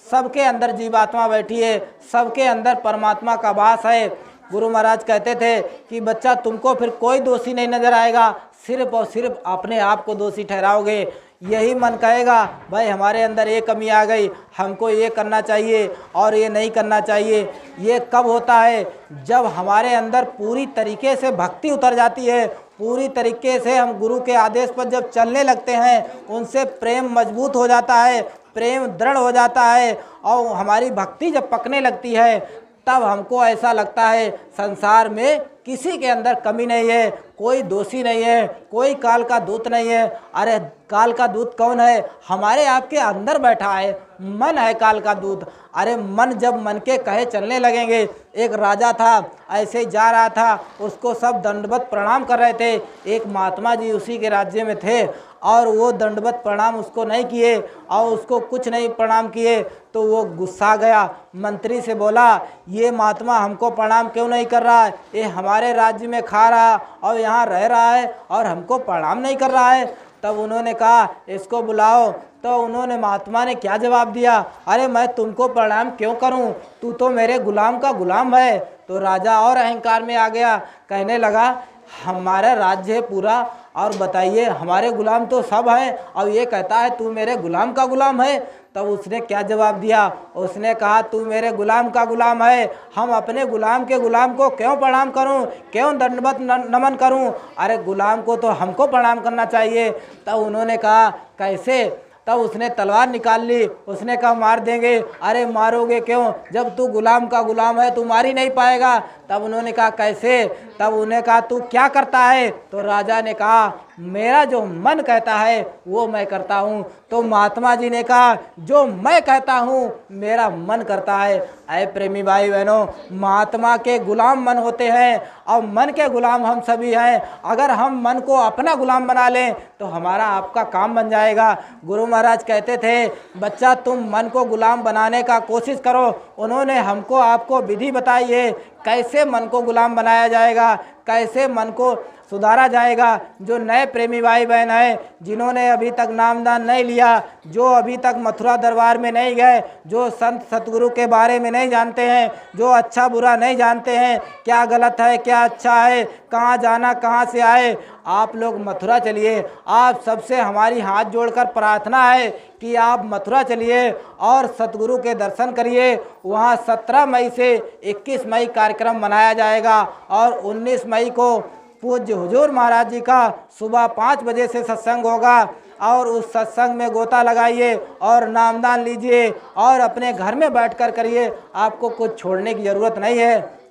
सबके अंदर जीवात्मा बैठी है, सबके अंदर परमात्मा का वास है। गुरु महाराज कहते थे कि बच्चा तुमको फिर कोई दोषी नहीं नजर आएगा, सिर्फ और सिर्फ अपने आप को दोषी ठहराओगे। यही मन कहेगा भाई हमारे अंदर ये कमी आ गई, हमको ये करना चाहिए और ये नहीं करना चाहिए। ये कब होता है? जब हमारे अंदर पूरी तरीके से भक्ति उतर जाती है, पूरी तरीके से हम गुरु के आदेश पर जब चलने लगते हैं, उनसे प्रेम मजबूत हो जाता है, प्रेम दृढ़ हो जाता है, और हमारी भक्ति जब पकने लगती है, तब हमको ऐसा लगता है संसार में किसी के अंदर कमी नहीं है, कोई दोषी नहीं है, कोई काल का दूत नहीं है। अरे काल का दूत कौन है? हमारे आपके अंदर बैठा है, मन है काल का दूत। अरे मन जब मन के कहे चलने लगेंगे, एक राजा था ऐसे ही जा रहा था, उसको सब दंडवत प्रणाम कर रहे थे। एक महात्मा जी उसी के राज्य में थे और वो दंडवत प्रणाम उसको नहीं किए और उसको कुछ नहीं प्रणाम किए, तो वो गुस्सा गया, मंत्री से बोला ये महात्मा हमको प्रणाम क्यों नहीं कर रहा है? ये हमारे राज्य में खा रहा और यहाँ रह रहा है और हमको प्रणाम नहीं कर रहा है। तब उन्होंने कहा इसको बुलाओ। तो उन्होंने महात्मा ने क्या जवाब दिया, अरे मैं तुमको प्रणाम क्यों करूं, तू तो मेरे गुलाम का गुलाम है। तो राजा और अहंकार में आ गया, कहने लगा हमारा राज्य है पूरा और बताइए हमारे गुलाम तो सब हैं, अब ये कहता है तू मेरे गुलाम का गुलाम है। तब उसने क्या जवाब दिया, उसने कहा तू मेरे गुलाम का गुलाम है, हम अपने गुलाम के गुलाम को क्यों प्रणाम करूं, क्यों दंडवत नमन करूं, अरे गुलाम को तो हमको प्रणाम करना चाहिए। तब उन्होंने कहा कैसे, तब उसने तलवार निकाल ली, उसने कहा मार देंगे। अरे मारोगे क्यों, जब तू गुलाम का गुलाम है तू मार ही नहीं पाएगा। तब उन्होंने कहा कैसे, तब उन्हें कहा तू क्या करता है। तो राजा ने कहा मेरा जो मन कहता है वो मैं करता हूँ। तो महात्मा जी ने कहा जो मैं कहता हूँ मेरा मन करता है। अरे प्रेमी भाई बहनों, महात्मा के गुलाम मन होते हैं और मन के गुलाम हम सभी हैं। अगर हम मन को अपना गुलाम बना लें तो हमारा आपका काम बन जाएगा। गुरु महाराज कहते थे बच्चा तुम मन को गुलाम बनाने का कोशिश करो। उन्होंने हमको आपको विधि बताई है कैसे मन को गुलाम बनाया जाएगा, कैसे मन को सुधारा जाएगा। जो नए प्रेमी भाई बहन हैं, जिन्होंने अभी तक नामदान नहीं लिया, जो अभी तक मथुरा दरबार में नहीं गए, जो संत सतगुरु के बारे में नहीं जानते हैं, जो अच्छा बुरा नहीं जानते हैं, क्या गलत है क्या अच्छा है, कहाँ जाना कहाँ से आए, आप लोग मथुरा चलिए। आप सबसे हमारी हाथ जोड़कर प्रार्थना है कि आप मथुरा चलिए और सतगुरु के दर्शन करिए। वहाँ 17 मई से 21 मई कार्यक्रम मनाया जाएगा और 19 मई को पूज्य हुजूर महाराज जी का सुबह 5 बजे से सत्संग होगा और उस सत्संग में गोता लगाइए और नामदान लीजिए और अपने घर में बैठकर करिए। आपको कुछ छोड़ने की ज़रूरत नहीं है।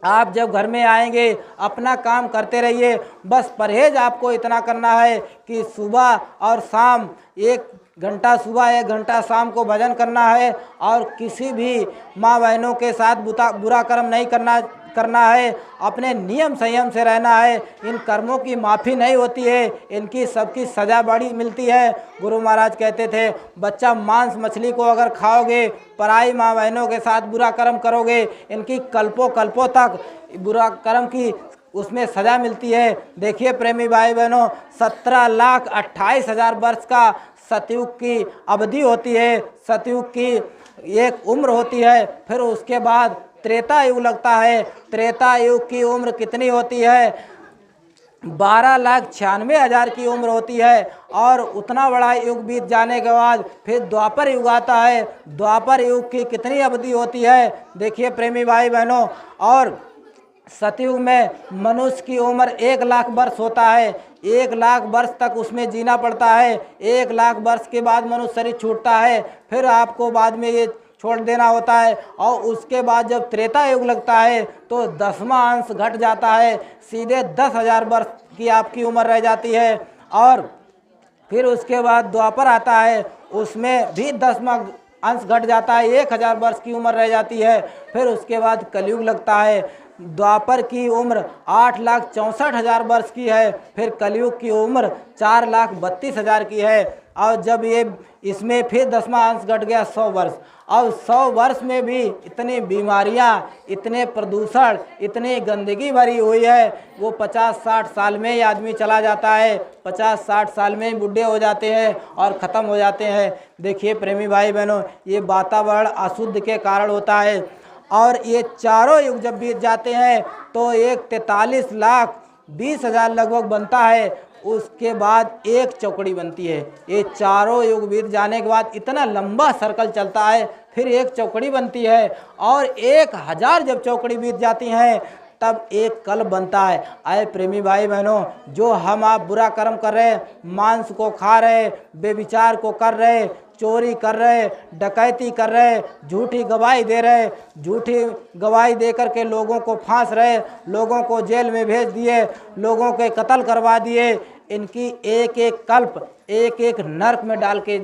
आप जब घर में आएंगे अपना काम करते रहिए। बस परहेज आपको इतना करना है कि सुबह और शाम 1 घंटा सुबह 1 घंटा शाम को भजन करना है और किसी भी माँ बहनों के साथ बुरा कर्म नहीं करना है। अपने नियम संयम से रहना है। इन कर्मों की माफ़ी नहीं होती है, इनकी सबकी सज़ा बड़ी मिलती है। गुरु महाराज कहते थे बच्चा मांस मछली को अगर खाओगे, पराई माँ बहनों के साथ बुरा कर्म करोगे, इनकी कल्पों तक बुरा कर्म की उसमें सज़ा मिलती है। देखिए प्रेमी भाई बहनों, 17,28,000 वर्ष का सतयुग की अवधि होती है, सतयुग की एक उम्र होती है। फिर उसके बाद त्रेता युग लगता है। त्रेता युग की उम्र कितनी होती है, 12,96,000 की उम्र होती है। और उतना बड़ा युग बीत जाने के बाद फिर द्वापर युग आता है। द्वापर युग की कितनी अवधि होती है, देखिए प्रेमी भाई बहनों। और सतयुग में मनुष्य की उम्र 1 लाख वर्ष होता है। 1 लाख वर्ष तक उसमें जीना पड़ता है। 1 लाख वर्ष के बाद मनुष्य शरीर छूटता है, फिर आपको बाद में ये छोड़ देना होता है। और उसके बाद जब त्रेता युग लगता है तो 10वां अंश घट जाता है, सीधे 10,000 वर्ष की आपकी उम्र रह जाती है। और फिर उसके बाद द्वापर आता है, उसमें भी 10वां अंश घट जाता है, 1,000 वर्ष की उम्र रह जाती है। फिर उसके बाद कलयुग लगता है। द्वापर की उम्र 8,64,000 वर्ष की है, फिर कलयुग की उम्र 4,32,000 की है। और जब ये इसमें फिर 10वां अंश घट गया 100 वर्ष। अब 100 वर्ष में भी इतनी बीमारियां, इतने प्रदूषण, इतनी गंदगी भरी हुई है, वो 50-60 साल में ही आदमी चला जाता है। 50-60 साल में ही बूढ़े हो जाते हैं और ख़त्म हो जाते हैं। देखिए प्रेमी भाई बहनों, ये वातावरण अशुद्ध के कारण होता है। और ये चारों युग जब बीत जाते हैं तो एक 43,20,000 लगभग बनता है। उसके बाद एक चौकड़ी बनती है। ये चारों युग बीत जाने के बाद इतना लंबा सर्कल चलता है, फिर एक चौकड़ी बनती है। और 1,000 जब चौकड़ी बीत जाती हैं तब एक कल्प बनता है। आए प्रेमी भाई बहनों, जो हम आप बुरा कर्म कर रहे, मांस को खा रहे, बेविचार को कर रहे, चोरी कर रहे, डकैती कर रहे, झूठी गवाही दे रहे, झूठी गवाही दे कर के लोगों को फांस रहे, लोगों को जेल में भेज दिए, लोगों के कत्ल करवा दिए, इनकी एक एक कल्प एक एक नरक में डाल के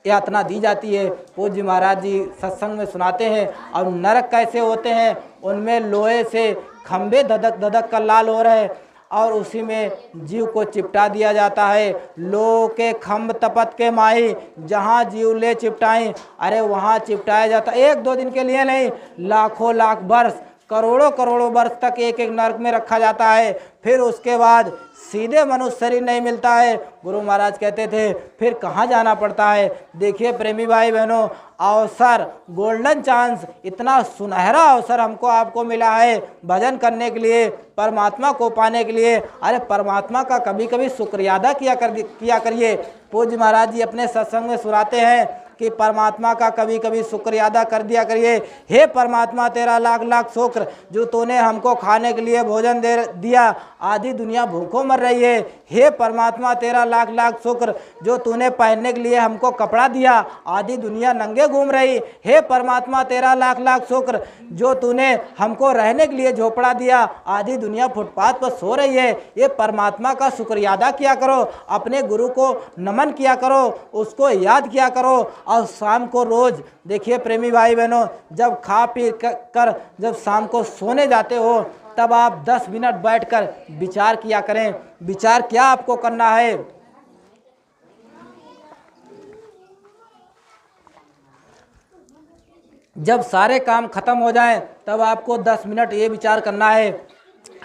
यातना दी जाती है। पूज्य महाराज जी सत्संग में सुनाते हैं। और नरक कैसे होते हैं, उनमें लोहे से खंभे धधक धधक कर लाल हो रहे और उसी में जीव को चिपटा दिया जाता है। लो के खम्भ तपत के माही, जहाँ जीव ले चिपटाएं, अरे वहाँ चिपटाया जाता। 1-2 दिन के लिए नहीं, लाखों लाख वर्ष करोड़ों करोड़ों वर्ष तक एक एक नरक में रखा जाता है। फिर उसके बाद सीधे मनुष्य शरीर नहीं मिलता है। गुरु महाराज कहते थे फिर कहाँ जाना पड़ता है। देखिए प्रेमी भाई बहनों, अवसर, गोल्डन चांस, इतना सुनहरा अवसर हमको आपको मिला है भजन करने के लिए, परमात्मा को पाने के लिए। अरे परमात्मा का कभी कभी शुक्रिया अदा किया करिए। पूज्य महाराज जी अपने सत्संग में सुनाते हैं कि परमात्मा का कभी कभी शुक्रिया अदा कर दिया करिए। हे परमात्मा तेरा लाख लाख शुक्र जो तूने हमको खाने के लिए भोजन दे दिया, आधी दुनिया भूखों मर रही है। हे परमात्मा तेरा लाख लाख शुक्र जो तूने पहनने के लिए हमको कपड़ा दिया, आधी दुनिया नंगे घूम रही। हे परमात्मा तेरा लाख लाख शुक्र जो तूने हमको रहने के लिए झोपड़ा दिया, आधी दुनिया फुटपाथ पर सो रही है। ये परमात्मा का शुक्रिया अदा किया करो, अपने गुरु को नमन किया करो, उसको याद किया करो। और शाम को रोज देखिए प्रेमी भाई बहनों, जब खा पी कर जब शाम को सोने जाते हो तब आप 10 मिनट बैठकर विचार किया करें। विचार क्या आपको करना है, जब सारे काम खत्म हो जाएं तब आपको 10 मिनट ये विचार करना है,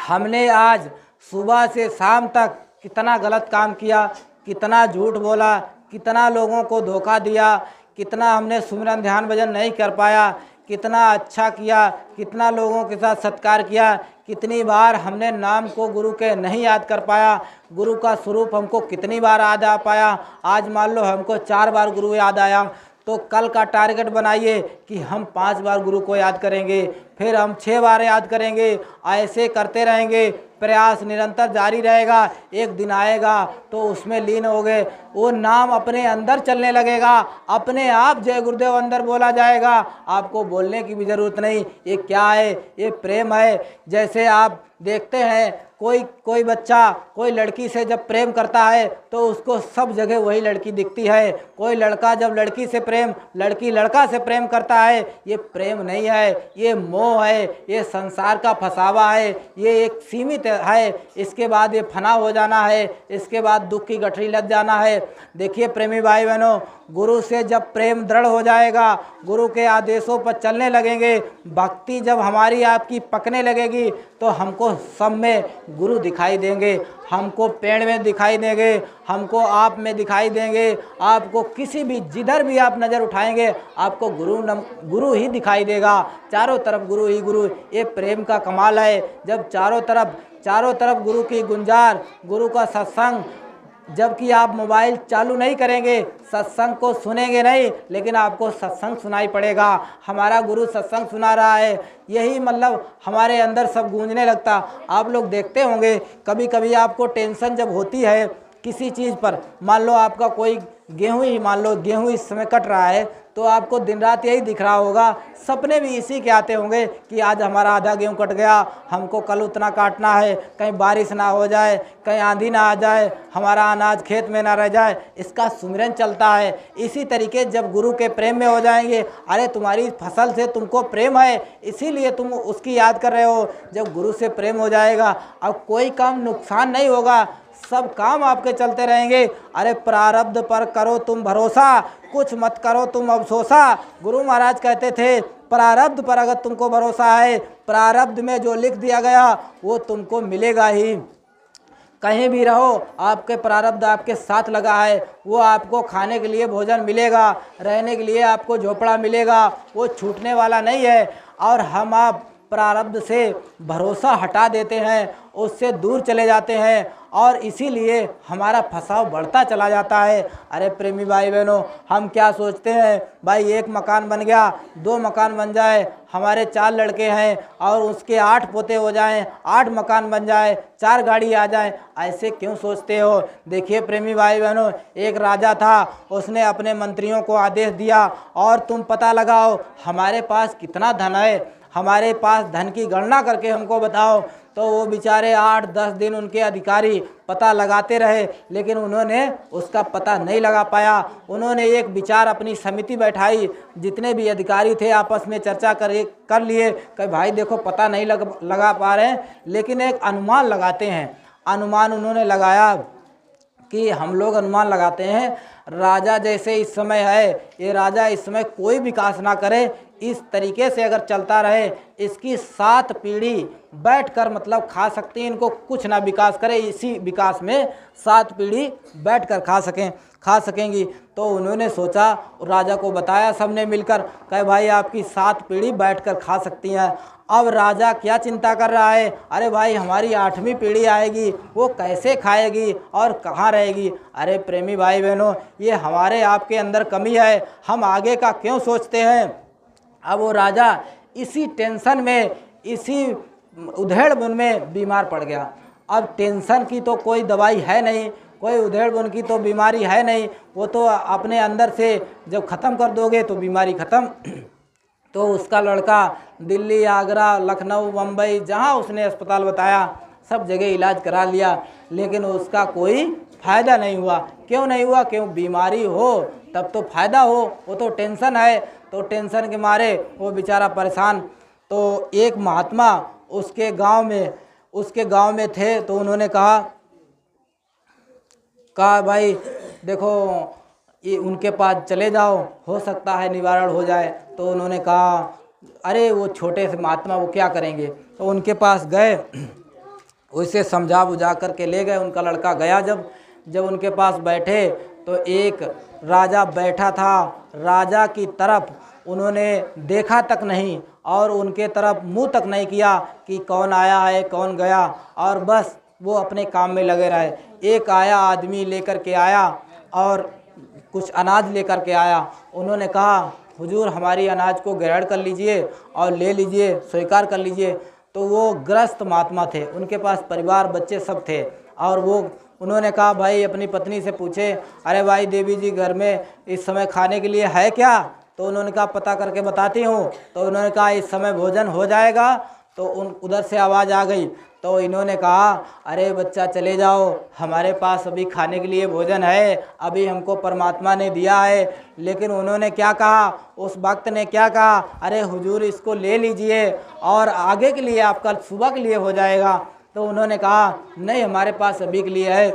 हमने आज सुबह से शाम तक कितना गलत काम किया, कितना झूठ बोला, कितना लोगों को धोखा दिया, कितना हमने सुमिरन ध्यान भजन नहीं कर पाया, कितना अच्छा किया, कितना लोगों के साथ सत्कार किया, कितनी बार हमने नाम को गुरु के नहीं याद कर पाया, गुरु का स्वरूप हमको कितनी बार याद आ पाया। आज मान लो हमको 4 बार गुरु याद आया, तो कल का टारगेट बनाइए कि हम 5 बार गुरु को याद करेंगे, फिर हम 6 बार याद करेंगे। ऐसे करते रहेंगे, प्रयास निरंतर जारी रहेगा। एक दिन आएगा तो उसमें लीन हो गए, वो नाम अपने अंदर चलने लगेगा, अपने आप जय गुरुदेव अंदर बोला जाएगा, आपको बोलने की भी ज़रूरत नहीं। ये क्या है, ये प्रेम है। जैसे आप देखते हैं कोई बच्चा कोई लड़की से जब प्रेम करता है तो उसको सब जगह वही लड़की दिखती है। कोई लड़का जब लड़की से प्रेम, लड़की लड़का से प्रेम करता है, ये प्रेम नहीं है, ये मोह है, ये संसार का फसावा है, ये एक सीमित है। इसके बाद ये फना हो जाना है, इसके बाद दुख की गठरी लग जाना है। देखिए प्रेमी भाई बहनों, गुरु से जब प्रेम दृढ़ हो जाएगा, गुरु के आदेशों पर चलने लगेंगे, भक्ति जब हमारी आपकी पकने लगेगी तो हमको सब में गुरु दिखाई देंगे, हमको पेड़ में दिखाई देंगे, हमको आप में दिखाई देंगे। आपको किसी भी जिधर भी आप नज़र उठाएंगे आपको गुरु ही दिखाई देगा। चारों तरफ गुरु ही गुरु। ये प्रेम का कमाल है। जब चारों तरफ गुरु की गुंजार, गुरु का सत्संग, जबकि आप मोबाइल चालू नहीं करेंगे, सत्संग को सुनेंगे नहीं, लेकिन आपको सत्संग सुनाई पड़ेगा। हमारा गुरु सत्संग सुना रहा है, यही मतलब हमारे अंदर सब गूंजने लगता। आप लोग देखते होंगे कभी कभी आपको टेंशन जब होती है किसी चीज़ पर, मान लो आपका कोई गेहूँ इस समय कट रहा है, तो आपको दिन रात यही दिख रहा होगा, सपने भी इसी के आते होंगे कि आज हमारा आधा गेहूँ कट गया, हमको कल उतना काटना है, कहीं बारिश ना हो जाए, कहीं आंधी ना आ जाए, हमारा अनाज खेत में ना रह जाए। इसका सुमिरन चलता है। इसी तरीके जब गुरु के प्रेम में हो जाएंगे, अरे तुम्हारी फसल से तुमको प्रेम है इसीलिए तुम उसकी याद कर रहे हो। जब गुरु से प्रेम हो जाएगा अब कोई काम नुकसान नहीं होगा, सब काम आपके चलते रहेंगे। अरे प्रारब्ध पर करो तुम भरोसा, कुछ मत करो तुम अफसोसा। गुरु महाराज कहते थे प्रारब्ध पर अगर तुमको भरोसा है, प्रारब्ध में जो लिख दिया गया वो तुमको मिलेगा ही। कहीं भी रहो आपके प्रारब्ध आपके साथ लगा है, वो आपको खाने के लिए भोजन मिलेगा, रहने के लिए आपको झोपड़ा मिलेगा, वो छूटने वाला नहीं है। और हम आप प्रारब्ध से भरोसा हटा देते हैं, उससे दूर चले जाते हैं और इसीलिए हमारा फंसाव बढ़ता चला जाता है। अरे प्रेमी भाई बहनों, हम क्या सोचते हैं, भाई 1 मकान बन गया, 2 मकान बन जाए, हमारे 4 लड़के हैं और उसके 8 पोते हो जाएं, 8 मकान बन जाए, 4 गाड़ी आ जाए, ऐसे क्यों सोचते हो। देखिए प्रेमी भाई बहनों, एक राजा था, उसने अपने मंत्रियों को आदेश दिया और तुम पता लगाओ हमारे पास कितना धन है, हमारे पास धन की गणना करके हमको बताओ। तो वो बेचारे 8-10 दिन उनके अधिकारी पता लगाते रहे, लेकिन उन्होंने उसका पता नहीं लगा पाया। उन्होंने एक विचार अपनी समिति बैठाई, जितने भी अधिकारी थे आपस में चर्चा कर लिए कि भाई देखो पता नहीं लगा पा रहे हैं, लेकिन एक अनुमान लगाते हैं। अनुमान उन्होंने लगाया कि हम लोग अनुमान लगाते हैं राजा जैसे इस समय है, ये राजा इस समय कोई विकास ना करे, इस तरीके से अगर चलता रहे, इसकी 7 पीढ़ी बैठकर मतलब खा सकती हैं, इनको कुछ ना विकास करे, इसी विकास में 7 पीढ़ी बैठकर खा सकेंगी। तो उन्होंने सोचा, राजा को बताया सबने मिलकर, कहे भाई आपकी 7 पीढ़ी बैठकर खा सकती हैं। अब राजा क्या चिंता कर रहा है, अरे भाई हमारी 8वीं पीढ़ी आएगी, वो कैसे खाएगी और कहाँ रहेगी। अरे प्रेमी भाई बहनों, ये हमारे आपके अंदर कमी है, हम आगे का क्यों सोचते हैं। अब वो राजा इसी टेंशन में, इसी उधेड़-बुन में बीमार पड़ गया। अब टेंशन की तो कोई दवाई है नहीं, कोई उधेड़-बुन की तो बीमारी है नहीं, वो तो अपने अंदर से जब ख़त्म कर दोगे तो बीमारी ख़त्म। तो उसका लड़का दिल्ली, आगरा, लखनऊ, मुंबई, जहाँ उसने अस्पताल बताया सब जगह इलाज करा लिया, लेकिन उसका कोई फ़ायदा नहीं हुआ। क्यों नहीं हुआ? क्यों? बीमारी हो तब तो फ़ायदा हो, वो तो टेंशन है, तो टेंशन के मारे वो बेचारा परेशान। तो एक महात्मा उसके गांव में थे, तो उन्होंने कहा भाई देखो ये उनके पास चले जाओ, हो सकता है निवारण हो जाए। तो उन्होंने कहा अरे वो छोटे से महात्मा वो क्या करेंगे। तो उनके पास गए, उसे समझा बुझा करके ले गए। उनका लड़का गया, जब उनके पास बैठे तो एक राजा बैठा था। राजा की तरफ उन्होंने देखा तक नहीं और उनके तरफ मुंह तक नहीं किया कि कौन आया है कौन गया, और बस वो अपने काम में लगे रहे। एक आया आदमी लेकर के आया और कुछ अनाज लेकर के आया। उन्होंने कहा हुजूर हमारी अनाज को ग्रहण कर लीजिए और ले लीजिए, स्वीकार कर लीजिए। तो वो ग्रस्त महात्मा थे, उनके पास परिवार बच्चे सब थे, और उन्होंने कहा भाई अपनी पत्नी से पूछे, अरे भाई देवी जी घर में इस समय खाने के लिए है क्या। तो उन्होंने कहा पता करके बताती हूँ। तो उन्होंने कहा इस समय भोजन हो जाएगा। तो उधर से आवाज़ आ गई। तो इन्होंने कहा अरे बच्चा चले जाओ, हमारे पास अभी खाने के लिए भोजन है, अभी हमको परमात्मा ने दिया है। लेकिन उन्होंने क्या कहा, उस वक्त ने क्या कहा, अरे हुजूर इसको ले लीजिए और आगे के लिए आपका सुबह के लिए हो जाएगा। तो उन्होंने कहा नहीं हमारे पास अभी के लिए है।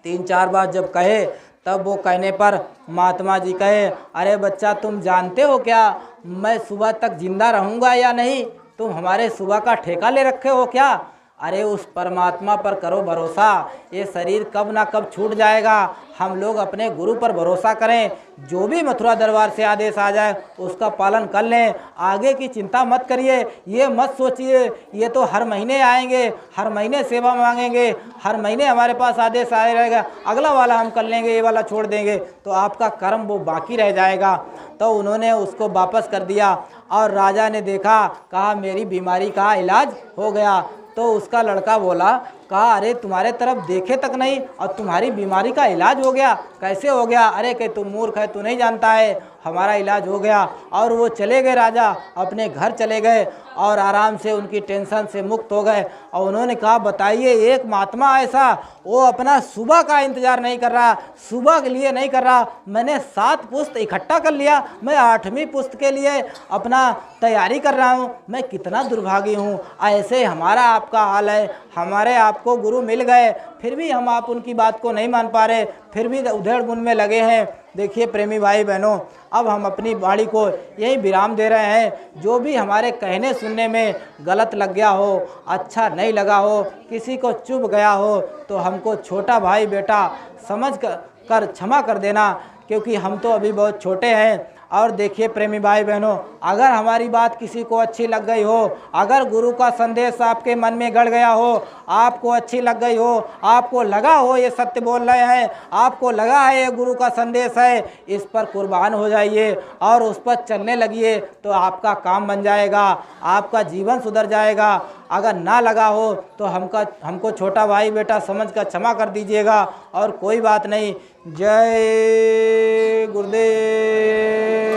3-4 बार जब कहे, तब वो कहने पर महात्मा जी कहे अरे बच्चा तुम जानते हो क्या मैं सुबह तक जिंदा रहूँगा या नहीं, तुम हमारे सुबह का ठेका ले रखे हो क्या। अरे उस परमात्मा पर करो भरोसा, ये शरीर कब ना कब छूट जाएगा। हम लोग अपने गुरु पर भरोसा करें, जो भी मथुरा दरबार से आदेश आ जाए उसका पालन कर लें, आगे की चिंता मत करिए। ये मत सोचिए ये तो हर महीने आएंगे, हर महीने सेवा मांगेंगे, हर महीने हमारे पास आदेश आए रहेगा, अगला वाला हम कर लेंगे, ये वाला छोड़ देंगे, तो आपका कर्म वो बाकी रह जाएगा। तो उन्होंने उसको वापस कर दिया और राजा ने देखा, कहा मेरी बीमारी का इलाज हो गया। तो उसका लड़का बोला, कहा अरे तुम्हारे तरफ देखे तक नहीं और तुम्हारी बीमारी का इलाज हो गया, कैसे हो गया। अरे कि तू मूर्ख है, तू नहीं जानता है, हमारा इलाज हो गया। और वो चले गए, राजा अपने घर चले गए और आराम से उनकी टेंशन से मुक्त हो गए। और उन्होंने कहा बताइए एक महात्मा ऐसा, वो अपना सुबह का इंतज़ार नहीं कर रहा, सुबह के लिए नहीं कर रहा, मैंने 7 पुस्त इकट्ठा कर लिया, मैं 8वीं पुस्त के लिए अपना तैयारी कर रहा हूँ, मैं कितना दुर्भागी हूँ। ऐसे हमारा आपका हाल है, हमारे आपको गुरु मिल गए, फिर भी हम आप उनकी बात को नहीं मान पा रहे, फिर भी उधेड़ बुन में लगे हैं। देखिए प्रेमी भाई बहनों, अब हम अपनी वाणी को यही विराम दे रहे हैं। जो भी हमारे कहने सुनने में गलत लग गया हो, अच्छा नहीं लगा हो, किसी को चुभ गया हो, तो हमको छोटा भाई बेटा समझ कर क्षमा कर देना, क्योंकि हम तो अभी बहुत छोटे हैं। और देखिए प्रेमी भाई बहनों, अगर हमारी बात किसी को अच्छी लग गई हो, अगर गुरु का संदेश आपके मन में गड़ गया हो, आपको अच्छी लग गई हो, आपको लगा हो ये सत्य बोल रहे हैं, आपको लगा है ये गुरु का संदेश है, इस पर कुर्बान हो जाइए और उस पर चलने लगिए, तो आपका काम बन जाएगा, आपका जीवन सुधर जाएगा। अगर ना लगा हो तो हमको छोटा भाई बेटा समझ कर क्षमा कर दीजिएगा, और कोई बात नहीं। जय गुरुदेव,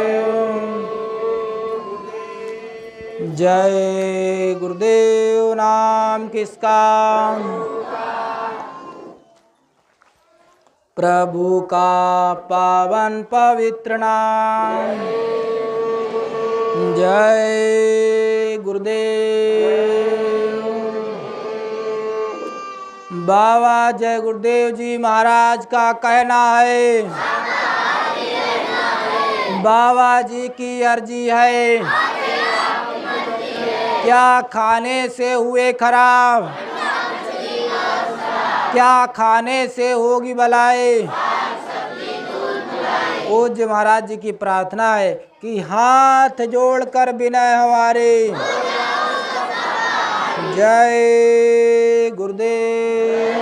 जय गुरुदेव। नाम किसका? प्रभु का पावन पवित्र नाम। जय गुरुदेव। बाबा जय गुरुदेव जी महाराज का कहना है, बाबा जी की अर्जी है, क्या खाने से हुए खराब, क्या खाने से होगी भलाई। पूज्य महाराज जी की प्रार्थना है कि हाथ जोड़कर विनय हमारे। जय गुरुदेव।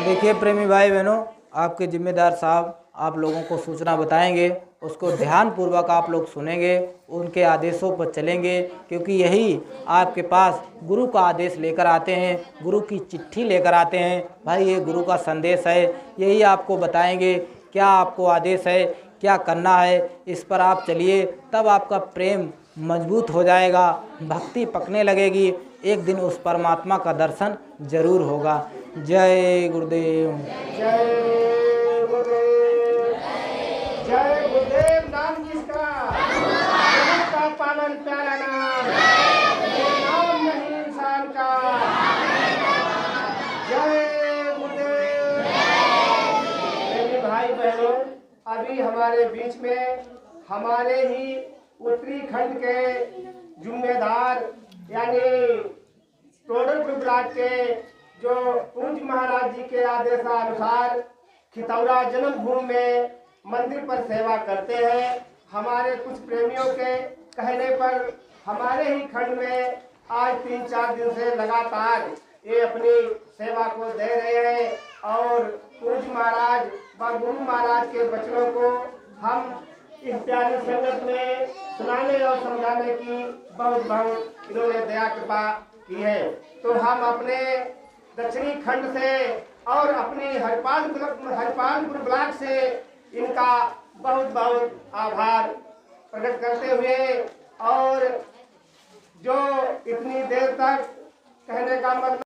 देखिए प्रेमी भाई बहनों, आपके जिम्मेदार साहब आप लोगों को सूचना बताएंगे, उसको ध्यान पूर्वक आप लोग सुनेंगे, उनके आदेशों पर चलेंगे, क्योंकि यही आपके पास गुरु का आदेश लेकर आते हैं, गुरु की चिट्ठी लेकर आते हैं। भाई ये गुरु का संदेश है, यही आपको बताएंगे क्या आपको आदेश है, क्या करना है, इस पर आप चलिए, तब आपका प्रेम मजबूत हो जाएगा, भक्ति पकने लगेगी, एक दिन उस परमात्मा का दर्शन जरूर होगा। जय गुरुदेव। जय गुरुदेव। जय गुरुदेव। नाम किसका? गुरु का पावन प्यारा नाम, ये नाम नहीं इंसान का। जय गुरुदेव। मेरे भाई बहनों, अभी हमारे बीच में हमारे ही उत्तरी खंड के जिम्मेदार यानी टोडरपुर ब्लॉक के जो पूज्य महाराज जी के आदेशानुसार खितौरा जन्मभूमि में मंदिर पर सेवा करते हैं। हमारे कुछ प्रेमियों के कहने पर हमारे ही खंड में आज 3-4 दिन से लगातार ये अपनी सेवा को दे रहे हैं और पूज्य महाराज व गुरु महाराज के वचनों को हम इस प्यारी संगत में सुनाने और समझाने की बहुत बहुत इन्होंने दया कृपा की है। तो हम अपने दक्षिणी खंड से और अपनी हरिपालपुर ब्लॉक से इनका बहुत बहुत आभार प्रकट करते हुए, और जो इतनी देर तक कहने का मतलब